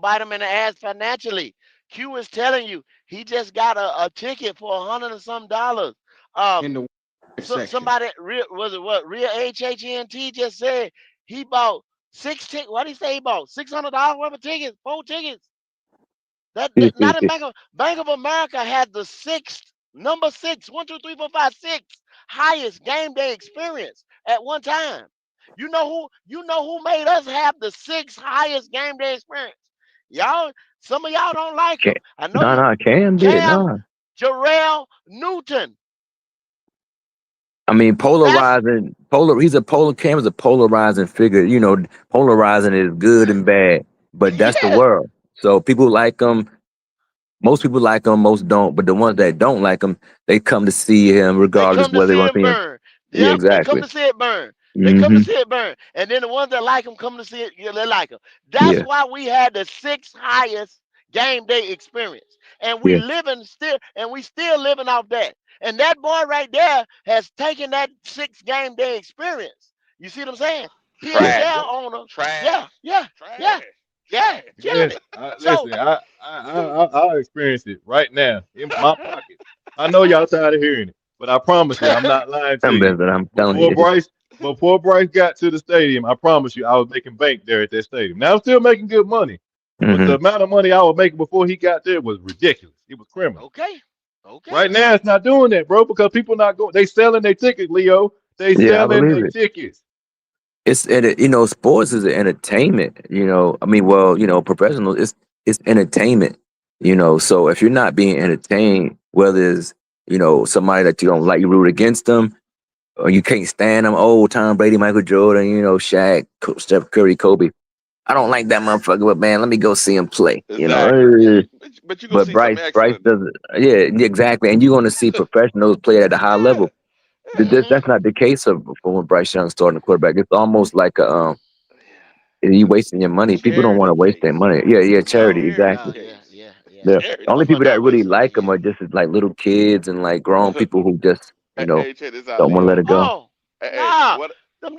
bite them in the ass financially. Q is telling you he just got a ticket for $100 and some dollars. In the Somebody real HHNT just said he bought 6 tickets. What did he say he bought? $600 worth of tickets, 4 tickets. That not in Bank of America had the number 6, 1, 2, 3, 4, 5, 6 highest game day experience at one time. You know who made us have the 6th highest game day experience? Y'all, some of y'all don't like him. I know Cam did it. Nah. Jarrell Newton. I mean, he's a Cam's a polarizing figure. You know, polarizing is good and bad, but that's the world. So people like him. Most people like him, most don't. But the ones that don't like him, they come to see him regardless whether they want to see him. Burn. Yeah, exactly. They come to see it burn. They come to see it burn. And then the ones that like him come to see it, they like him. That's why we had the 6th highest game day experience. And we still living off that. And that boy right there has taken that 6th game day experience. You see what I'm saying? PSL owner. Yeah. Listen, I'll experience it right now in my pocket. I know y'all tired of hearing it, but I promise you, I'm not lying to you. I'm telling you. Before Bryce got to the stadium, I promise you, I was making bank there at that stadium. Now I'm still making good money, but the amount of money I was making before he got there was ridiculous. It was criminal. Okay. Right now, it's not doing that, bro, because people not going. They selling their tickets, Leo. They selling their tickets. It's sports is an entertainment. I mean, professional. It's entertainment. So if you're not being entertained, whether it's somebody that you don't like, you root against them, or you can't stand them. Oh, Tom Brady, Michael Jordan, Shaq, Steph Curry, Kobe. I don't like that motherfucker, but man, let me go see him play. Exactly. But you gonna see Bryce does it. Yeah, exactly. And you're gonna see professionals play at a high level. That's not the case for when Bryce Young starting the quarterback. It's almost like you wasting your money. People don't want to waste their money. Yeah, charity, exactly. Yeah. The only people that really like them are just like little kids and like grown people who just don't want to let it go. Them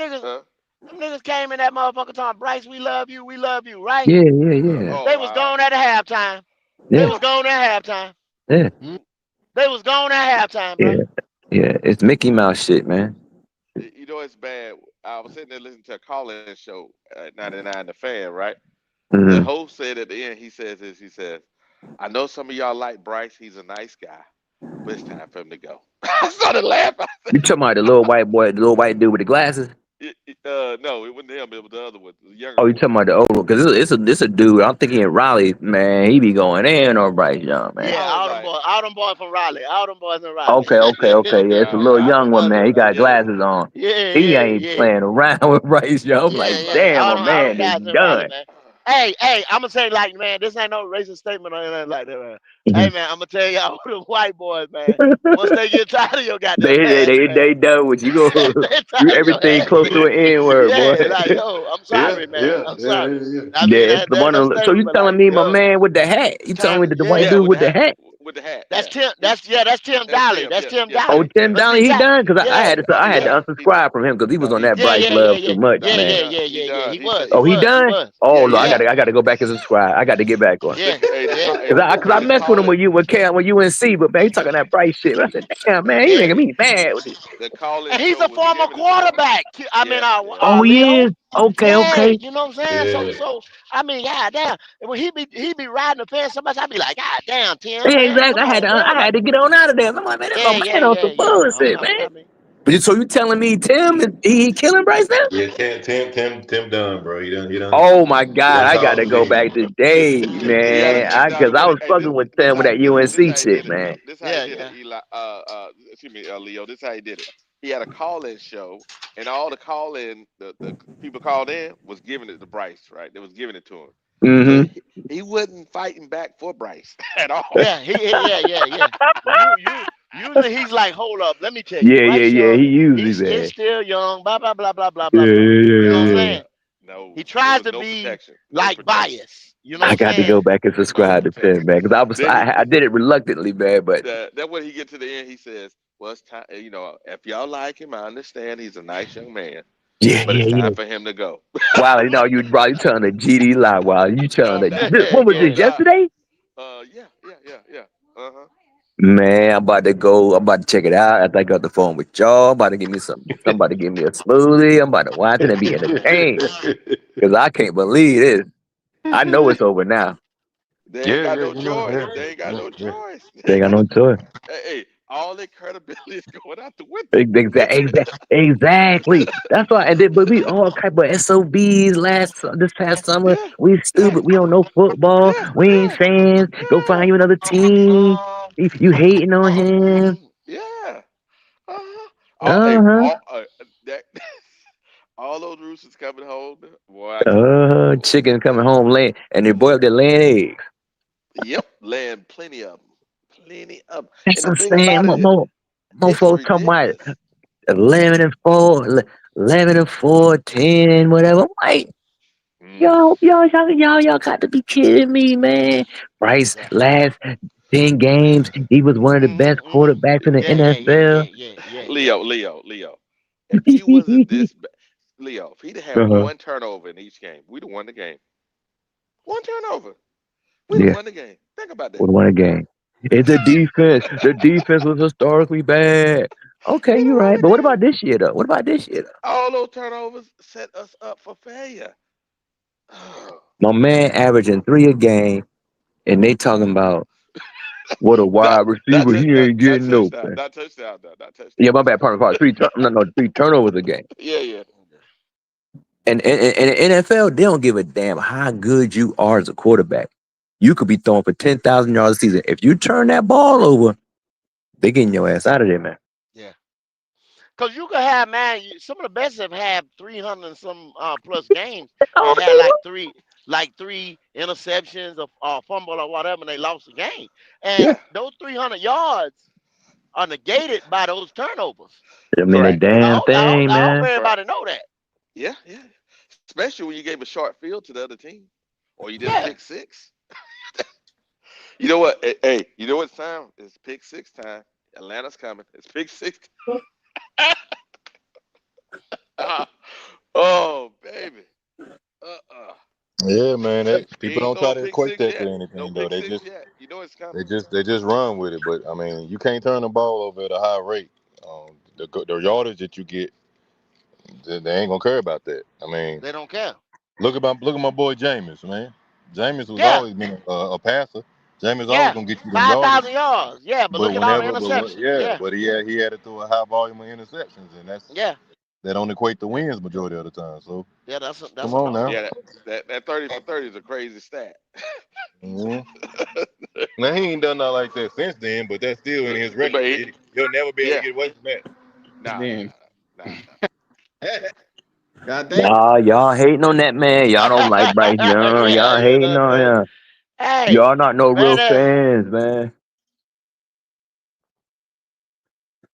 niggas came in that motherfucker talking, Bryce, we love you, right? Yeah. They was gone at halftime. They was gone at halftime. Yeah. They was gone at halftime, bro. Yeah, it's Mickey Mouse shit, man. You know it's bad. I was sitting there listening to a call-in show at 99 The Fan, right? The host said at the end, he says, I know some of y'all like Bryce. He's a nice guy, but it's time for him to go. I started laughing. You talking about the little white boy, the little white dude with the glasses? No, it wasn't him. It was the other one, the younger Oh, you boy. talking about the old one? Because it's a dude. I'm thinking Raleigh, man. He be going in on Bryce Young, man. Yeah, I was like, all them boys from Raleigh. All them boys in Raleigh. Okay. Yeah, it's a little All them young one, boys in man. He got Raleigh. Yeah. glasses on. Yeah, He yeah, ain't yeah. playing around with Bryce Young. I'm like, Yeah. damn, my All them man is guys in Raleigh, done. man. Hey, I'm gonna say like, man, this ain't no racist statement or anything like that, man. Hey, man, I'm gonna tell y'all, the white boys, man. Once they get tired of your goddamn ass, man, They done with you. Go they you tired of your everything ass, close to man. an N word, boy. Yeah, like, yo, I'm sorry, man. I'm sorry. I Yeah, mean, it's the that's one. no So statement, you but telling like, me my yo, man with the hat? You telling me that the white yeah. dude with the hat? with the hat. That's Yeah. Tim. That's Tim That's Dolly. Tim. That's Tim Yeah, Oh, Dolly. Tim But see, Donley, he done? Because I yeah, had to he done. unsubscribe from him because he was No, on he that yeah, Bryce yeah, he yeah, Love yeah, too much, yeah, man. yeah, yeah, he yeah, yeah. done. He He said was, he he Oh, he done. was, he done? was. Oh, no, Yeah, I gotta go back and subscribe. I got to get back on. yeah, Hey, yeah, Cause I this messed with him calling. when UNC, but man, he talking that Bryce shit. I said, damn, man, he yeah. making me mad with it. The call-in And he's show a was former giving it to him. quarterback. I mean, Yeah, yeah. Oh, he Leo. is? Okay, Yeah, okay. you know what I'm saying. So I mean, god damn. And when he be riding the fence so much, I be like, god damn, Tim, Yeah, man, exactly. come on, bro. I Like, had to get on out of there. I'm like, man, that's my man on some yeah. bullshit, man. But so you telling me he killing Bryce now? Yeah, Tim done, bro. He done. Oh my He God, done I called gotta the go league. back today, He had a man. sit down Cause and I wait. was Hey, fucking with this Tim with how that he did it. This how UNC he did shit, it. man. This how he did it. Eli, excuse me, Leo. This how he did it. He had a call-in show, and all the call-in, the people called in was giving it to Bryce, right? They was giving it to him. So Mm-hmm. he wasn't fighting back for Bryce at all. yeah, yeah. You usually he's like, hold up, let me tell you, Yeah. Bryce Young, He usually he's bad. still young, blah blah blah blah blah Yeah, blah blah. You know what I'm yeah. saying? No, He there tries was to no be protection. No like protection. biased. You know I what I'm got to saying? go back and No subscribe to Tim, protection. man. Cause Then I did it reluctantly, man. But that when he get to the end, he says, "Well, it's time. You know, if y'all like him, I understand. He's a nice young man, but it's yeah. time for him to go." Wow, you know you bro, you telling a GD lie. Wow, you telling No, what was no this yeah. doubt. yesterday? Yeah. Uh huh. Man, I'm about to go. I'm about to check it out after I got the phone with y'all. I'm about to give me somebody give me a smoothie. I'm about to watch it and be entertained. Cause I can't believe this. I know it's over now. They ain't got no You know, choice. yeah, They ain't got no choice. They ain't got no choice. Hey, all their credibility is going out the window. Exactly. That's why. And then, but we all type of SOBs this past summer. Yeah, We stupid. We don't know football. We ain't fans. Go find you another team. You hating on him. yeah. Uh-huh. Uh huh. That all those roosters coming home, boy. I tell you. Chicken coming home laying, and their boy up there laying eggs. Yep, laying plenty of them. Plenty of 'em. That's And the what thing I'm saying. about it is, More it's folks talking about ridiculous. 11-4, 11-4, 10, whatever. I'm like, Mm, y'all got to be kidding me, man. Bryce yeah. last 10 games, he was one of the best quarterbacks in the NFL. Leo. If he wasn't this bad, Leo, if he'd have had Uh-huh. one turnover in each game, we'd have won the game. One turnover, we'd have Yeah, won the game. Think about that. would won a game. It's the defense. The defense was historically bad. Okay, We'd have you're won right. the But what game. about this year, though? All those turnovers set us up for failure. My man averaging 3 a game, and they talking about what a not, wide receiver. He ain't not getting touchdown, open. not touchdown, not Yeah, touchdown. my bad. Pardon. 3 turnovers a game. Yeah. And in the NFL, they don't give a damn how good you are as a quarterback. You could be throwing for 10,000 yards a season. If you turn that ball over, they getting your ass out of there, man. Yeah. Because you could have, man, some of the best have had 300 and some plus games Oh, and had like three interceptions or fumble or whatever, and they lost the game. And yeah. those 300 yards are negated by those turnovers. I mean, a Correct. damn thing, I hope man. everybody know that. Yeah. Especially when you gave a short field to the other team, or you did a Yeah. pick six. You know what? Hey, you know what time? It's pick six time. Atlanta's coming. It's pick six. Oh, baby. Yeah, man. People Ain't don't no try to pick equate six that to yet. No anything though. pick six yet. You know it's coming. They just run with it. But I mean, you can't turn the ball over at a high rate. The yardage that you get, they ain't gonna care about that. I mean, They don't care. look at my boy Jameis, man. Jameis was Yeah. always been a passer. Jameis always Yeah. gonna get you them yardage. 5,000 yards. Yeah. But But look at all the whenever, interceptions. yeah, Yeah. but he had to throw a high volume of interceptions, and that's Yeah. that don't equate to wins majority of the time. So Yeah, that's come a on number. now. Yeah, that 30 for 30 is a crazy stat. Mhm. Now he ain't done nothing like that since then, but that's still in his record. But he, You'll never be able yeah, to get away from that. nah. God damn. Y'all hating on that man. Y'all don't like Bryce Young. Yeah, Y'all you hating know, on no. him. Hey, Y'all not no man, real fans, man.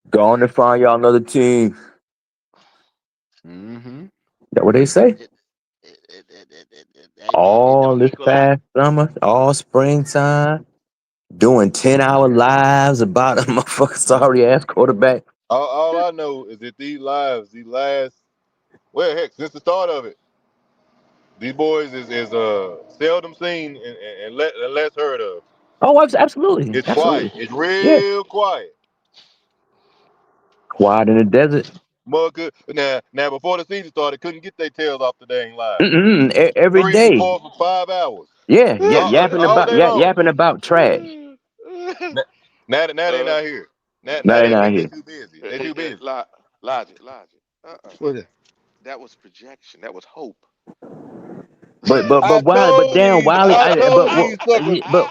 Go on and find y'all another team. Mm-hmm. That what they say? hey man, it All don't this equal out. past summer, all springtime, doing 10-hour lives about a motherfucking sorry ass quarterback. All I know is that these last, well, heck, since the start of it, these boys is seldom seen and less heard of. Oh, absolutely. It's quiet. Absolutely. It's Yeah. real quiet. Quiet in the desert. Mother, now before the season started, couldn't get their tails off the dang live. Every 3 and day. 4 for 5 hours. Yeah, yeah, All day long. yapping about trash. Now they not here. Now Now they they not busy. They here. too busy. They too busy. Logic. What's that? That was projection. That was hope. But Wiley, but damn Wiley, I told but these suckers but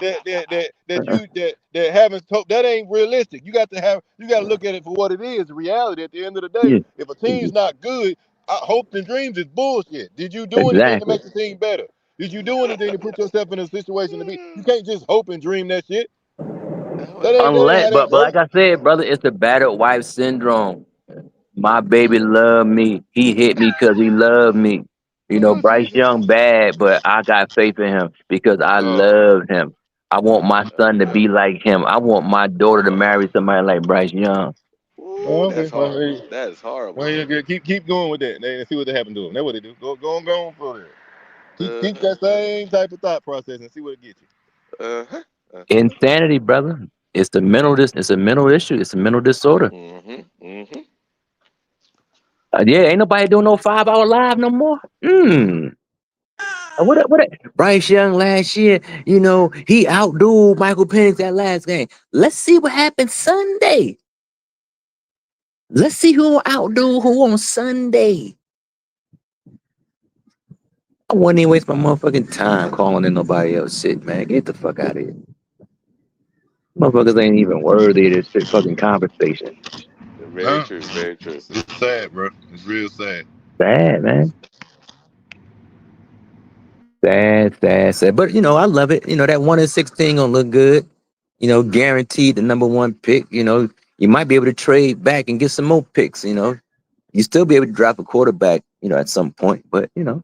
that having hope, that ain't realistic. You got to look at it for what it is. The reality at the end of the day. yeah, If a team's not good, hopes and dreams is bullshit. Did you do anything to exactly. make the team better? Did you do anything to put yourself in a situation to be? You can't just hope and dream that shit. That ain't Unless, how that but works. like I said, brother, it's the battered wife syndrome. My baby loved me. He hit me because he loved me. You know, Oh Bryce Jesus. Young bad, but I got faith in him because I Oh, love him. I want my son to yeah. be like him. I want my daughter to marry somebody like Bryce Young. Ooh, Okay, that's horrible. That is horrible. keep going with that and see what they happen to them. That's what they do. Go on for it. Keep Uh-huh. that same type of thought process and see what it gets you. Uh-huh. Insanity, brother. It's the mental. It's a mental issue. It's a mental disorder. Mm-hmm. Yeah, ain't nobody doing no 5-hour live no more. What? Bryce Young last year, you know, he outdueled Michael Penix that last game. Let's see what happens Sunday. Let's see who outdo who on Sunday. I wouldn't even waste my motherfucking time calling in nobody else shit, man. Get the fuck out of here. Motherfuckers ain't even worthy of this shit fucking conversation. Very true. Very true. It's sad, bro. It's real sad. Sad, man. Sad. But you know, I love it. You know, that 1-16 gonna look good. You know, guaranteed the number one pick. You know, you might be able to trade back and get some more picks. You know, you still be able to drop a quarterback. You know, at some point. But you know,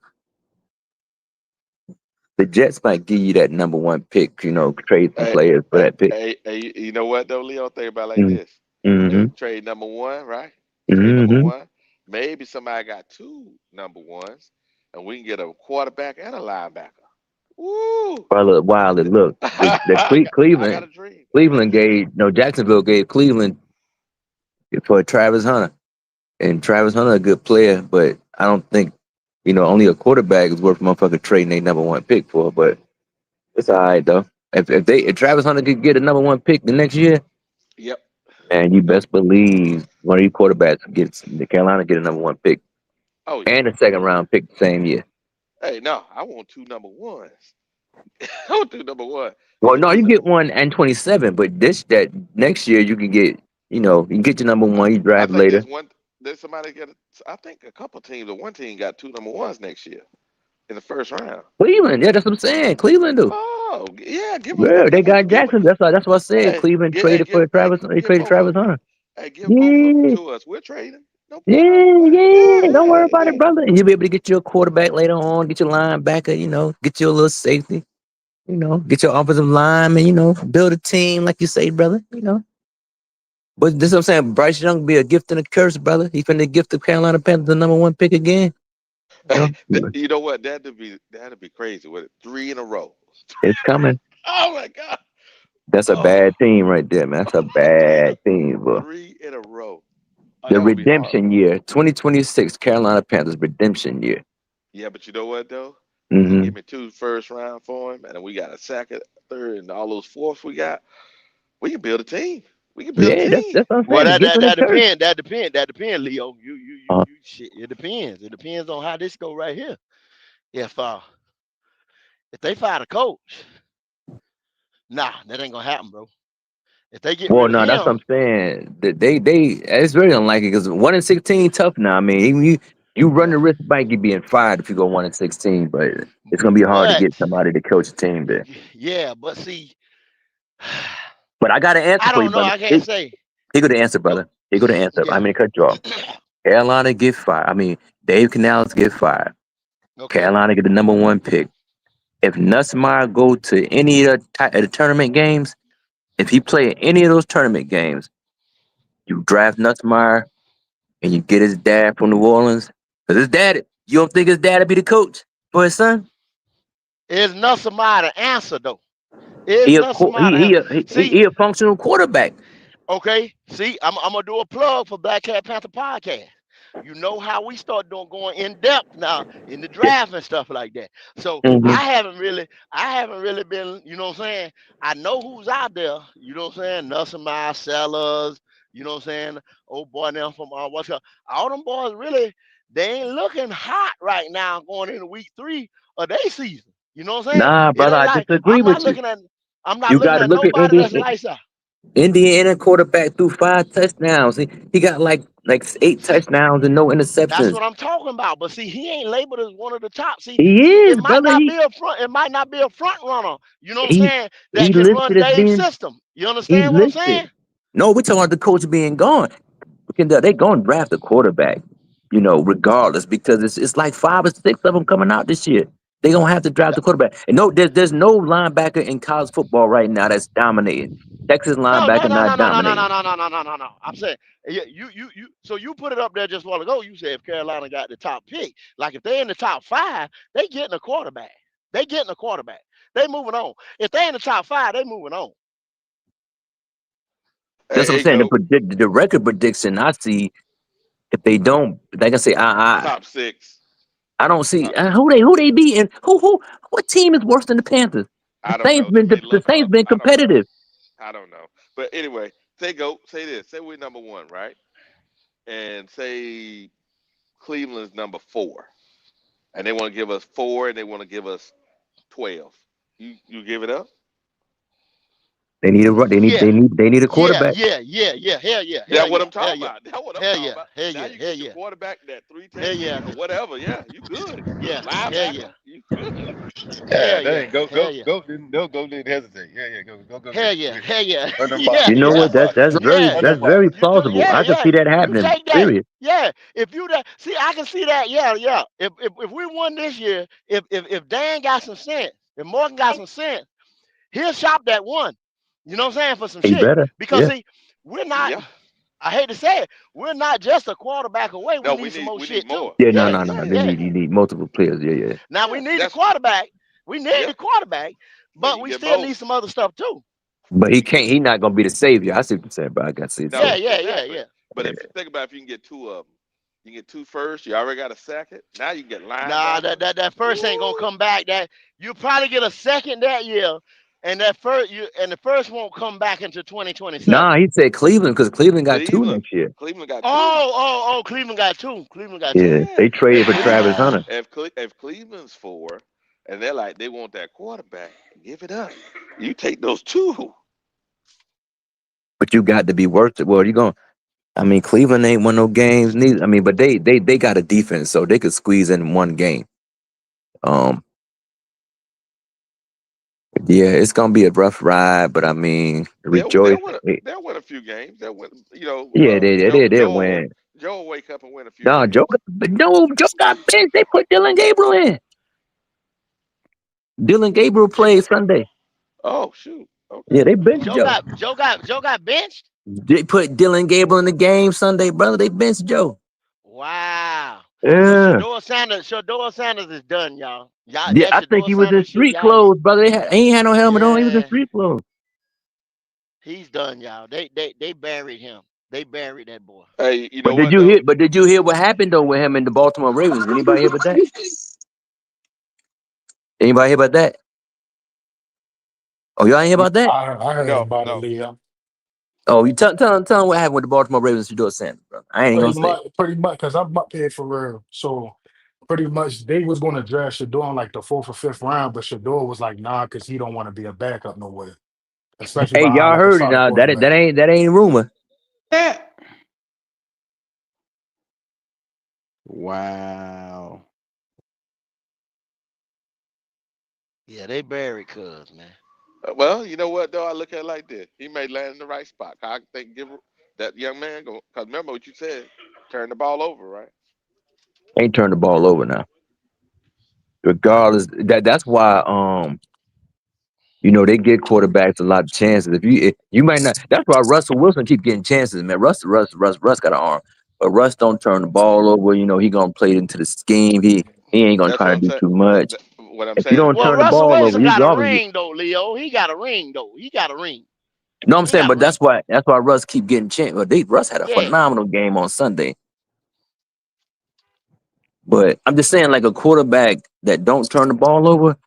the Jets might give you that number one pick. You know, trade some players for that pick. You know what though, Leo? Think about it like this. Mm-hmm. Trade number one, right? Trade number Mm-hmm. one. Maybe somebody got two number ones, and we can get a quarterback and a linebacker. Woo! Wilder, look, I got a dream. Cleveland gave, no, Jacksonville gave Cleveland for Travis Hunter. And Travis Hunter a good player, but I don't think, you know, only a quarterback is worth motherfucking trading their number one pick for. But it's all right though. If Travis Hunter could get a number one pick the next year, Yep. and you best believe one of these quarterbacks gets the Carolina get a number one pick Oh yeah. and a second round pick the same year. Hey, no, I want two number ones. I want two number one. Well, no, you get one and 27, but that next year you can get, you know, you can get your number one, you I draft think later. there's somebody get. I think a couple teams or one team got two number ones next year in the first round. Cleveland, yeah, that's what I'm saying. Cleveland do. Oh yeah, give us. Yeah, they Give us. got Give us. Jackson. That's why I said Hey, Cleveland give. Hey, traded give. for Hey, Travis. They give traded both of Travis them. Hunter. Hey, give both of them Yeah, to us. We're trading. No problem. yeah. Don't worry about it, Yeah. brother. And you'll be able to get your quarterback later on, get your linebacker, you know, get you a little safety, you know, get your offensive lineman, you know, build a team like you say, brother, you know. But this is what I'm saying. Bryce Young be a gift and a curse, brother. He finna gift the Carolina Panthers the number one pick again. You know? You know what? That'd be crazy with it. 3 in a row. It's coming. Oh my God. That's a Oh, bad team right there, man. That's a bad team, bro. 3 in a row. Oh, The that would be hard. redemption year, 2026 Carolina Panthers redemption year. Yeah, but you know what though? You Mm-hmm. give me 2 first round for him, and then we got a second, third, and all those fourths we got. We can build a team. We can build a Yeah, team. that's what I'm Well, saying. Get rid of Kirk. that depend, Leo. Uh, Shit. It depends. It depends on how this go right here. If they fire the coach, nah, that ain't gonna happen, bro. If they get well, rid of no, that's what him, I'm saying. They it's very unlikely because 1-16 tough now. I mean, even you run the risk of you being fired if you go 1-16, but it's gonna be hard to but get somebody to coach a team there. yeah, but see, But I got an answer I for you, don't know. brother. I can't say. He got the answer, Go, brother. He got the answer. yeah. I'm gonna cut you off. Carolina get fired. I mean, Dave Canales get fired. Okay. Carolina get the #1 pick. If Nussmeier go to any of the tournament games, if he play any of those tournament games, you draft Nussmeier and you get his dad from New Orleans. Because his dad, you don't think his dad would be the coach for his son? Is Nussmeier the answer though? Is He a Nussmeier the answer? See, he a functional quarterback. okay. See, I'm gonna do a plug for Black Cat Panther podcast. You know how we start going in depth now in the draft and stuff like that. So Mm-hmm. I haven't really been, you know what I'm saying? I know who's out there, you know what I'm saying? Nussmeier, Sellers, you know what I'm saying? Old boy now from what's up? All them boys really, they ain't looking hot right now going into week 3 of their season. You know what I'm saying? Nah, It brother, ain't I like disagree with you. I'm not You looking got to at look at nobody that's lights out. Indiana quarterback threw 5 touchdowns. He got like 8 touchdowns and no That's interceptions. what I'm talking about. But see, he ain't labeled as one of the top. See, He it is, might brother. not be a front. It might not be a front runner. You know what I'm He saying? he That can run listed as Dave's being system. You he's understand what I'm listed. saying? No, we're talking about the coach being gone. They going to draft a quarterback, regardless, because it's like 5 or 6 of them coming out this year. They gonna have to draft the quarterback. And no, there's no linebacker in college football right now that's dominating. Texas No, linebacker not dominating. no. I'm saying you. So you put it up there just a while ago. You said if Carolina got the top pick, like if they're in the top 5, they getting a quarterback. They getting a quarterback. They moving on. If they in the top 5, they moving on. That's what I'm saying. The record prediction I see, if they don't, like I say, Top 6. I don't see who they beating. What team is worse than the Panthers? I don't know. They The look Saints up. been competitive. I don't know. But anyway, say this. Say we're #1, right? And say Cleveland's #4. And they want to give us 4 and they want to give us 12. You give it up? They need a they need a quarterback. Yeah. Hell yeah. That's what I'm talking about. That's what I'm talking about. Hell now yeah. you Hell get yeah. the quarterback that 3 Hell technique yeah. or whatever. Yeah, you good. Yeah. Linebacker, Hell yeah. you good. Yeah, Hell that yeah. ain't go Hell yeah. didn't hesitate. Yeah, go get Hell it. yeah. Hell yeah. Run them Yeah. block. You know Run Yeah. them what? block. Yeah. Run them block. Very You do, plausible. I can yeah. see that You happening. take that. Period. Yeah. If you that see, I can see that. Yeah. If we won this year, if Dan got some sense, if Morgan got some sense, he'll shop that one. You know what I'm saying? For some He shit. better. Because Yeah. see, we're not. Yeah. I hate to say it, we're not just a quarterback away. We No, need some more we shit need too. more. Yeah. No. Yeah, No. yeah, No. yeah. You need multiple players. Yeah. Now we need the quarterback. We need the quarterback, but we get still both. need some other stuff too. But he can't. He not gonna be the savior. I see what you're saying, bro. I got to see. No, Yeah. exactly. But if you think about if you can get 2 of them, you get 2 first, you already got a second. Now you can get Nah, linebacker. that first ain't gonna come back. That you probably get a second that year, and the first won't come back until 2027. Nah, he said Cleveland because Cleveland got 2 next year. Cleveland got 2. Oh, Cleveland got 2. Cleveland got 2. Yeah, they traded for Travis Hunter. If Cleveland's 4 and they're like they want that quarterback, give it up. You take those 2. But you got to be worth it. Well, you going. I mean, Cleveland ain't won no games neither. I mean, but they got a defense, so they could squeeze in one game. Yeah, it's gonna be a rough ride, but I mean, rejoice. They'll win a few games. They'll win. Yeah, they'll win. Joe will wake up and win a few. No, games. Joe got benched. They put Dylan Gabriel in. Dylan Gabriel played Sunday. Oh shoot. Okay. Yeah, they benched Joe. Joe got benched. They put Dylan Gabriel in the game Sunday, brother. They benched Joe. Wow. Yeah. Shador Sanders is done, y'all. Yeah, I think he was in street clothes, brother. He ain't had no helmet on. He was in street clothes. He's done, y'all. They buried him. They buried that boy. Hey, Did you hear what happened though with him in the Baltimore Ravens? Anybody hear about that? Anybody hear about that? Oh, y'all ain't hear about that? I heard about it, Leo. Oh, you tell them what happened with the Baltimore Ravens and Shador Sanders, bro. I ain't gonna say. Pretty much, because I'm up here for real. So pretty much they was going to draft Shador in like the 4th or 5th round, but Shador was like, nah, because he don't want to be a backup nowhere, especially Hey, behind y'all like a heard it solid now. quarterback. That ain't rumor. Wow. Yeah, they buried Cuz, man. Well, you know what though? I look at it like this: he may land in the right spot. I think give that young man go. Because remember what you said: turn the ball over, right? Ain't turned the ball over now. Regardless, that's why they get quarterbacks a lot of chances. If you might not, that's why Russell Wilson keep getting chances, man. Russ got an arm, but Russ don't turn the ball over. He gonna play it into the scheme. He ain't gonna That's try what to I'm do saying. too much. What I'm If you saying. don't Well, turn the Russell ball over, Wilson he's got a obviously. ring though, Leo. He got a ring though. He got a ring. No, I'm He saying, got a but ring. that's why Russ keep getting chances. But Russ had a Yeah. phenomenal game on Sunday. But I'm just saying, like a quarterback that don't turn the ball over,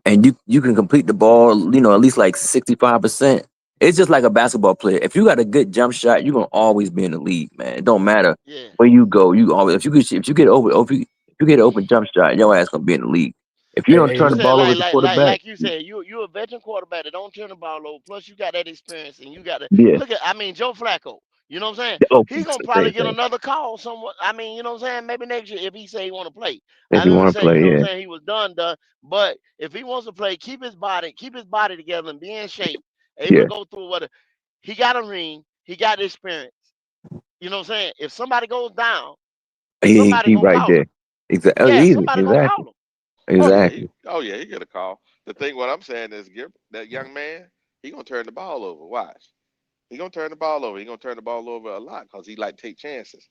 and you can complete the ball, at least like 65%. It's just like a basketball player. If you got a good jump shot, you're gonna always be in the league, man. It don't matter Yeah. where you go. You always if you get an open jump shot, your ass gonna be in the league. If you don't Hey, turn You the look, said ball over as a quarterback, like you said, you a veteran quarterback that don't turn the ball over. Plus you got that experience and you got to yeah, look at Joe Flacco. You know what I'm saying? oh, He's it's gonna the probably same get thing. another call somewhat. You know what I'm saying? Maybe next year if he say he want to play. If I you remember want to saying, you play, know what yeah, I'm saying, he was done. But if he wants to play, keep his body together and be in shape, able to yeah, go through he got a ring, he got the experience. You know what I'm saying? If somebody goes down, somebody he gonna right call him. there. Exactly, Yeah, easy, somebody gonna exactly, call him. exactly. He get a call. The thing, what I'm saying is, give that young man. He gonna turn the ball over. Watch. He gonna turn the ball over. He gonna turn the ball over a lot because he like take chances.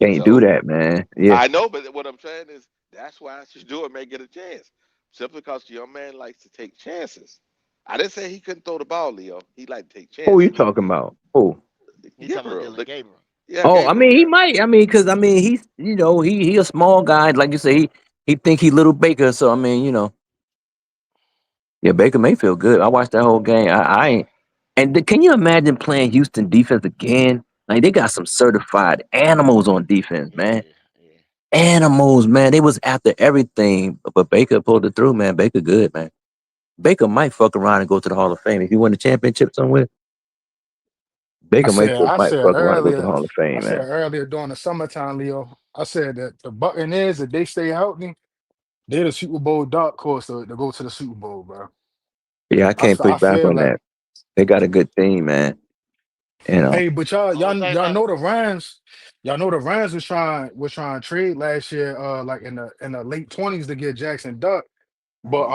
Can't do So that, man. Yeah, I know, but what I'm saying is that's why Shador may get a chance. Simply because the young man likes to take chances. I didn't say he couldn't throw the ball, Leo. He like to take who you chances. talking about? Who? He's talking about Gabriel. Dylan Gabriel. Yeah, Oh, I Gabriel. mean, he Yeah. might. I mean, because he's he a small guy, like you say. He think he little Baker. So I mean, yeah, Baker Mayfield good. I watched that whole game. I ain't. And can you imagine playing Houston defense again? Like they got some certified animals on defense, man. Animals, man. They was after everything, but Baker pulled it through, man. Baker good, man. Baker might fuck around and go to the Hall of Fame if he win the championship somewhere. Baker Mayfield I might said fuck around and go to the earlier, Hall of Fame, man. during the summertime, Leo. I said that the Buccaneers, if they stay healthy, they're the Super Bowl dark horse to go to the Super Bowl, bro. Yeah, I can't push I back feel on like, that. They got a good team, man. hey, but Only thing y'all about know the Rams. Y'all know the Rams was trying to trade last year, like in the late 20s to get Jackson Duck. But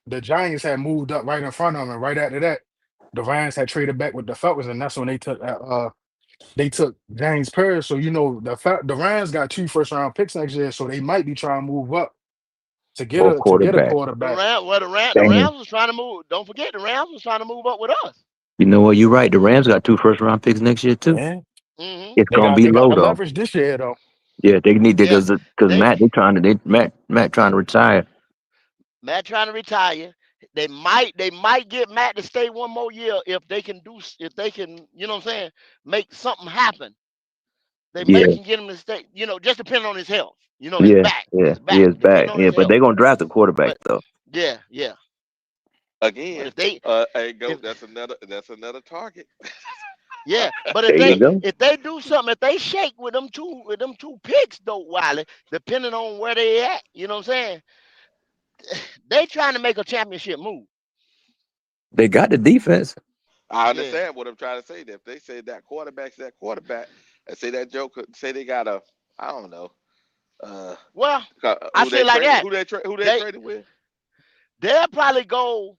the Giants had moved up right in front of them, and right after that, the Rams had traded back with the Falcons, and that's when they took James Paris. So the Rams got 2 first-round picks next year, so they might be trying to move up to get For a quarterback. the quarterback. The Damn. Rams was trying to move. Don't forget the Rams was trying to move up with us. You know what? You're right. The Rams got 2 first-round picks next year too. Yeah, Hmm It's they gonna got be they got low the though. leverage this year though. Yeah, they need Yeah, because they Matt trying to retire. Matt trying to retire. They might get Matt to stay one more year if they can what I'm saying, make something happen. They may Yeah, can get him to stay. Just depending on his health. His yeah, back, yeah. his He back, is depending back. on Yeah, his but they're health. gonna draft a quarterback But though. yeah. But Again, if they hey, if goat. That's another target. yeah, but There you go. if they do something, if they shake with them two picks though, Wiley, depending on where they at, you know what I'm saying? They trying to make a championship move. They got the defense. I Yeah. understand what I'm trying to say. If they say that quarterback, and say that joke, say they got I don't know, uh, Well, I say like that. who they They traded with? they'll probably go.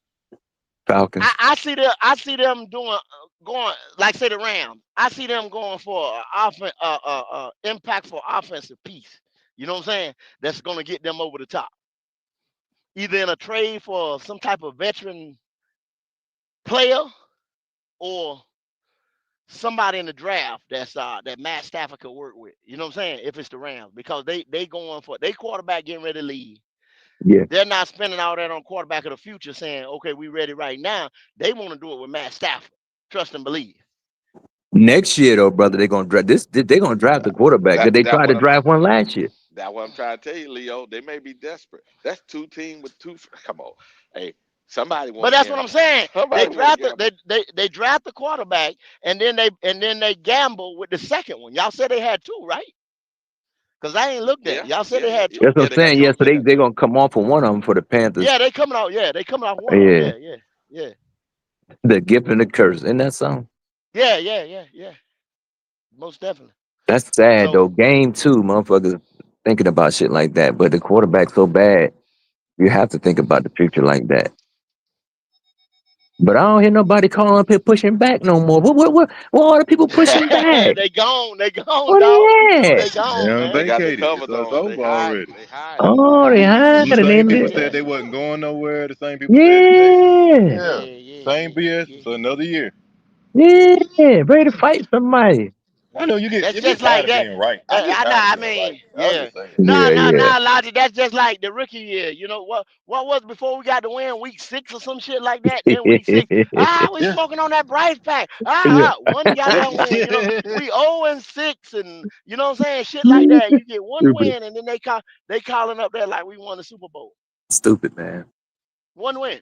I, Falcons. I see them. I see them going like say the Rams. I see them going for impactful offensive piece. You know what I'm saying? That's going to get them over the top. Either in a trade for some type of veteran player or somebody in the draft that Matt Stafford could work with. You know what I'm saying? If it's the Rams, because they going for they quarterback getting ready to leave. Yeah, They're not spending all that on quarterback of the future, saying, "Okay, we ready right now." They want to do it with Matt Stafford. Trust and believe. Next year, though, brother, they're gonna draft this. They're gonna draft the quarterback. Did they That try to what I'm. draft one last year? That's what I'm trying to tell you, Leo. They may be desperate. That's two teams with two. Come on, hey, somebody But want to that's what gamble. I'm saying. They Somebody want to draft the, gamble. they draft the quarterback, and then they gamble with the second one. Y'all said they had two, right? Because I ain't looked at Yeah, it. Y'all said yeah, they had That's two. what I'm they got saying. two. Yeah, so They got they're two. gonna come off of one of them for the Panthers. Yeah, they coming out. Yeah, they coming off one of them. Yeah, Yeah. the gift and the curse. Isn't that something? Yeah. Most definitely. That's sad So though. Game 2, motherfuckers thinking about shit like that, but the quarterback's so bad, you have to think about the future like that. But I don't hear nobody calling up here pushing back no more. What all the people pushing back? they gone, What dog. are they They at? They gone, done man. They got the vacated, covers so it's on. They over hiding. already. They hiding. Oh, they The hiding, same ain't people it? said they wasn't going nowhere. The same people said today. Yeah. Yeah, same BS. It's another year. Yeah. Ready to fight somebody. I know That's you get just like tired of that. being right. I get I know. tired of I being right. mean, I'm yeah. just saying. Yeah. Nah, Logic. That's just like the rookie year. You know what was before we got to win week 6 or some shit like that. Then week 6, we Yeah. smoking on that Bryce pack. Yeah. One goddamn win. You know, we 0-6, and you know what I'm saying, shit like that. You get one Stupid. win, and then they calling up there like we won the Super Bowl. Stupid, man. One win.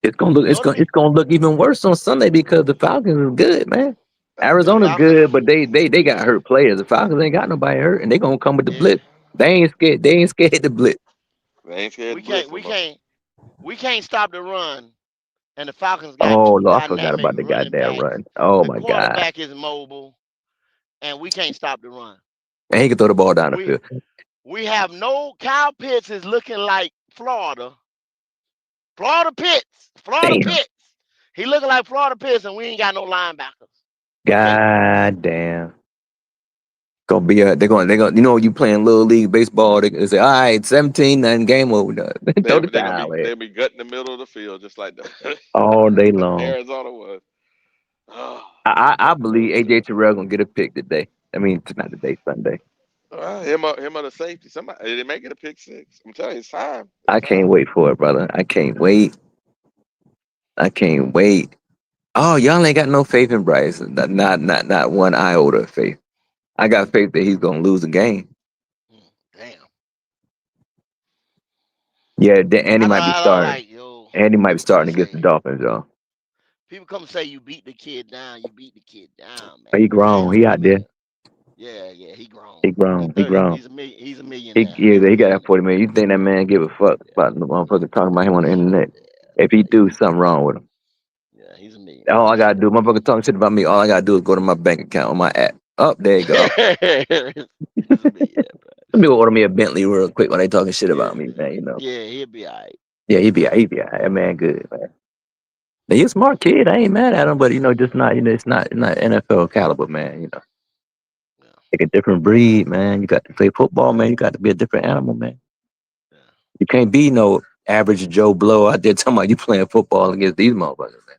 It's gonna look Go to me. it's gonna look even worse on Sunday because the Falcons is good, man. The Arizona's Falcons. good, but they got hurt players. The Falcons ain't got nobody hurt, and they gonna come with the Yeah. blitz. They ain't scared. They ain't scared of the blitz. They ain't scared We to blitz can't. no We more. can't. We can't stop the run. And the Falcons got Oh two Lord, I forgot dynamic about the running goddamn backs. run. Oh The my God, quarterback is mobile, and we can't stop the run. and he can throw the ball down the We field. we have no. Kyle Pitts is looking like Florida. Florida Damn, Pitts. He looking like Florida Pitts, and we ain't got no linebackers. God damn. Gonna be they're gonna you know you playing little league baseball. They say all right, 17, and game over. Throw the towel in They'll be gutting the middle of the field just like the all day long. Arizona was. Oh, I believe AJ Terrell gonna get a pick today. I mean, not today, Sunday. him or the safety. Somebody they make it a pick 6. I'm telling you, it's time. I can't wait for it, brother. I can't wait. Oh, y'all ain't got no faith in Bryce. Not one iota of faith. I got faith that he's gonna lose the game. Damn. Yeah, Andy might be I don't starting. like yo. Andy might be People come starting and against say the Dolphins, y'all. you beat the kid down. You beat the kid down, man. He grown. Damn, He out there. man. Yeah, he grown. He grown. He grown. He's a He millionaire. yeah, he got that 40 million. You think that man give a fuck about the motherfucker talking about him on the internet? If he do, something wrong with him. Yeah, he's a millionaire. All I gotta do, motherfucker talking shit about me. All I gotta do is go to my bank account on my app. Oh, there you go. He's a millionaire, bro. Let me go order me a Bentley real quick while they talking shit Yeah, about me, man. You know. yeah, he'll be all right. Yeah, he be all right. That man good, man. Now, he's a smart kid. I ain't mad at him, but just not, it's not NFL caliber, man. Like a different breed, man. You got to play football, man. You got to be a different animal, man. You can't be no average Joe Blow out there talking about you playing football against these motherfuckers, man.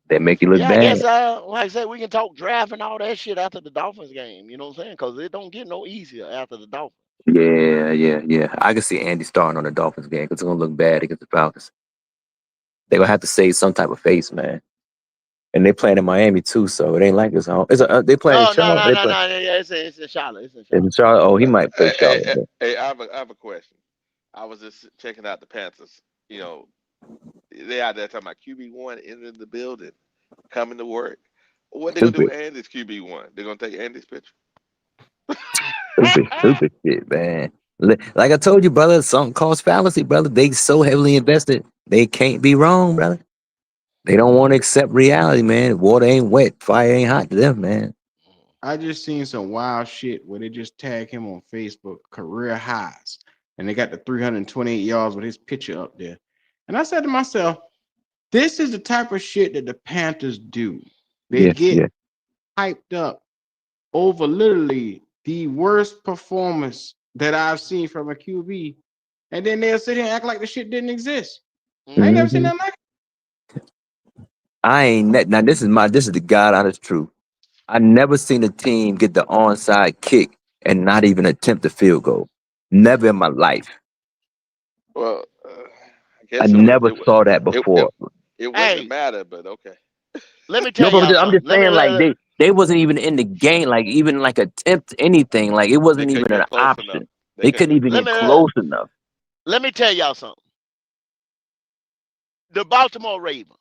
They make you look Yeah, I bad. guess like I said, we can talk draft and all that shit after the Dolphins game. You know what I'm saying? Because it don't get no easier after the Dolphins. Yeah. I can see Andy starting on the Dolphins game because it's gonna look bad against the Falcons. They're gonna have to save some type of face, man. And they playing in Miami too, so it ain't like it's home. They playing in No. Charlotte. They play Yeah, it's in Charlotte. It's in in Charlotte. Charlotte. Oh, he might play Charlotte. Hey, I have a question. I was just checking out the Panthers. You know, they out there talking about QB1 in the building, coming to work. What they gonna do Stupid, with Andy's QB1? They're gonna take Andy's picture. stupid shit, man. Like I told you, brother, something calls fallacy, brother. They so heavily invested, they can't be wrong, brother. They don't want to accept reality, man. Water ain't wet, fire ain't hot to them, man. I just seen some wild shit where they just tag him on Facebook, career highs, and they got the 328 yards with his picture up there. And I said to myself, this is the type of shit that the Panthers do. They get hyped up over literally the worst performance that I've seen from a QB, and then they'll sit here and act like the shit didn't exist. I ain't never seen nothing like it. I ain't now. This is the God honest truth. I never seen a team get the onside kick and not even attempt a field goal. Never in my life. Well, I I guess never saw that before. it wouldn't matter, but okay. let me No, tell y'all but I'm something. just saying, like they wasn't even in the game, like even like attempt anything. Like it They wasn't couldn't even an get close enough. option. They They couldn't couldn't get even let get me close enough. let me tell y'all something. The Baltimore Ravens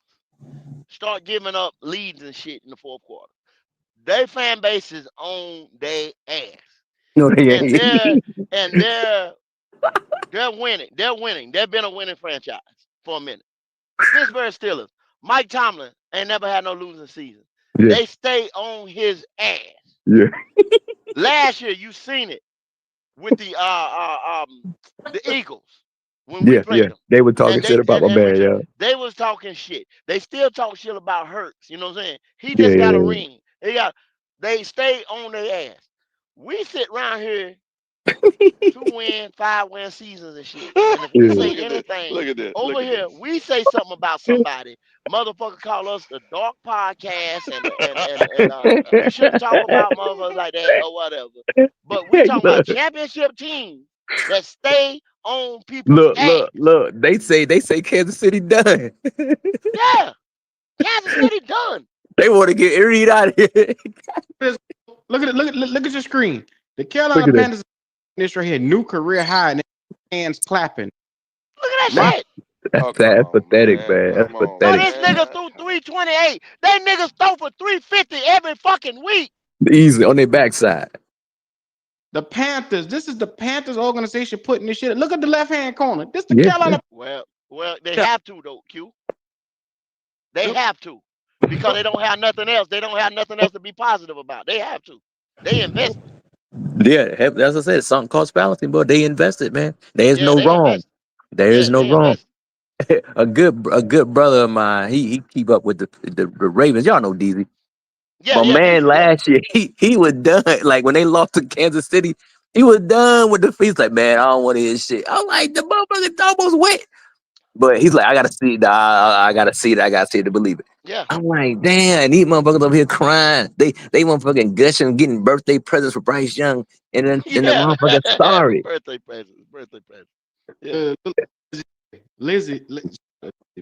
start giving up leads and shit in the fourth quarter. Their fan base is on their ass. No, they And ain't. they're winning. They're winning. They've been a winning franchise for a minute. Pittsburgh Steelers, Mike Tomlin ain't never had no losing season. Yeah, They stay on his ass. yeah, Last year, you seen it with the Eagles when we yeah, yeah. played them, They were talking and shit about my man. Yeah, they was talking shit. They still talk shit about Hurts. You know what I'm saying? He yeah, just got a yeah. ring. They stay on their ass. We sit around here 2-win, 5-win seasons and shit. And if we Yeah. say Look at this. anything Look at this. Look over at here, this. we say something about somebody. Motherfucker call us the dark podcast and you shouldn't talk about motherfuckers like that or whatever. But we talking about Look, championship teams that stay on people's look, ass. look, look. They say Kansas City done. Yeah, Kansas City done. They want to get Reed out of here. Look at your screen. The Look Carolina at that. Panthers this right here, new career high, and hands clapping. Look at My that shit. That's, Oh, come that's on, pathetic, man. man. That's Come on, Bro, pathetic. this nigga man. threw 328. They niggas throw for 350 every fucking week. Easy on their backside. the Panthers. This is the Panthers organization putting this shit. Look at the left hand corner. This the Yeah, Carolina. Well, they have to though, Q. They have to because they don't have nothing else. They don't have nothing else to be positive about. They have to. They invested. yeah. As I said, something cost balancing, but they invested, man. There's Yeah, no they wrong. invested. There is Yeah, no they wrong. invested. a good brother of mine. He keep up with the Ravens. Y'all know DZ. Yeah, My yeah, man DC. Yeah, last year, he was done. Like when they lost to Kansas City, he was done with the feast. Like, man, I don't want to hear shit. I'm like, the motherfucker almost went. But he's like, I gotta see it. I gotta see it. I gotta see it to believe it. yeah, I'm like, damn, these motherfuckers over here crying. They motherfucking gushing, getting birthday presents for Bryce Young, and then the yeah. motherfucker sorry. Birthday presents. Birthday presents. Yeah. Lizzie,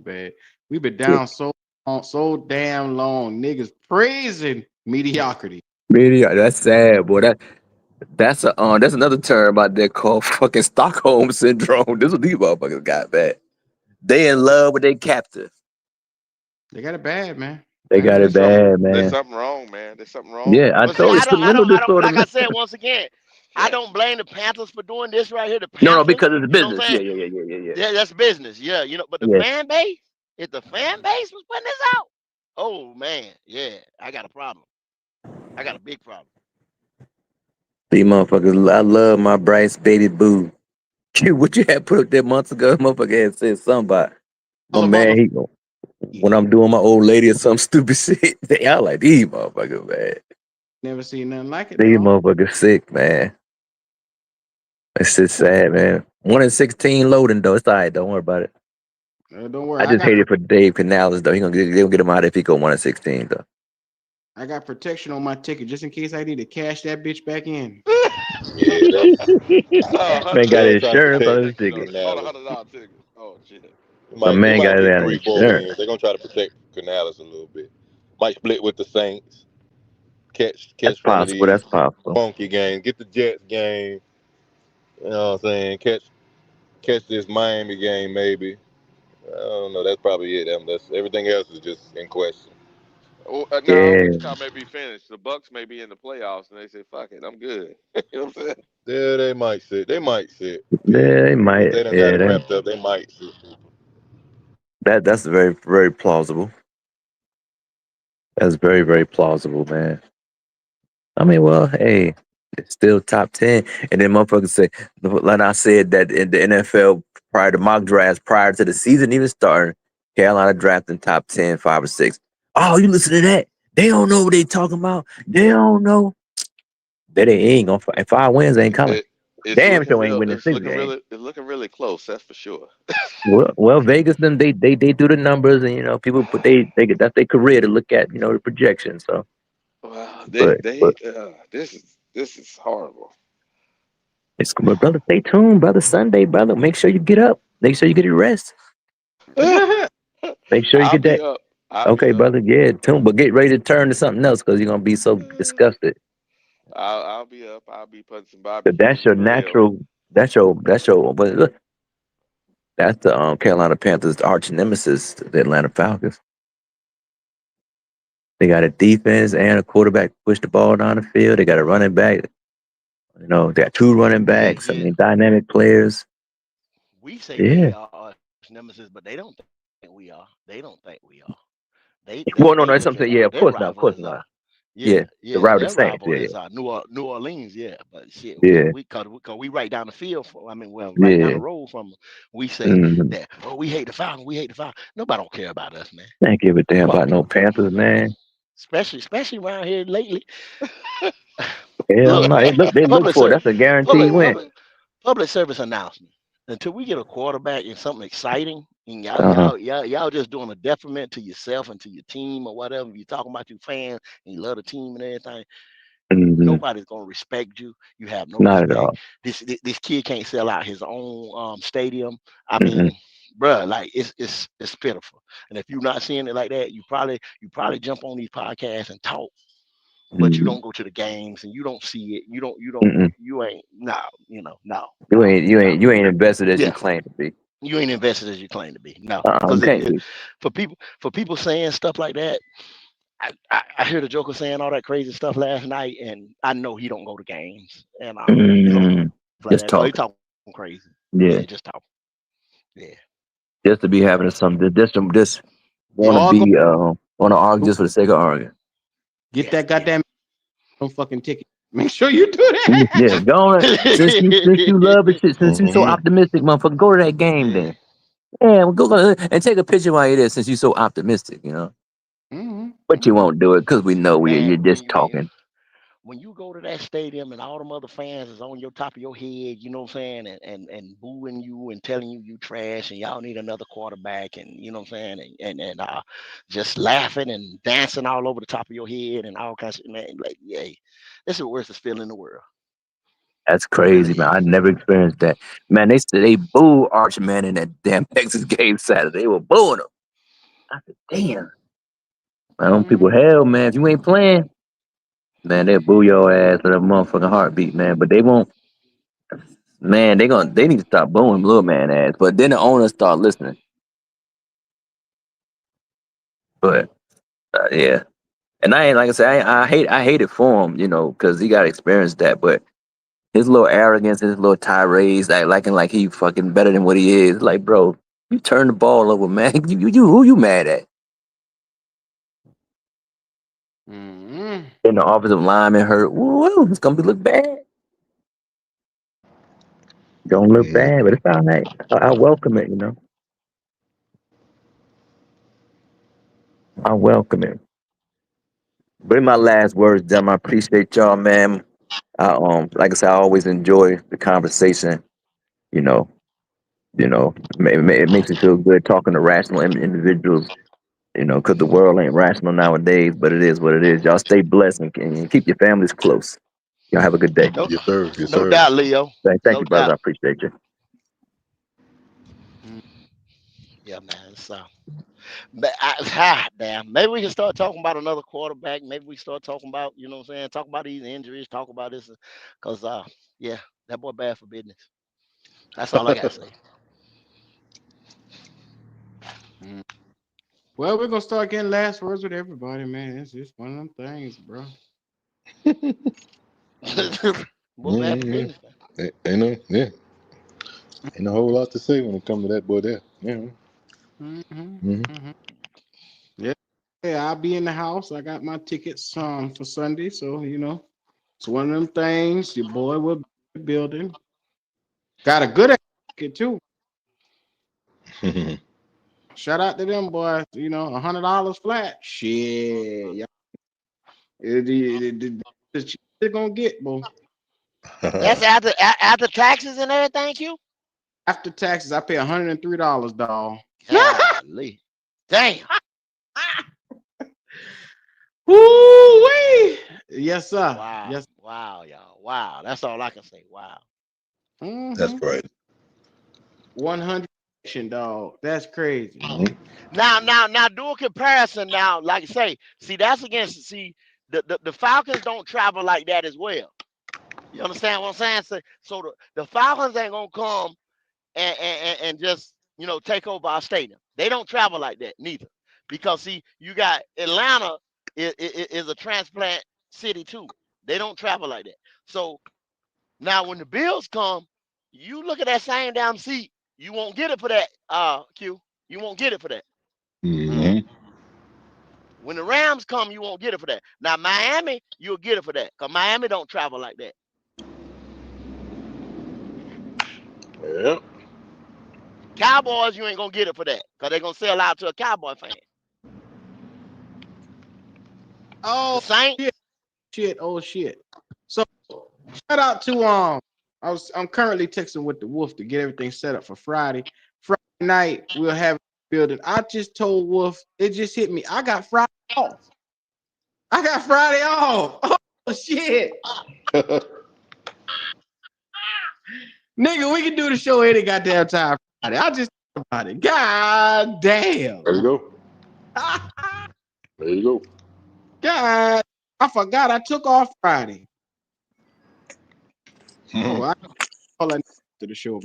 man. We've been down so long, so damn long. Niggas praising mediocrity. Media, that's sad, boy. That's another term out there called fucking Stockholm syndrome. This is what these motherfuckers got, man. They in love with their captive. They got it bad, man. They got it bad, There's man. something wrong, man. There's something wrong. Yeah, I But see, told you it's the mental I don't. disorder, Like I man. said once again, I don't blame the Panthers for doing this right here. The No, Panthers, because it's you know what business. I'm Yeah, saying? yeah. Yeah, that's business. Yeah, but the Yeah. fan base, if the fan base was putting this out, oh man, yeah, I got a problem. I got a big problem. These motherfuckers, I love my Bryce baby boo. What you had put up there months ago, motherfucker had said something about my man. When I'm doing my old lady or some stupid shit, I like these motherfuckers, man. Never seen nothing like it, These dog. motherfuckers sick, man. It's just sad, man. 1-16 loading though. It's all right. Don't worry about it. Don't worry. I just hate it for Dave Canales though. They gonna get him out if he go 1-16 though. I got protection on my ticket just in case I need to cash that bitch back in. Man got They'll try to insurance on his protect ticket. $100 ticket. Oh shit. My They man might got get that 3-4 insurance. wins. They're gonna try to protect Canales a little bit. Might split with the Saints. Catch That's one of possible. these That's possible. funky games. Get the Jets game. You know what I'm saying? Catch this Miami game maybe. I don't know. That's probably it. That's everything else is just in question. Oh, Yeah. y'all may be finished. The Bucks may be in the playoffs, and they say, "Fuck it, I'm good." You know what I'm saying? Yeah, they might sit. They might sit. Yeah, they might. If they done got Yeah, it wrapped up, they might sit. that's very, very plausible. That's very, very plausible, man. I mean, well, hey, it's still top 10. And then motherfuckers say, like I said, that in the NFL prior to mock drafts, prior to the season even starting, Carolina drafting top 10, 5 or 6. Oh, you listen to that? They don't know what they talking about. They don't know. That they ain't gonna find 5 wins ain't coming. It's Damn looking sure ain't real. winning 6 games. It's looking really close. That's for sure. Well, Vegas them they do the numbers and people put that's their career to look at the projections. So, Wow, but this is horrible. it's but brother, stay tuned, brother. Sunday, brother. Make sure you get up. Make sure you get your rest. Make sure you I'll get be that. up. I'll be Okay, up. brother. Yeah, tune, but get ready to turn to something else because you're gonna be so disgusted. I'll be up. I'll be putting some But barbecue that's on the your grill. natural. But look, that's the Carolina Panthers' arch nemesis, the Atlanta Falcons. They got a defense and a quarterback to push the ball down the field. They got a running back. You know, they got two running Yeah, backs. I yeah. mean, dynamic players. We say Yeah. they are our nemesis, but they don't think we are. They don't think we are. Well, no, They that's look something. at Yeah, of their course not. Of rival course as not. our yeah, Yeah, the yeah, route of their Saints. rival Yeah, is our New Orleans, yeah. But shit, yeah, cause we right down the field well, right down yeah. the road from them. We say Mm-hmm. that we hate the Falcons, we hate the Falcons. Nobody don't care about us, man. Ain't give a damn Fuck about them. no Panthers, man. Especially around here lately. Hell Look, no. man, They look public for it. service, That's a guaranteed public win. public public service announcement. Until we get a quarterback and something exciting, and Uh-huh. y'all just doing a detriment to yourself and to your team or whatever. You're talking about your fans and you love the team and everything. Mm-hmm. Nobody's gonna respect you. You have no Not at respect. all. This kid can't sell out his own stadium. I Mm-mm. mean, bruh, like it's pitiful. And if you're not seeing it like that, you probably jump on these podcasts and talk, but you Mm-mm. don't go to the games and you don't see it. Mm-mm. You ain't no, no, You no, ain't you no. ain't you ain't invested as you Yeah, claim to be. you ain't invested as you claim to be. No, You because can't be. for people saying stuff like that, I hear the Joker saying all that crazy stuff last night, and I know he don't go to games and stuff Mm. like Just that. So he talking. talking crazy. Yeah. Yeah, just talking. Yeah. Just to be having something. Just You want to all go be want to argue just for the sake of arguing. get that goddamn fucking ticket. Make sure you do that. Yeah, go on. Since you love it, since you so Mm-hmm. optimistic, motherfucker, go to that game then. Yeah, well, go and take a picture while you're there. Since you're so optimistic, you know. But you won't do it because we know you're Man, just talking. when you go to that stadium and all them other fans is on your top of your head, you know what I'm saying, and booing you and telling you trash and y'all need another quarterback and you know what I'm saying, and just laughing and dancing all over the top of your head and all kinds of man, like yeah, this is the worst feeling in the world. That's It really crazy, man. I is. never experienced that. Man, they booed Archman in that damn Texas game Saturday. They were booing him. I said, damn. Man, them people, hell, man, if you ain't playing, man, they'll boo your ass with a motherfucking heartbeat, man. But they won't, man, they need to stop booing little man ass. But then the owners start listening. But yeah. And I ain't like I said, I hate it for him, you know, because he got to experience that. But his little arrogance, his little tirades, like he fucking better than what he is. Like, bro, you turn the ball over, man. You who you mad at? Mm-hmm. And the offensive lineman hurt. Woo, it's gonna look bad. Don't look Yeah. bad, but it's all right. I welcome it, you know. I welcome it. But in my last words, Dem, I appreciate y'all, man. Like I said, I always enjoy the conversation. You know, it makes me feel good talking to rational individuals. You know, because the world ain't rational nowadays, but it is what it is. Y'all stay blessed and keep your families close. Y'all have a good day. No, Yes, sir. Yes, no sir. doubt, Leo. Thank No you, brother. doubt. I appreciate you. Yeah, man. So, but damn, maybe we can start talking about another quarterback. Maybe we start talking about, you know what I'm saying, talk about these injuries, talk about this, because yeah, that boy bad for business. That's all I gotta say. Well, we're gonna start getting last words with everybody, man. It's just one of them things, bro. Boy bad for Yeah. business, man. Ain't a whole lot to say when it comes to that boy there. Yeah. Mm-hmm. Yeah, yeah. I'll be in the house. I got my tickets for Sunday, so it's one of them things. Your boy will be in the building. Got a good ticket too. Shout out to them boys. $100 flat. Shit, yeah. It's gonna get, boy. That's after taxes and everything, Q. After taxes, I pay $103, dog. Golly, damn. Woo-wee. Yes, sir. Wow, Yes. wow, y'all. Wow, that's all I can say. Wow. That's right. 100 Dog, that's crazy. Now, do a comparison. Now, like say, see, that's against. See, the Falcons don't travel like that as well. You understand what I'm saying? So the Falcons ain't gonna come and just take over our stadium. They don't travel like that neither, because see, you got Atlanta is a transplant city too. They don't travel like that. So now when the Bills come, you look at that same damn seat, you won't get it for that. Q, you won't get it for that. Mm-hmm. When the Rams come, you won't get it for that. Now Miami, you'll get it for that, because Miami don't travel like that. Yeah. Cowboys, you ain't gonna get it for that, because they're gonna sell out to a Cowboy fan. Oh The Saints, shit. So shout out to I'm currently texting with the Wolf to get everything set up for Friday. Friday night we'll have it building. I just told Wolf, it just hit me. I got Friday off. Oh shit. Nigga, we can do the show any goddamn time Friday. I just thought about it. God damn. There you go. There you go. God, I forgot I took off Friday. Oh, I all to the show.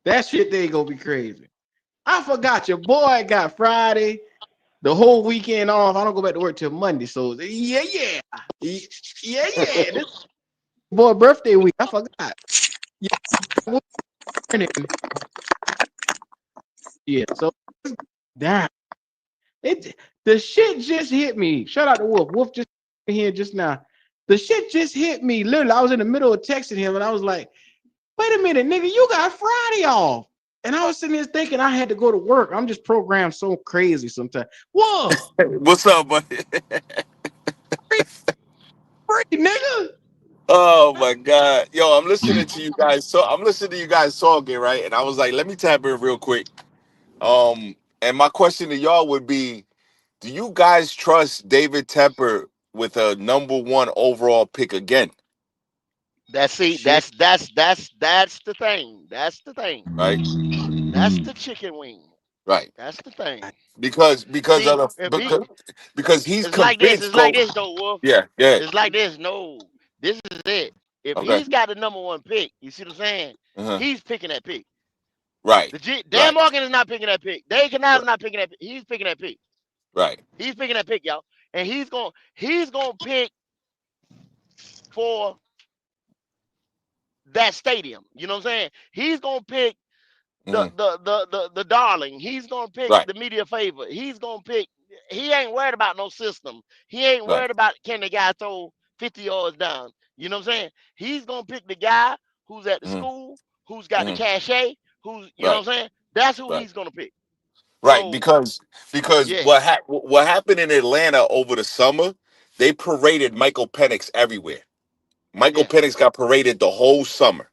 That shit they gonna be crazy. I forgot your boy got Friday, the whole weekend off. I don't go back to work till Monday. So yeah. This boy birthday week. I forgot. Yeah. So that the shit just hit me. Shout out to Wolf. Wolf just here just now. The shit just hit me. Literally, I was in the middle of texting him, and I was like, "Wait a minute, nigga, you got Friday off." And I was sitting there thinking I had to go to work. I'm just programmed so crazy sometimes. Whoa, What's up, buddy? free nigga. Oh my God. Yo, I'm listening to you guys. So I'm listening to you guys talking, right? And I was like, let me tap in real quick. And my question to y'all would be, do you guys trust David Tepper with a #1 overall pick again? that's the thing. That's the thing. Right? That's the chicken wing. Right. That's the thing. Because See, of the because he's it's like this. convinced. It's like this, though, Wolf. Yeah, yeah. It's like this. No, this is it. If Okay. he's got the #1 pick, you see what I'm saying? Uh-huh. He's picking that pick. Right. Dan Morgan is not picking that pick. Dave Canales is not picking that pick. He's picking that pick. Right. He's picking that pick, y'all. And he's gonna pick for that stadium. You know what I'm saying? He's gonna pick the darling. He's gonna pick the media favorite. He's gonna pick. He ain't worried about no system. He ain't worried about can the guy throw 50 yards down. You know what I'm saying? He's gonna pick the guy who's at the school, who's got the cachet, who's you know what I'm saying? That's who he's gonna pick. Right, So, because yeah. what happened in Atlanta over the summer, they paraded Michael Penix everywhere. Michael Penix got paraded the whole summer.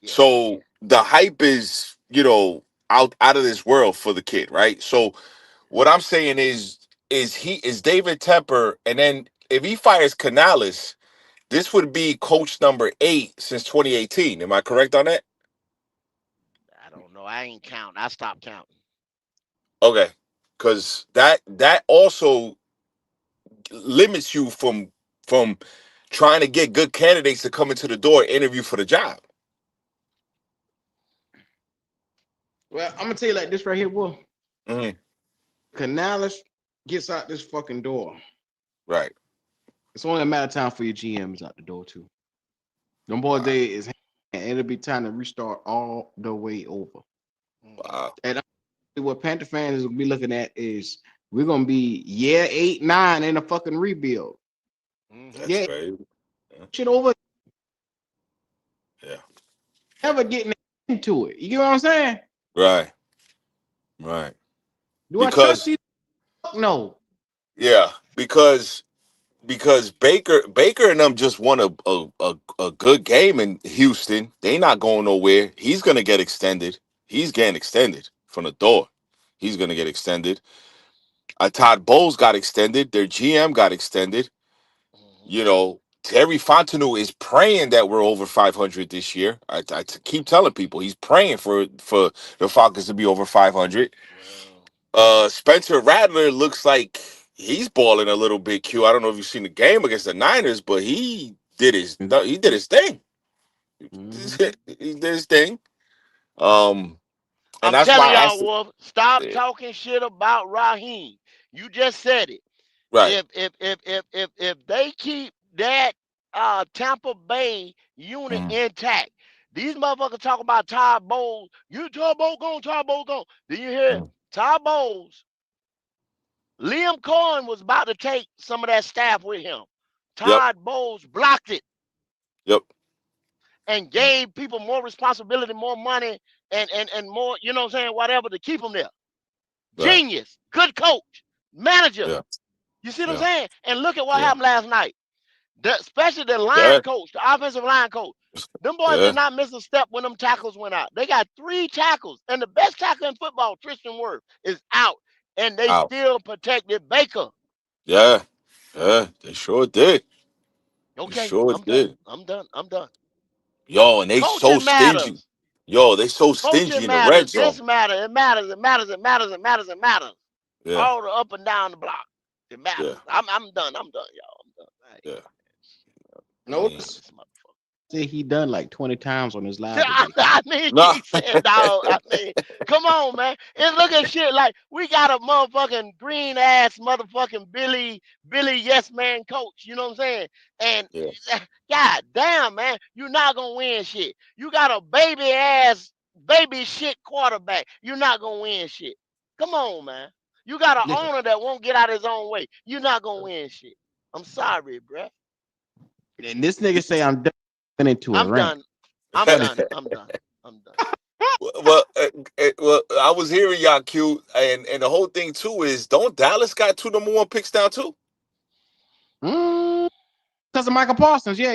So the hype is, out of this world for the kid, right? So what I'm saying is David Tepper, and then if he fires Canales, this would be coach #8 since 2018. Am I correct on that? I don't know. I ain't counting. I stopped counting. Okay, because that also limits you from trying to get good candidates to come into the door and interview for the job. Well, I'm gonna tell you like this right here, Wolf. Mm-hmm. Canales gets out this fucking door. Right. It's only a matter of time for your GMs out the door too. Them boys day is, and it'll be time to restart all the way over. Wow. And what Panther fans will be looking at is we're gonna be 8, 9 in a fucking rebuild. That's crazy. Shit over. Yeah. Never getting into it. You get what I'm saying? Right. Right. Do I trust these? No. Yeah, because Baker and them just won a good game in Houston. They not going nowhere. He's gonna get extended. He's getting extended from the door. He's gonna get extended. Todd Bowles got extended. Their GM got extended. Terry Fontenot is praying that we're over 500 this year. I keep telling people he's praying for the Falcons to be over 500. Spencer Rattler looks like he's balling a little bit. Q. I don't know if you've seen the game against the Niners, but he did his thing. He did his thing. And I'm that's telling why I y'all, asked. Wolf, stop talking shit about Raheem. You just said it. Right. If they keep that Tampa Bay unit intact, these motherfuckers talk about Todd Bowles. You Todd Bowles gone, Todd Bowles gone. Did you hear it? Todd Bowles? Liam Cohen was about to take some of that staff with him. Todd Bowles blocked it. Yep. And gave people more responsibility, more money, and more, you know what I'm saying, whatever, to keep them there. Right. Genius, good coach, manager. Yeah. You see what I'm Yeah. saying? And look at what Yeah. happened last night. Especially the line coach, the offensive line coach. Them boys did not miss a step when them tackles went out. They got 3 tackles. And the best tackle in football, Tristan Wirfs, is out. And they still protected Baker. Yeah. Yeah. They sure did. Okay, sure I'm did. done. I'm done. Yo, and they so Coaching stingy. matters. Yo, they so stingy Coaching in the red matters. zone. This matters. It matters. It matters. It matters. It matters. It matters. Yeah. All the up and down the block. It matters. Yeah. I'm done. I'm done, y'all. I'm done. Yeah. Notice say he done like 20 times on his live today. I mean, keep saying, dog. I mean, come on, man. And look at shit like we got a motherfucking green ass motherfucking Billy Yes Man coach. You know what I'm saying? And God damn, man, you're not gonna win shit. You got a baby shit quarterback. You're not gonna win shit. Come on, man. You got an owner that won't get out his own way. You're not gonna win shit. I'm sorry, bruh. And this nigga say I'm done into a I'm rant. done. I'm done. I'm done. I'm done. Well, I was hearing y'all, Q, and the whole thing too is, don't Dallas got 2 number 1 picks down too? Because of Michael Parsons, yeah.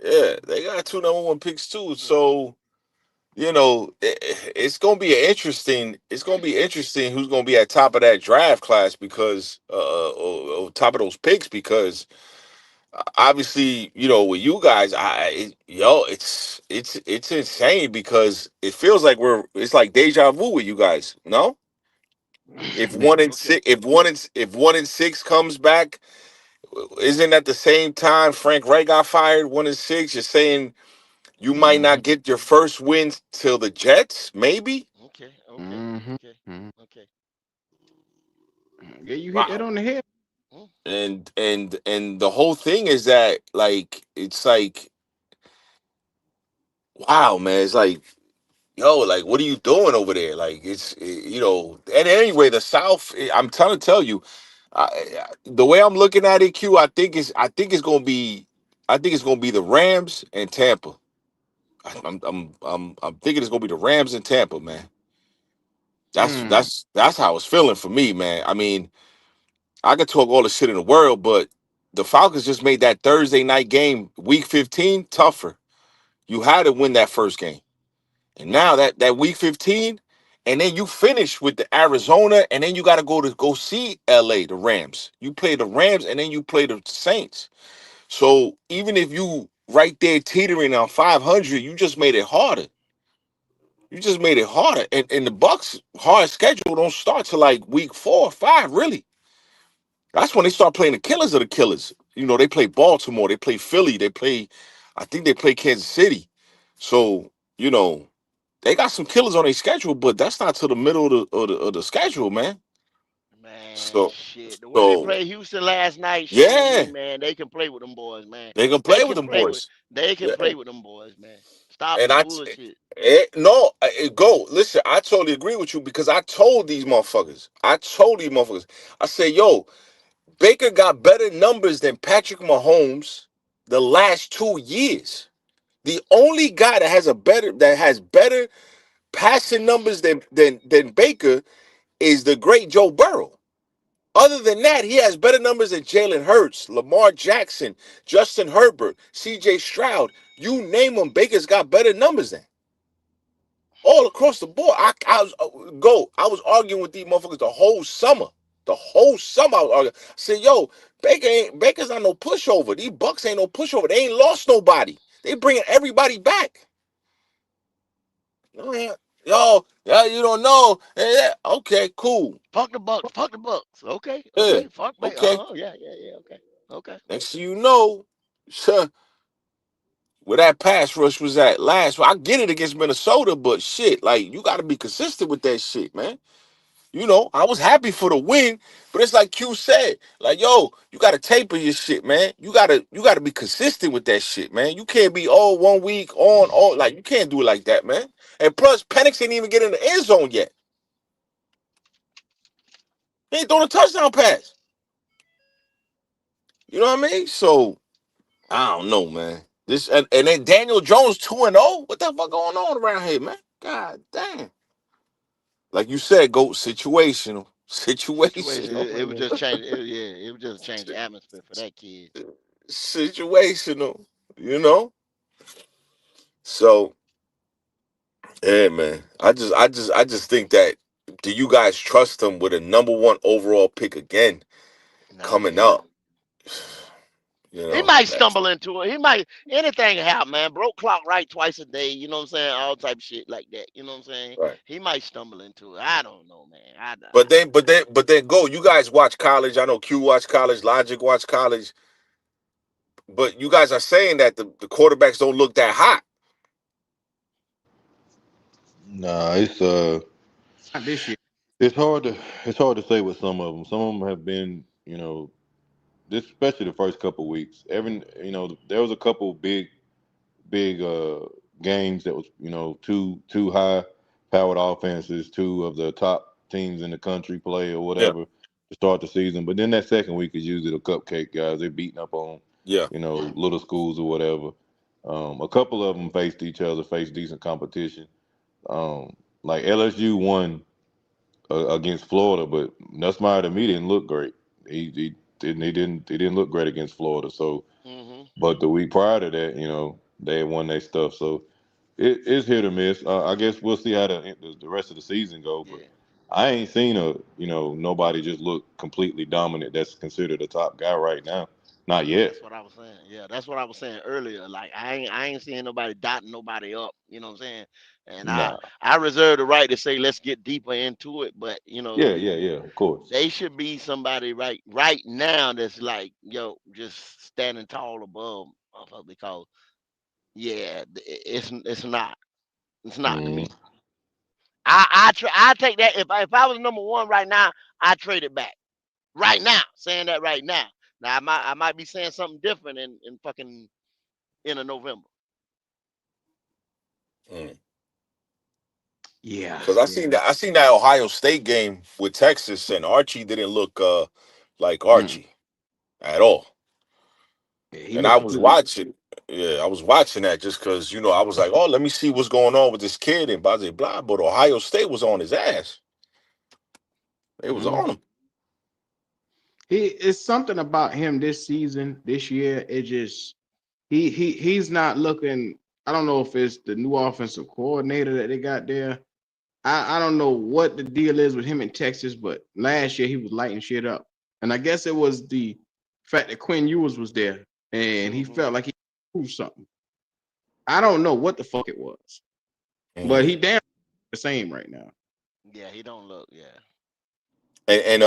Yeah, they got 2 number 1 picks too. So, you know, it's gonna be interesting. It's gonna be interesting who's gonna be at top of that draft class because or top of those picks, because obviously, you know, with you guys, it's insane because it feels like it's like deja vu with you guys. No, if 1-6, if 1-6 comes back, isn't at the same time Frank Wright got fired? 1-6, you're saying you might not get your first win till the Jets, maybe. Okay. Yeah, you hit that on the head. And the whole thing is that, like, it's like, wow, man, it's like, yo, like, what are you doing over there? Like, you know, and anyway, the South, I'm trying to tell you, the way I'm looking at it, Q, I think it's gonna be the Rams and Tampa. I'm thinking it's gonna be the Rams and Tampa, man. That's how it's feeling for me, man. I mean, I could talk all the shit in the world, but the Falcons just made that Thursday night game, week 15, tougher. You had to win that first game. And now that week 15, and then you finish with the Arizona, and then you got to go see LA, the Rams. You play the Rams, and then you play the Saints. So even if you right there teetering on 500, you just made it harder. You just made it harder. And the Bucks' hard schedule don't start till like week 4 or 5, really. That's when they start playing the killers of the killers. You know, they play Baltimore, they play Philly, I think they play Kansas City. So, you know, they got some killers on their schedule, but that's not to the middle of the schedule, man. Man, So, shit. The way they played Houston last night showed yeah, me, man, they can play with them boys, man. they can play with them boys. They can Yeah. play with them boys, man. Stop And the bullshit. go. Listen, I totally agree with you because I told these motherfuckers. I said, yo, Baker got better numbers than Patrick Mahomes the last 2 years. The only guy that has better passing numbers than Baker is the great Joe Burrow. Other than that, he has better numbers than Jalen Hurts, Lamar Jackson, Justin Herbert, C.J. Stroud. You name them, Baker's got better numbers than. All across the board. I was arguing with these motherfuckers the whole summer. The whole summer, I said, "Yo, Baker's not no pushover. These Bucks ain't no pushover. They ain't lost nobody. They bringing everybody back." Yo, yeah, you don't know. Yeah, okay, cool. Fuck the Bucks. Fuck the Bucks. Okay. Yeah, Okay. Fuck Baker. okay. Yeah. Yeah. Yeah. Okay. Okay. Next thing you know, where that pass rush was at last. I get it against Minnesota, but shit, like you got to be consistent with that shit, man. You know, I was happy for the win, but it's like Q said, like, yo, you got to taper your shit, man. You gotta be consistent with that shit, man. You can't be all 1 week on, like you can't do it like that, man. And plus, Penix ain't even get in the end zone yet. He ain't throwing a touchdown pass. You know what I mean? So I don't know, man. This and then Daniel Jones 2-0. What the fuck going on around here, man? God damn. Like you said, GOAT, situational. Situation. Situational. It would just change. It would just change the atmosphere for that kid. Situational, you know? So yeah, man. I just think that, do you guys trust him with a #1 overall pick again coming up? You He know, might stumble into it. He might anything can happen, man. Broke clock right twice a day. You know what I'm saying? All type of shit like that. You know what I'm saying? right. He might stumble into it. I don't know, man. But then go. You guys watch college. I know Q watch college, Logic watch college. But you guys are saying that the quarterbacks don't look that hot. Nah, it's Not this year. it's hard to say with some of them. Some of them have been, you know, this especially the first couple weeks. There was a couple big games that was, you know, two high powered offenses, two of the top teams in the country play or Yeah. whatever to start the season. But then that second week is usually the cupcake guys. They're beating up on, Yeah. you know, little schools or whatever. A couple of them faced each other, faced decent competition. Like LSU won against Florida, but Nussmeier to me didn't look great. He didn't look great against Florida. So, but the week prior to that, you know, they had won their stuff. So it's hit or miss. I guess we'll see how the rest of the season go. But I ain't seen nobody just look completely dominant that's considered a top guy right now. Not yet. That's what I was saying. Yeah, that's what I was saying earlier. Like I ain't seeing nobody dotting nobody up. You know what I'm saying? And Nah. I reserve the right to say let's get deeper into it. But you know, Yeah. Of course. they should be somebody right now that's like, yo, just standing tall above because it's not to Mhm. me. I take that if I was #1 right now, I trade it back right now. Saying that right now. Now I might be saying something different in fucking end of November. Yeah. Because I seen that Ohio State game with Texas, and Archie didn't look like Archie at all. He And I looked was good. watching, I was watching that just because, you know, I was like, oh, let me see what's going on with this kid and blah, blah, blah. But Ohio State was on his ass. It was on him. It's something about him this season, this year. It just he's not looking. I don't know if it's the new offensive coordinator that they got there. I don't know what the deal is with him in Texas, but last year he was lighting shit up. And I guess it was the fact that Quinn Ewers was there and he felt like he proved something. I don't know what the fuck it was. But he damn the same right now. Yeah, he don't look, And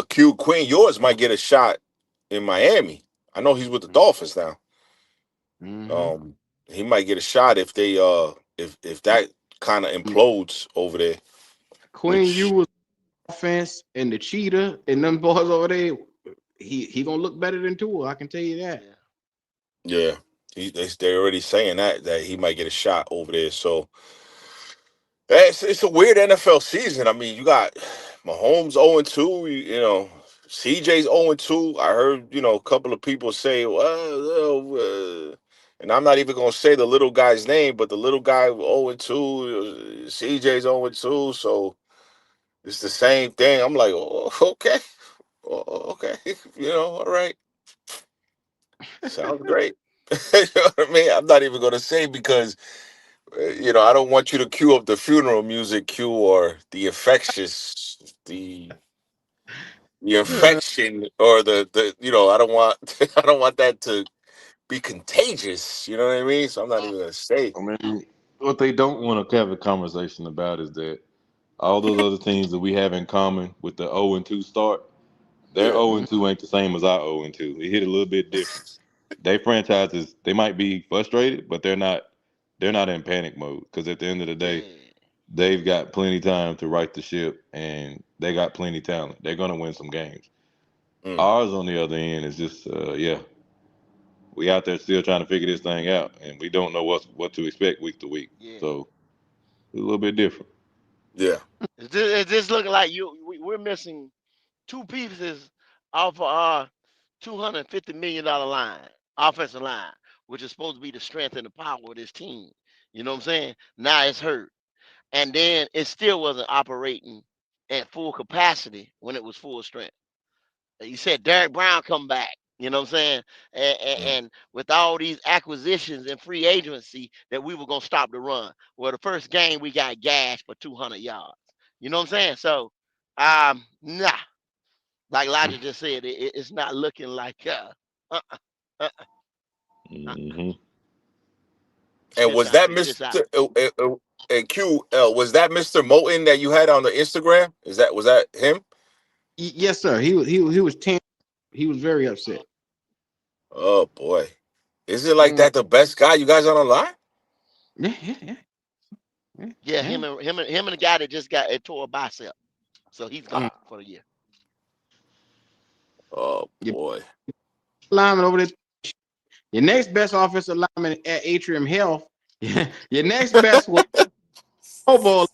Q Quinn, yours might get a shot in Miami. I know he's with the Dolphins now. He might get a shot if they if that kind of implodes over there. Quinn Ewers offense and the cheetah and them boys over there, he gonna look better than Tua. I can tell you that. Yeah, they're already saying that he might get a shot over there. So it's a weird NFL season. I mean, you got Mahomes 0-2. You know, CJ's 0-2. I heard, you know, a couple of people say, well, and I'm not even gonna say the little guy's name, but the little guy 0-2, CJ's 0-2. So it's the same thing. I'm like, oh, okay, okay, you know, all right. Sounds great. You know what I mean? I'm not even gonna say because you know I don't want you to cue up the funeral music cue or the infectious, the the infection or the I don't want I don't want that to be contagious. You know what I mean? So I'm not even gonna say. I mean, what they don't want to have a conversation about is that all those other teams that we have in common with the 0-2 start, their Yeah. 0-2 ain't the same as our 0-2. It hit a little bit different. They franchises, they might be frustrated, but they're not in panic mode because at the end of the day, they've got plenty time to right the ship and they got plenty talent. They're gonna win some games. Ours on the other end is just we out there still trying to figure this thing out and we don't know what to expect week to week. Yeah. So it's a little bit different. Yeah. It's just looking like we're missing two pieces off of our $250 million line, offensive line, which is supposed to be the strength and the power of this team. You know what I'm saying? Now it's hurt. And then it still wasn't operating at full capacity when it was full strength. You said Derek Brown come back. You know what I'm saying? And with all these acquisitions and free agency, that we were gonna stop the run. Well, the first game we got gashed for 200 yards. You know what I'm saying? So, nah, like Elijah just said, it's not looking like Mm-hmm. And was that Mr. And Q? Was that Mr. Moton that you had on the Instagram? Was that him? Yes, sir. He was 10. He was very upset. Oh boy, is it like that the best guy you guys on the line? Yeah, him and the guy that just got tore a bicep, so he's gone for the year. Oh boy, lineman over there. Your next best offensive lineman at Atrium Health. Your next best was Bowl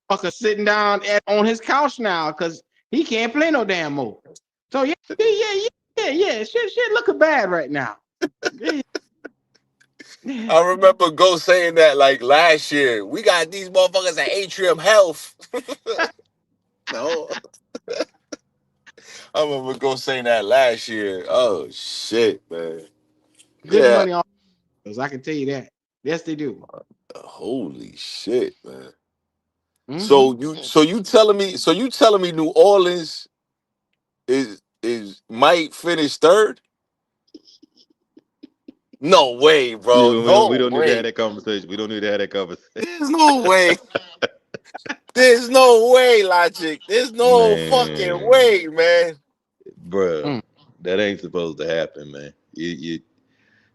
fucker sitting down on his couch now because he can't play no damn more. So yeah. Shit looking bad right now. I remember Go saying that like last year. We got these motherfuckers at Atrium Health. No. I remember Go saying that last year. Oh shit, man. Good money on because I can tell you that. Yes, they do. Holy shit, man. So you telling me New Orleans is might finish third? No way, bro. We don't need to have that conversation. We don't need to have that conversation. There's no way. There's no way, Logic. There's no fucking way, man. Bruh, that ain't supposed to happen, man.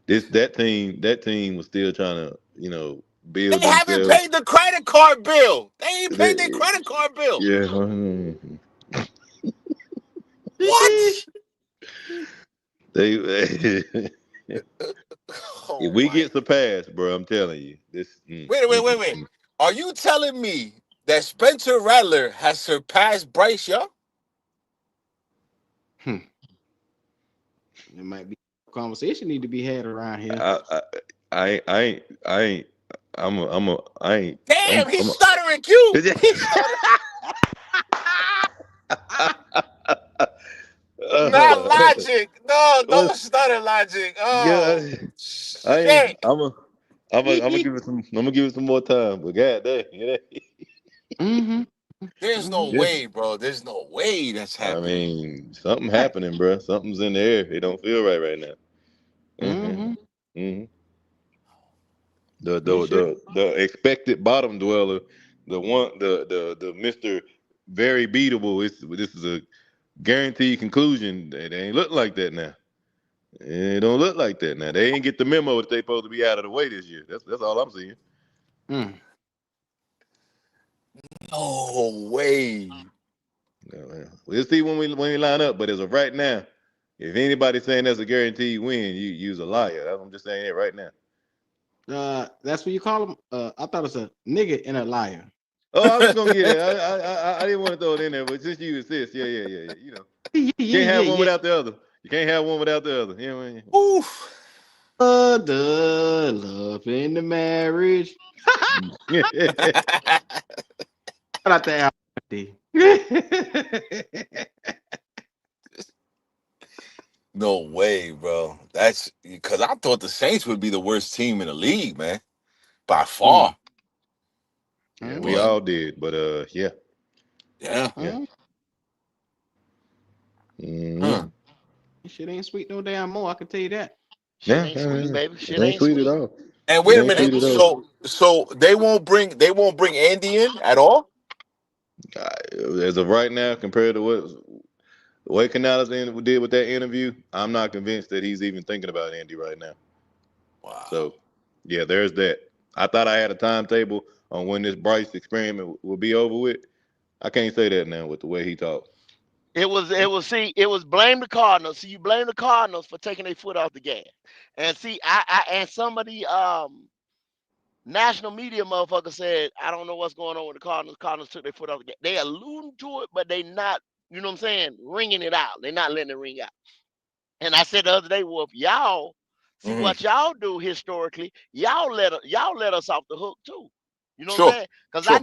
That team was still trying to, build They haven't themselves. paid the credit card bill. They ain't paid their credit card bill. Yeah. What? If we get surpassed, bro, I'm telling you. Wait. Are you telling me that Spencer Rattler has surpassed Bryce Young? There might be a conversation need to be had around here. I ain't. Damn, he's stuttering, Q. Not Logic. No stutter, Logic. Oh, shit. I'm gonna give it some. I'm gonna give it some more time. But god damn, There's no way, bro. There's no way that's happening. I mean, something happening, bro. Something's in the air. It don't feel right now. The expected bottom dweller, the Mr. Very beatable. This is a guaranteed conclusion. They ain't look like that now. It don't look like that now. They ain't get the memo that they supposed to be out of the way this year. That's all I'm seeing. No way. We'll see when we line up. But as of right now, if anybody's saying that's a guaranteed win, you use a liar. I'm just saying it right now. That's what you call them. I thought it's a nigga and a liar. Oh, I was gonna get it. I didn't want to throw it in there, but since you insist, yeah. You can't have one without the other. You can't have one without the other. You know what I mean? Oof. The love in the marriage. Shout out to No way, bro. That's because I thought the Saints would be the worst team in the league, man. By far. Yeah, we all did, but yeah. Yeah. Mm-hmm. Shit ain't sweet no damn more. I can tell you that. Yeah, Ain't sweet, baby. it Shit ain't ain't sweet at sweet. all. And It wait a ain't sweet minute. at all. So they won't bring Andy in at all. As of right now, compared to the way Canales did with that interview, I'm not convinced that he's even thinking about Andy right now. Wow. So, yeah, there's that. I thought I had a timetable on when this Bryce experiment will be over with. I can't say that now with the way he talks. It was blame the Cardinals. See, you blame the Cardinals for taking their foot off the gas. And see, and some of the national media motherfucker said, I don't know what's going on with the Cardinals. Cardinals took their foot off the gas. They alluding to it, but they not, you know what I'm saying, ringing it out. They're not letting it ring out. And I said the other day, well, if y'all see what y'all do historically, y'all let us off the hook too. You know what I'm Sure. saying? Because Sure.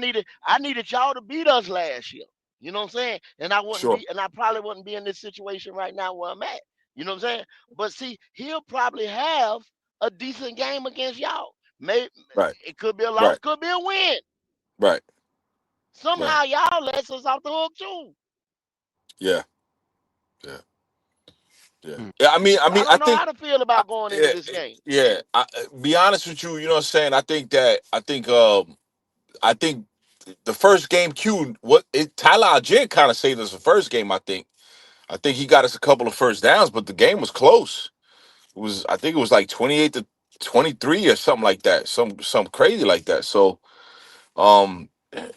I needed y'all to beat us last year. You know what I'm saying? And I wouldn't Sure. be, and I probably wouldn't be in this situation right now where I'm at. You know what I'm saying? But see, he'll probably have a decent game against y'all. Maybe Right. it could be a loss, Right. could be a win. Right. Somehow y'all let us off the hook too. Yeah. Yeah. Yeah. Yeah. So I I don't know think. how to feel about going into Yeah. this game. Yeah. Be honest with you. You know what I'm saying. I think the first game Q. Tyler Algier kind of saved us the first game. I think he got us a couple of first downs, but the game was close. I think it was like 28-23 or something like that. Some crazy like that. So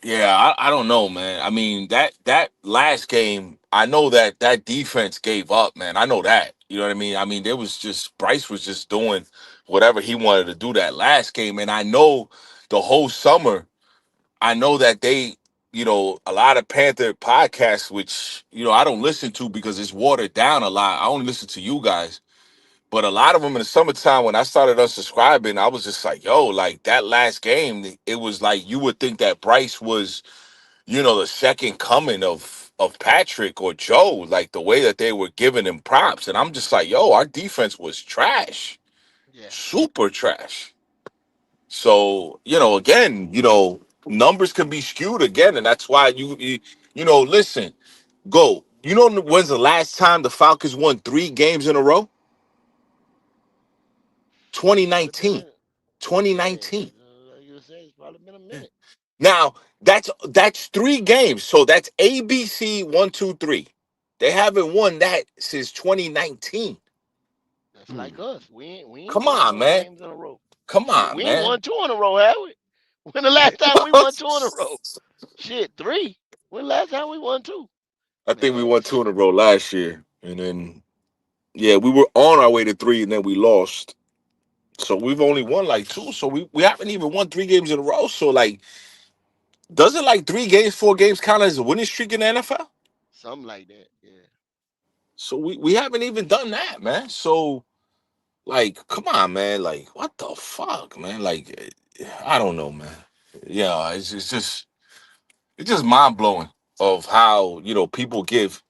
yeah, I don't know, man. I mean, that last game, I know that defense gave up, man. I know that. You know what I mean? I mean, there was just Bryce was just doing whatever he wanted to do that last game. And I know the whole summer, I know that they, a lot of Panther podcasts, which, I don't listen to because it's watered down a lot. I only listen to you guys. But a lot of them in the summertime, when I started unsubscribing, I was just like, yo, like that last game, it was like you would think that Bryce was, the second coming of Patrick or Joe, like the way that they were giving him props. And I'm just like, yo, our defense was trash. Yeah. Super trash. So, again, numbers can be skewed again. And that's why listen, go. You know when's the last time the Falcons won 3 games in a row? 2019. 2019. You say it's probably been a minute. Now that's 3 games. So that's ABC 1, 2, 3. They haven't won that since 2019. That's like us. We ain't Come won on, no man. games in a row. Come Shit, on, we ain't man. won 2 in a row, have we? When the last time we won 2 in a row? Shit, 3. When the last time we won 2? I think we Man. won 2 in a row last year, and then we were on our way to 3, and then we lost. So we've only won like 2. So we haven't even won 3 games in a row. So like, doesn't like 3 games, 4 games count as a winning streak in the NFL? Something like that, yeah. So we haven't even done that, man. So like, come on, man. Like, what the fuck, man? Like, I don't know, man. Yeah, it's just mind blowing of how people give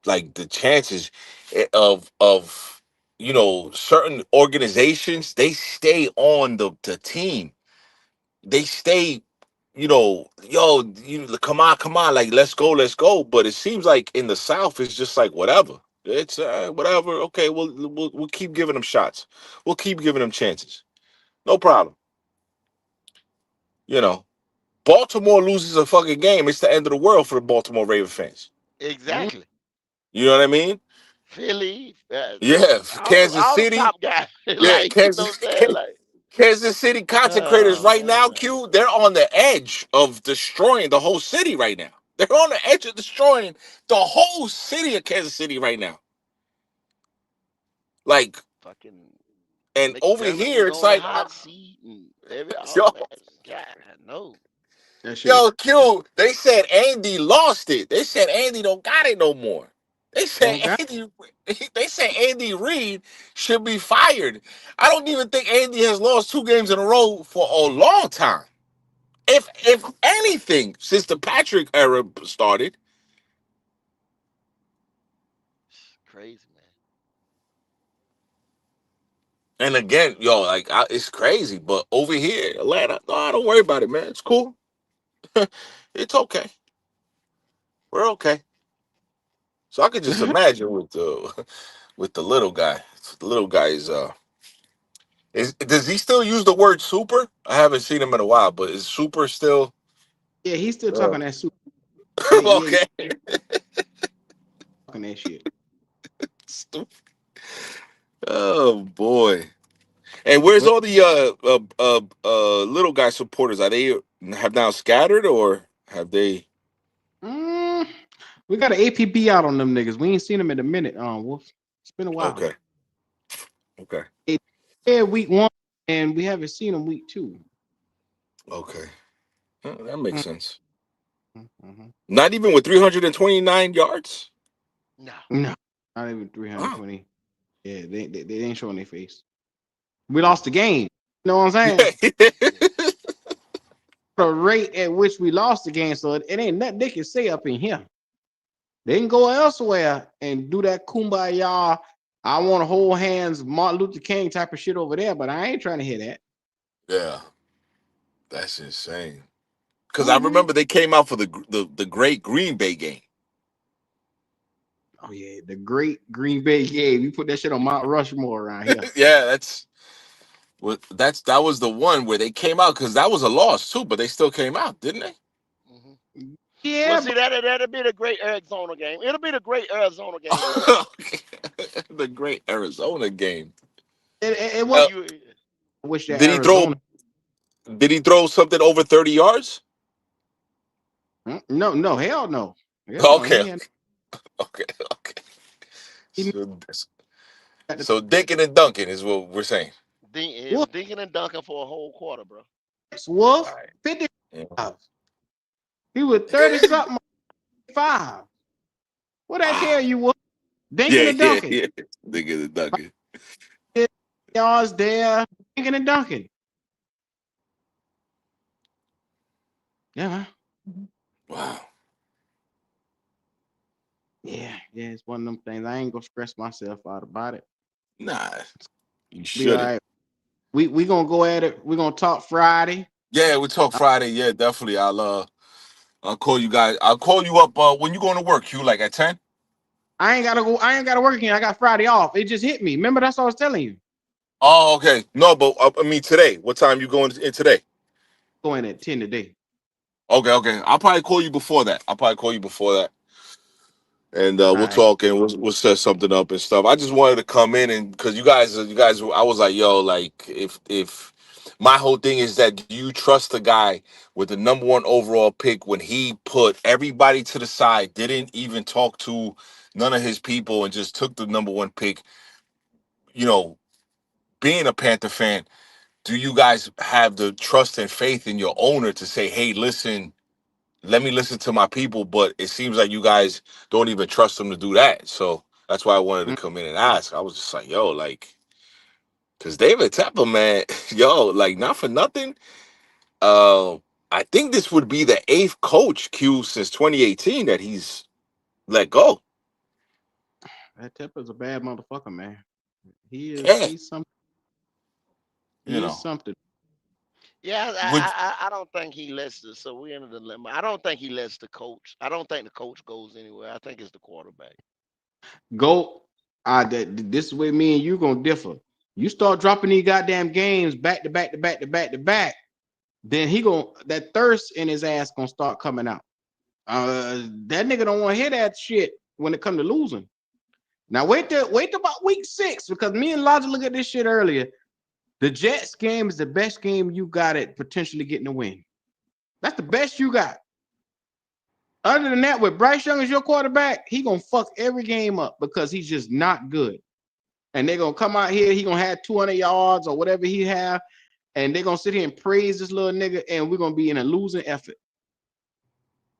like the chances of certain organizations. They stay on the team. They stay, come on, like let's go. But it seems like in the South, it's just like whatever. It's whatever. Okay, we'll keep giving them shots. We'll keep giving them chances. No problem. Baltimore loses a fucking game. It's the end of the world for the Baltimore Raven fans. Exactly. You know what I mean? Philly, Yeah, Kansas all them City. top guys. Yeah, Like, you know what I'm saying? Like, Kansas City consecrators right now, man. Q. They're on the edge of destroying the whole city right now. They're on the edge of destroying the whole city of Kansas City right now. Like, Fucking and over McDermott here, was it's on the like, hot seat and yo, man, God, no. That shit is yo, Q. They said Andy lost it. They said Andy don't got it no more. They said don't got Andy. They said Andy Reid should be fired. I don't even think Andy has lost 2 games in a row for a long time. If anything, since the Patrick era started. Crazy, man. And again, yo, like it's crazy. But over here, Atlanta, no, don't worry about it, man. It's cool. It's okay. We're okay. So I could just imagine with the little guy. The little guy does he still use the word super? I haven't seen him in a while, but is super still Yeah, he's still talking that super. Yeah, okay? Talking that shit. Oh boy. And where's all the little guy supporters? Are they have now scattered or have they? We got an APB out on them niggas. We ain't seen them in a minute. Wolf. It's been a while. Okay. Okay. Yeah, week 1, and we haven't seen them week 2. Okay. That makes sense. Mm-hmm. Not even with 329 yards? No, not even 320. Yeah, they ain't showing their face. We lost the game. You know what I'm saying? The rate at which we lost the game, so it ain't nothing they can say up in here. They can go elsewhere and do that kumbaya. I want to hold hands, Martin Luther King type of shit over there, but I ain't trying to hear that. Yeah. That's insane. Because I remember they came out for the great Green Bay game. Oh yeah, the great Green Bay game. You put that shit on Mount Rushmore around here. Yeah, that was the one where they came out because that was a loss too, but they still came out, didn't they? Yeah. Well, see, that'll be the great Arizona game. It'll be the great Arizona game. The great Arizona game. It was. I wish that Did he Arizona. Did he throw something over 30 yards? No, hell no. Okay. Okay. So dinking and dunking is what we're saying. Dinking and dunking for a whole quarter, bro. Wolf, 50. He was 30 something, 5. What that tell you? Wolf? Dinking and dunking. Yeah. Dinking and dunking. Yards there, dinking and dunking. Yeah. Wow. Yeah, it's one of them things. I ain't gonna stress myself out about it. Nah, you Be shouldn't. all right. We gonna go at it. We're gonna talk Friday. Yeah, we talk Friday. Yeah, definitely. I'll call you guys. I'll call you up when you going to work, Q, like at 10? I ain't gotta work again. I got Friday off. It just hit me. Remember, that's what I was telling you. Oh, okay. No, but I mean today. What time you going in today? Going at 10 today. Okay. I'll probably call you before that. And we'll talk and we'll set something up and stuff. I just wanted to come in and because you guys, I was like, yo, like if my whole thing is that do you trust the guy with the number 1 overall pick when he put everybody to the side, didn't even talk to none of his people and just took the number 1 pick? You know, being a Panther fan, do you guys have the trust and faith in your owner to say, hey, listen, let me listen to my people? But it seems like you guys don't even trust them to do that. So that's why I wanted to come in and ask. I was just like, yo, like, because David Tepper, man, yo, like, not for nothing. I think this would be the 8th coach, Q, since 2018 that he's let go. That Tepper's a bad motherfucker, man. He is. Yeah. He's something. You know. Something. Yeah, I don't think he lets the. So we're in a dilemma. I don't think he lets the coach. I don't think the coach goes anywhere. I think it's the quarterback. Go. This is where me and you gonna differ. You start dropping these goddamn games back to back, then that thirst in his ass gonna start coming out. That nigga don't want to hear that shit when it come to losing. Now wait till about week 6 because me and Logic look at this shit earlier. The Jets game is the best game you got at potentially getting a win. That's the best you got. Other than that, with Bryce Young as your quarterback, he gonna fuck every game up because he's just not good. And they're gonna come out here, he gonna have 200 yards or whatever he have, and they're gonna sit here and praise this little nigga, and we're gonna be in a losing effort.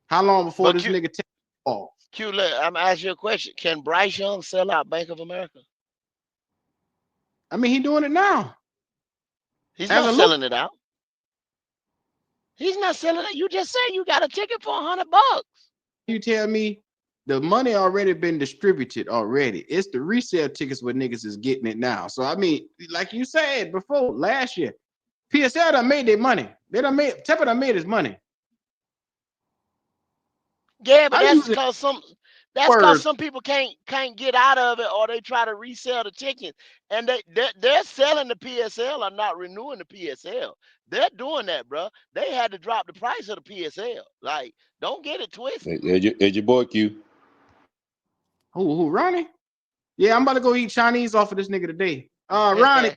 How long before this nigga takes the ball? Q, I'm gonna ask you a question. Can Bryce Young sell out Bank of America? I mean, he's doing it now. He's not selling it out. He's not selling it. You just said you got a ticket for $100. You tell me the money already been distributed already. It's the resale tickets where niggas is getting it now. So I mean, like you said before, last year, PSL done made their money. Tepper done made his money. Yeah, but that's because That's because some people can't get out of it, or they try to resell the tickets, and they're selling the PSL or not renewing the PSL. They're doing that, bro. They had to drop the price of the PSL. Like, don't get it twisted. It's your boy Q. Who, Ronnie? Yeah, I'm about to go eat Chinese off of this nigga today. Ronnie.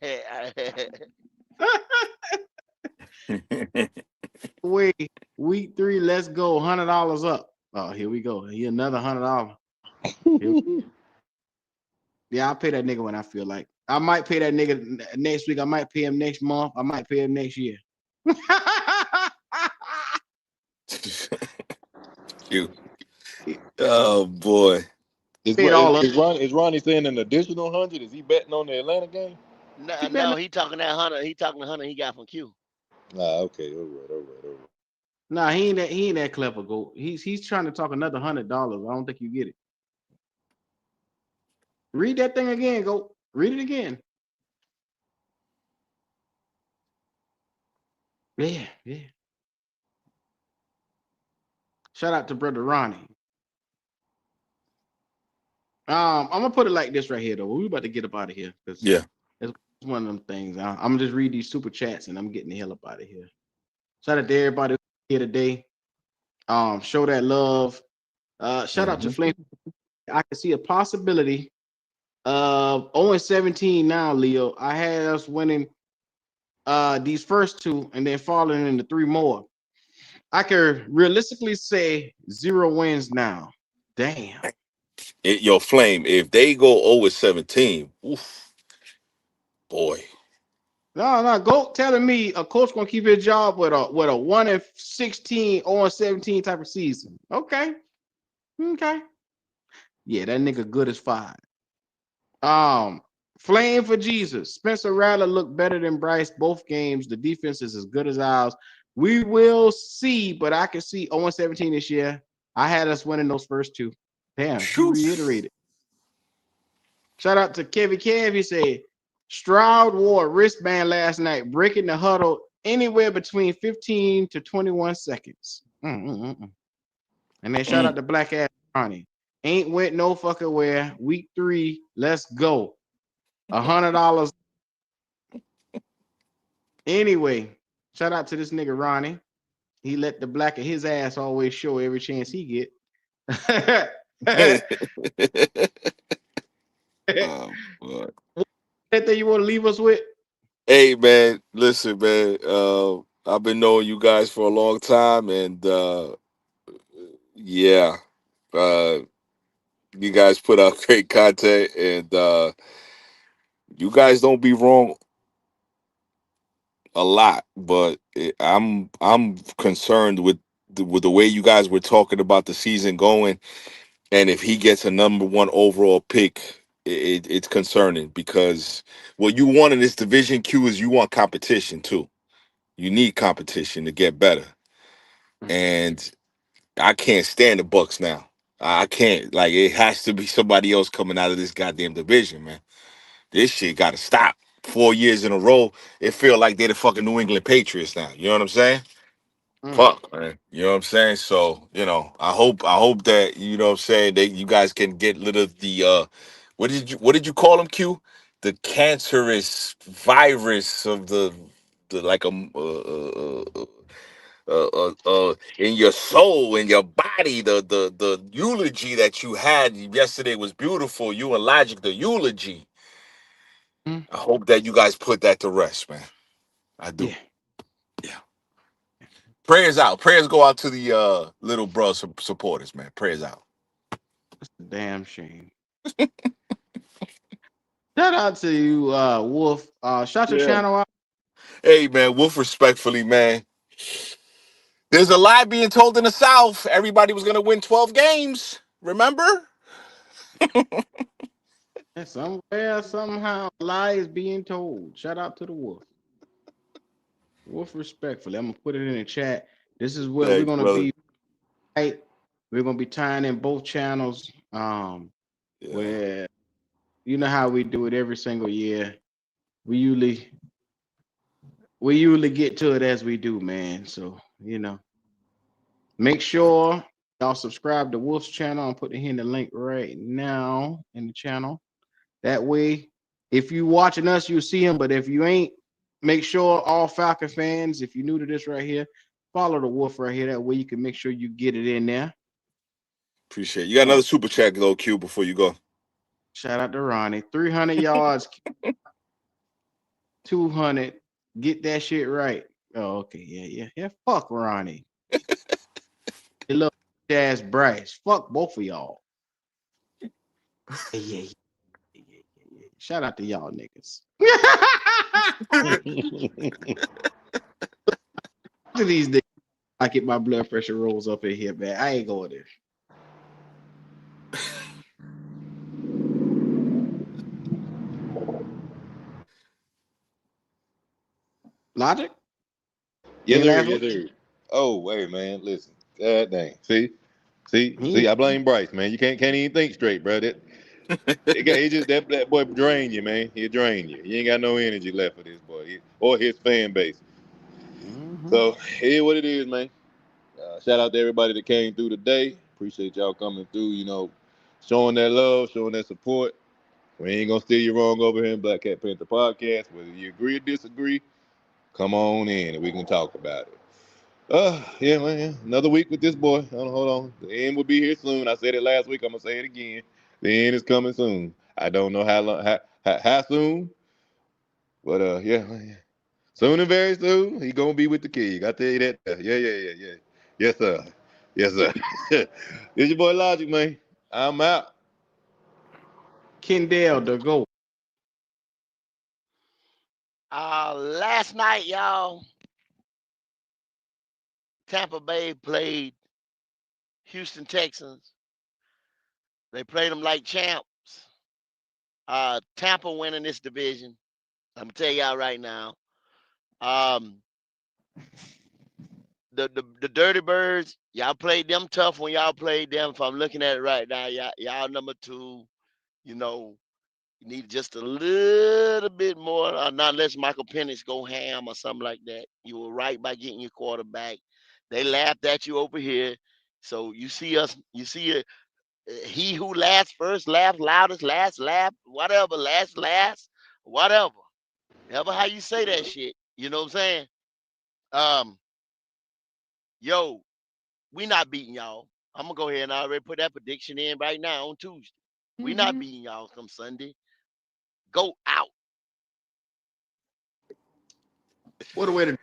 Wait, week 3, let's go. $100 up. Oh, here we go. Here another $100. Yeah, I'll pay that nigga when I feel like. I might pay that nigga next week. I might pay him next month. I might pay him next year. You. Oh boy. Is Ronnie saying an additional 100? Is he betting on the Atlanta game? No, he talking that 100. He talking the 100 he got from Q. Okay, all right. Nah, he ain't that clever, go. He's trying to talk another $100. I don't think you get it. Read that thing again, go. Read it again. Yeah. Shout out to brother Ronnie. I'm gonna put it like this right here, though. We about to get up out of here because it's one of them things. I'm gonna just read these super chats and I'm getting the hell up out of here. Shout out to everybody here today. Show that love. Shout out to Flame. I can see a possibility of 0-17 now, Leo. I had us winning these first 2 and then falling into 3 more. I can realistically say 0 wins now. Damn. Yo, Flame, if they go 0-17, oof, boy. No, go telling me a coach gonna keep his job with a 1-16, 0-17 type of season. Okay. Yeah, that nigga good as 5. Flame for Jesus. Spencer Rattler looked better than Bryce both games. The defense is as good as ours. We will see, but I can see 0-17 this year. I had us winning those first 2. Damn, he reiterated. Shout out to Kevy Kev. He said Stroud wore a wristband last night, breaking the huddle anywhere between 15 to 21 seconds. And then shout out to Black Ass Ronnie. Ain't went no fucking where. Week 3, let's go. $100. Anyway, shout out to this nigga Ronnie. He let the black of his ass always show every chance he get. Oh, boy. Anything you want to leave us with? Hey man, listen, man. I've been knowing you guys for a long time, and yeah, you guys put out great content, and you guys don't be wrong a lot, but I'm concerned with the way you guys were talking about the season going, and if he gets a number 1 overall pick, it's concerning because what you want in this division, Q, is you want competition too. You need competition to get better, and I can't stand the Bucks now. I can't. Like, it has to be somebody else coming out of this goddamn division, man. This shit got to stop. 4 years in a row, it feel like they're the fucking New England Patriots now. You know what I'm saying? Fuck, man. You know what I'm saying? So, I hope that, you know what I'm saying, that you guys can get rid of the what did you call them, Q? The cancerous virus of the like in your soul, in your body, the eulogy that you had yesterday was beautiful. You and Logic, the eulogy. I hope that you guys put that to rest, man. I do. Yeah. Prayers out. Prayers go out to the little bro supporters, man. Prayers out. That's a damn shame. Shout out to you, Wolf. Shout your channel out. Hey, man, Wolf, respectfully, man. There's a lie being told in the South. Everybody was going to win 12 games. Remember? Somewhere, somehow, a lie is being told. Shout out to the Wolf. Wolf, respectfully. I'm going to put it in the chat. This is where we're going to be. Right? We're going to be tying in both channels. Where, you know how we do it every single year. We usually get to it as we do, man. So, make sure Y'all subscribe to Wolf's channel. I'm putting in the link right now in the channel. That way, if you watching us, you'll see him. But if you ain't, make sure all Falcon fans, if you're new to this right here, follow the Wolf right here. That way you can make sure you get it in there. Appreciate it. You got another super chat, though, Q, before you go. Shout out to Ronnie. 300 yards, 200. Get that shit right. Oh, okay. Yeah. Fuck Ronnie. They love ass Bryce. Fuck both of y'all. Yeah. Shout out to y'all niggas. To these niggas, I get my blood pressure rolls up in here, man. I ain't going there. Logic? Yes, sir. Oh, wait, man. Listen. God dang. See, I blame Bryce, man. You can't even think straight, bro. He just that boy drain you, man. He'll drain you. You ain't got no energy left for this boy or his fan base. So here's what it is, man. Shout out to everybody that came through today. Appreciate y'all coming through. Showing that love, showing that support. We ain't gonna steer you wrong over here in Black Cat Panther Podcast. Whether you agree or disagree, come on in and we can talk about it. Yeah, man. Another week with this boy. Hold on. The end will be here soon. I said it last week. I'm gonna say it again. The end is coming soon. I don't know how long, how soon, but yeah, man. Soon and very soon, he gonna be with the king. I tell you that. Yeah. Yes, sir. It's your boy Logic, man. I'm out. Kendall, the GOAT. Last night, y'all, Tampa Bay played Houston Texans. They played them like champs. Tampa winning this division. I'm gonna tell y'all right now. The Dirty Birds, y'all played them tough when y'all played them. If I'm looking at it right now, y'all number 2. You need just a little bit more, not unless Michael Penix go ham or something like that. You were right by getting your quarterback. They laughed at you over here. So you see he who laughs first, laughs loudest, last laugh, whatever, last, whatever. Ever how you say that shit. You know what I'm saying? Yo, we not beating y'all. I'm gonna go ahead and already put that prediction in right now on Tuesday. We not beating y'all come Sunday. Go out. What a way to.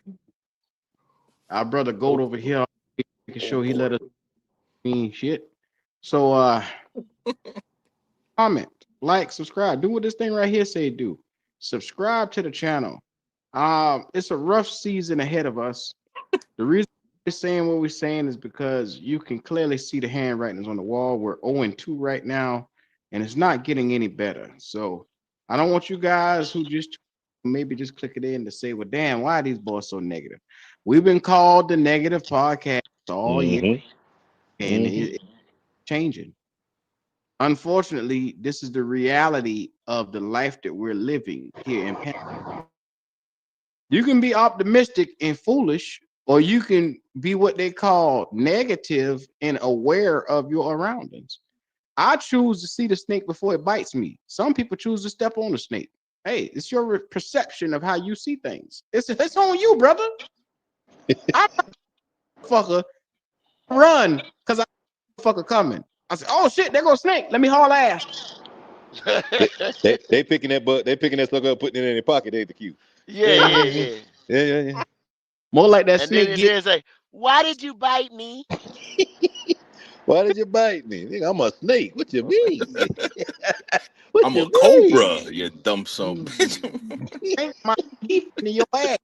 Our brother Goat over here making sure he let us mean shit. So comment, like, subscribe, do what this thing right here say do. Subscribe to the channel. It's a rough season ahead of us. The reason we're saying what we're saying is because you can clearly see the handwritings on the wall. We're 0-2 right now, and it's not getting any better. So I don't want you guys who just maybe just click it in to say, well, damn, why are these boys so negative? We've been called the negative podcast all year, and it's changing. Unfortunately, this is the reality of the life that we're living here in Panther. You can be optimistic and foolish, or you can be what they call negative and aware of your surroundings. I choose to see the snake before it bites me. Some people choose to step on the snake. Hey, it's your perception of how you see things. It's on you, brother. I fucker run because I fucker coming. I said, oh shit, there goes snake. Let me haul ass. they picking that butt. They picking that sucker up, putting it in their pocket. They the cute. Yeah. More like that and snake. Then say, why did you bite me? Why did you bite me? Nigga, I'm a snake. What you mean? I'm a cobra, you dumb son. Ain't my teeth in your ass.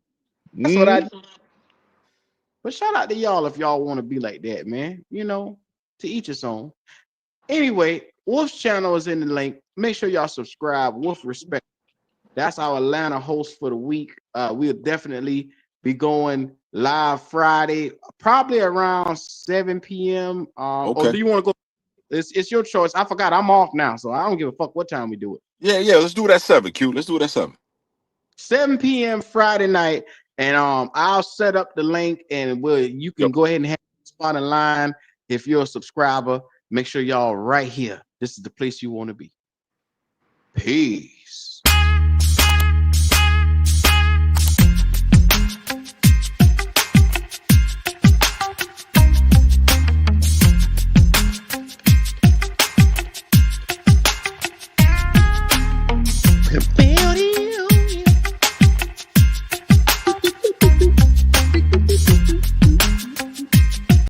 That's what I do. But shout out to y'all if y'all want to be like that, man. To each his own. Anyway, Wolf's channel is in the link. Make sure y'all subscribe. Wolf Respect. That's our Atlanta host for the week. We'll definitely be going live Friday, probably around 7 p.m. Or do you want to go? It's your choice. I forgot. I'm off now, so I don't give a fuck what time we do it. Yeah. Let's do it at 7, Q. Let's do it at 7. 7 p.m. Friday night, and I'll set up the link, and you can go ahead and have a spot in line. If you're a subscriber, make sure y'all right here. This is the place you want to be. Peace.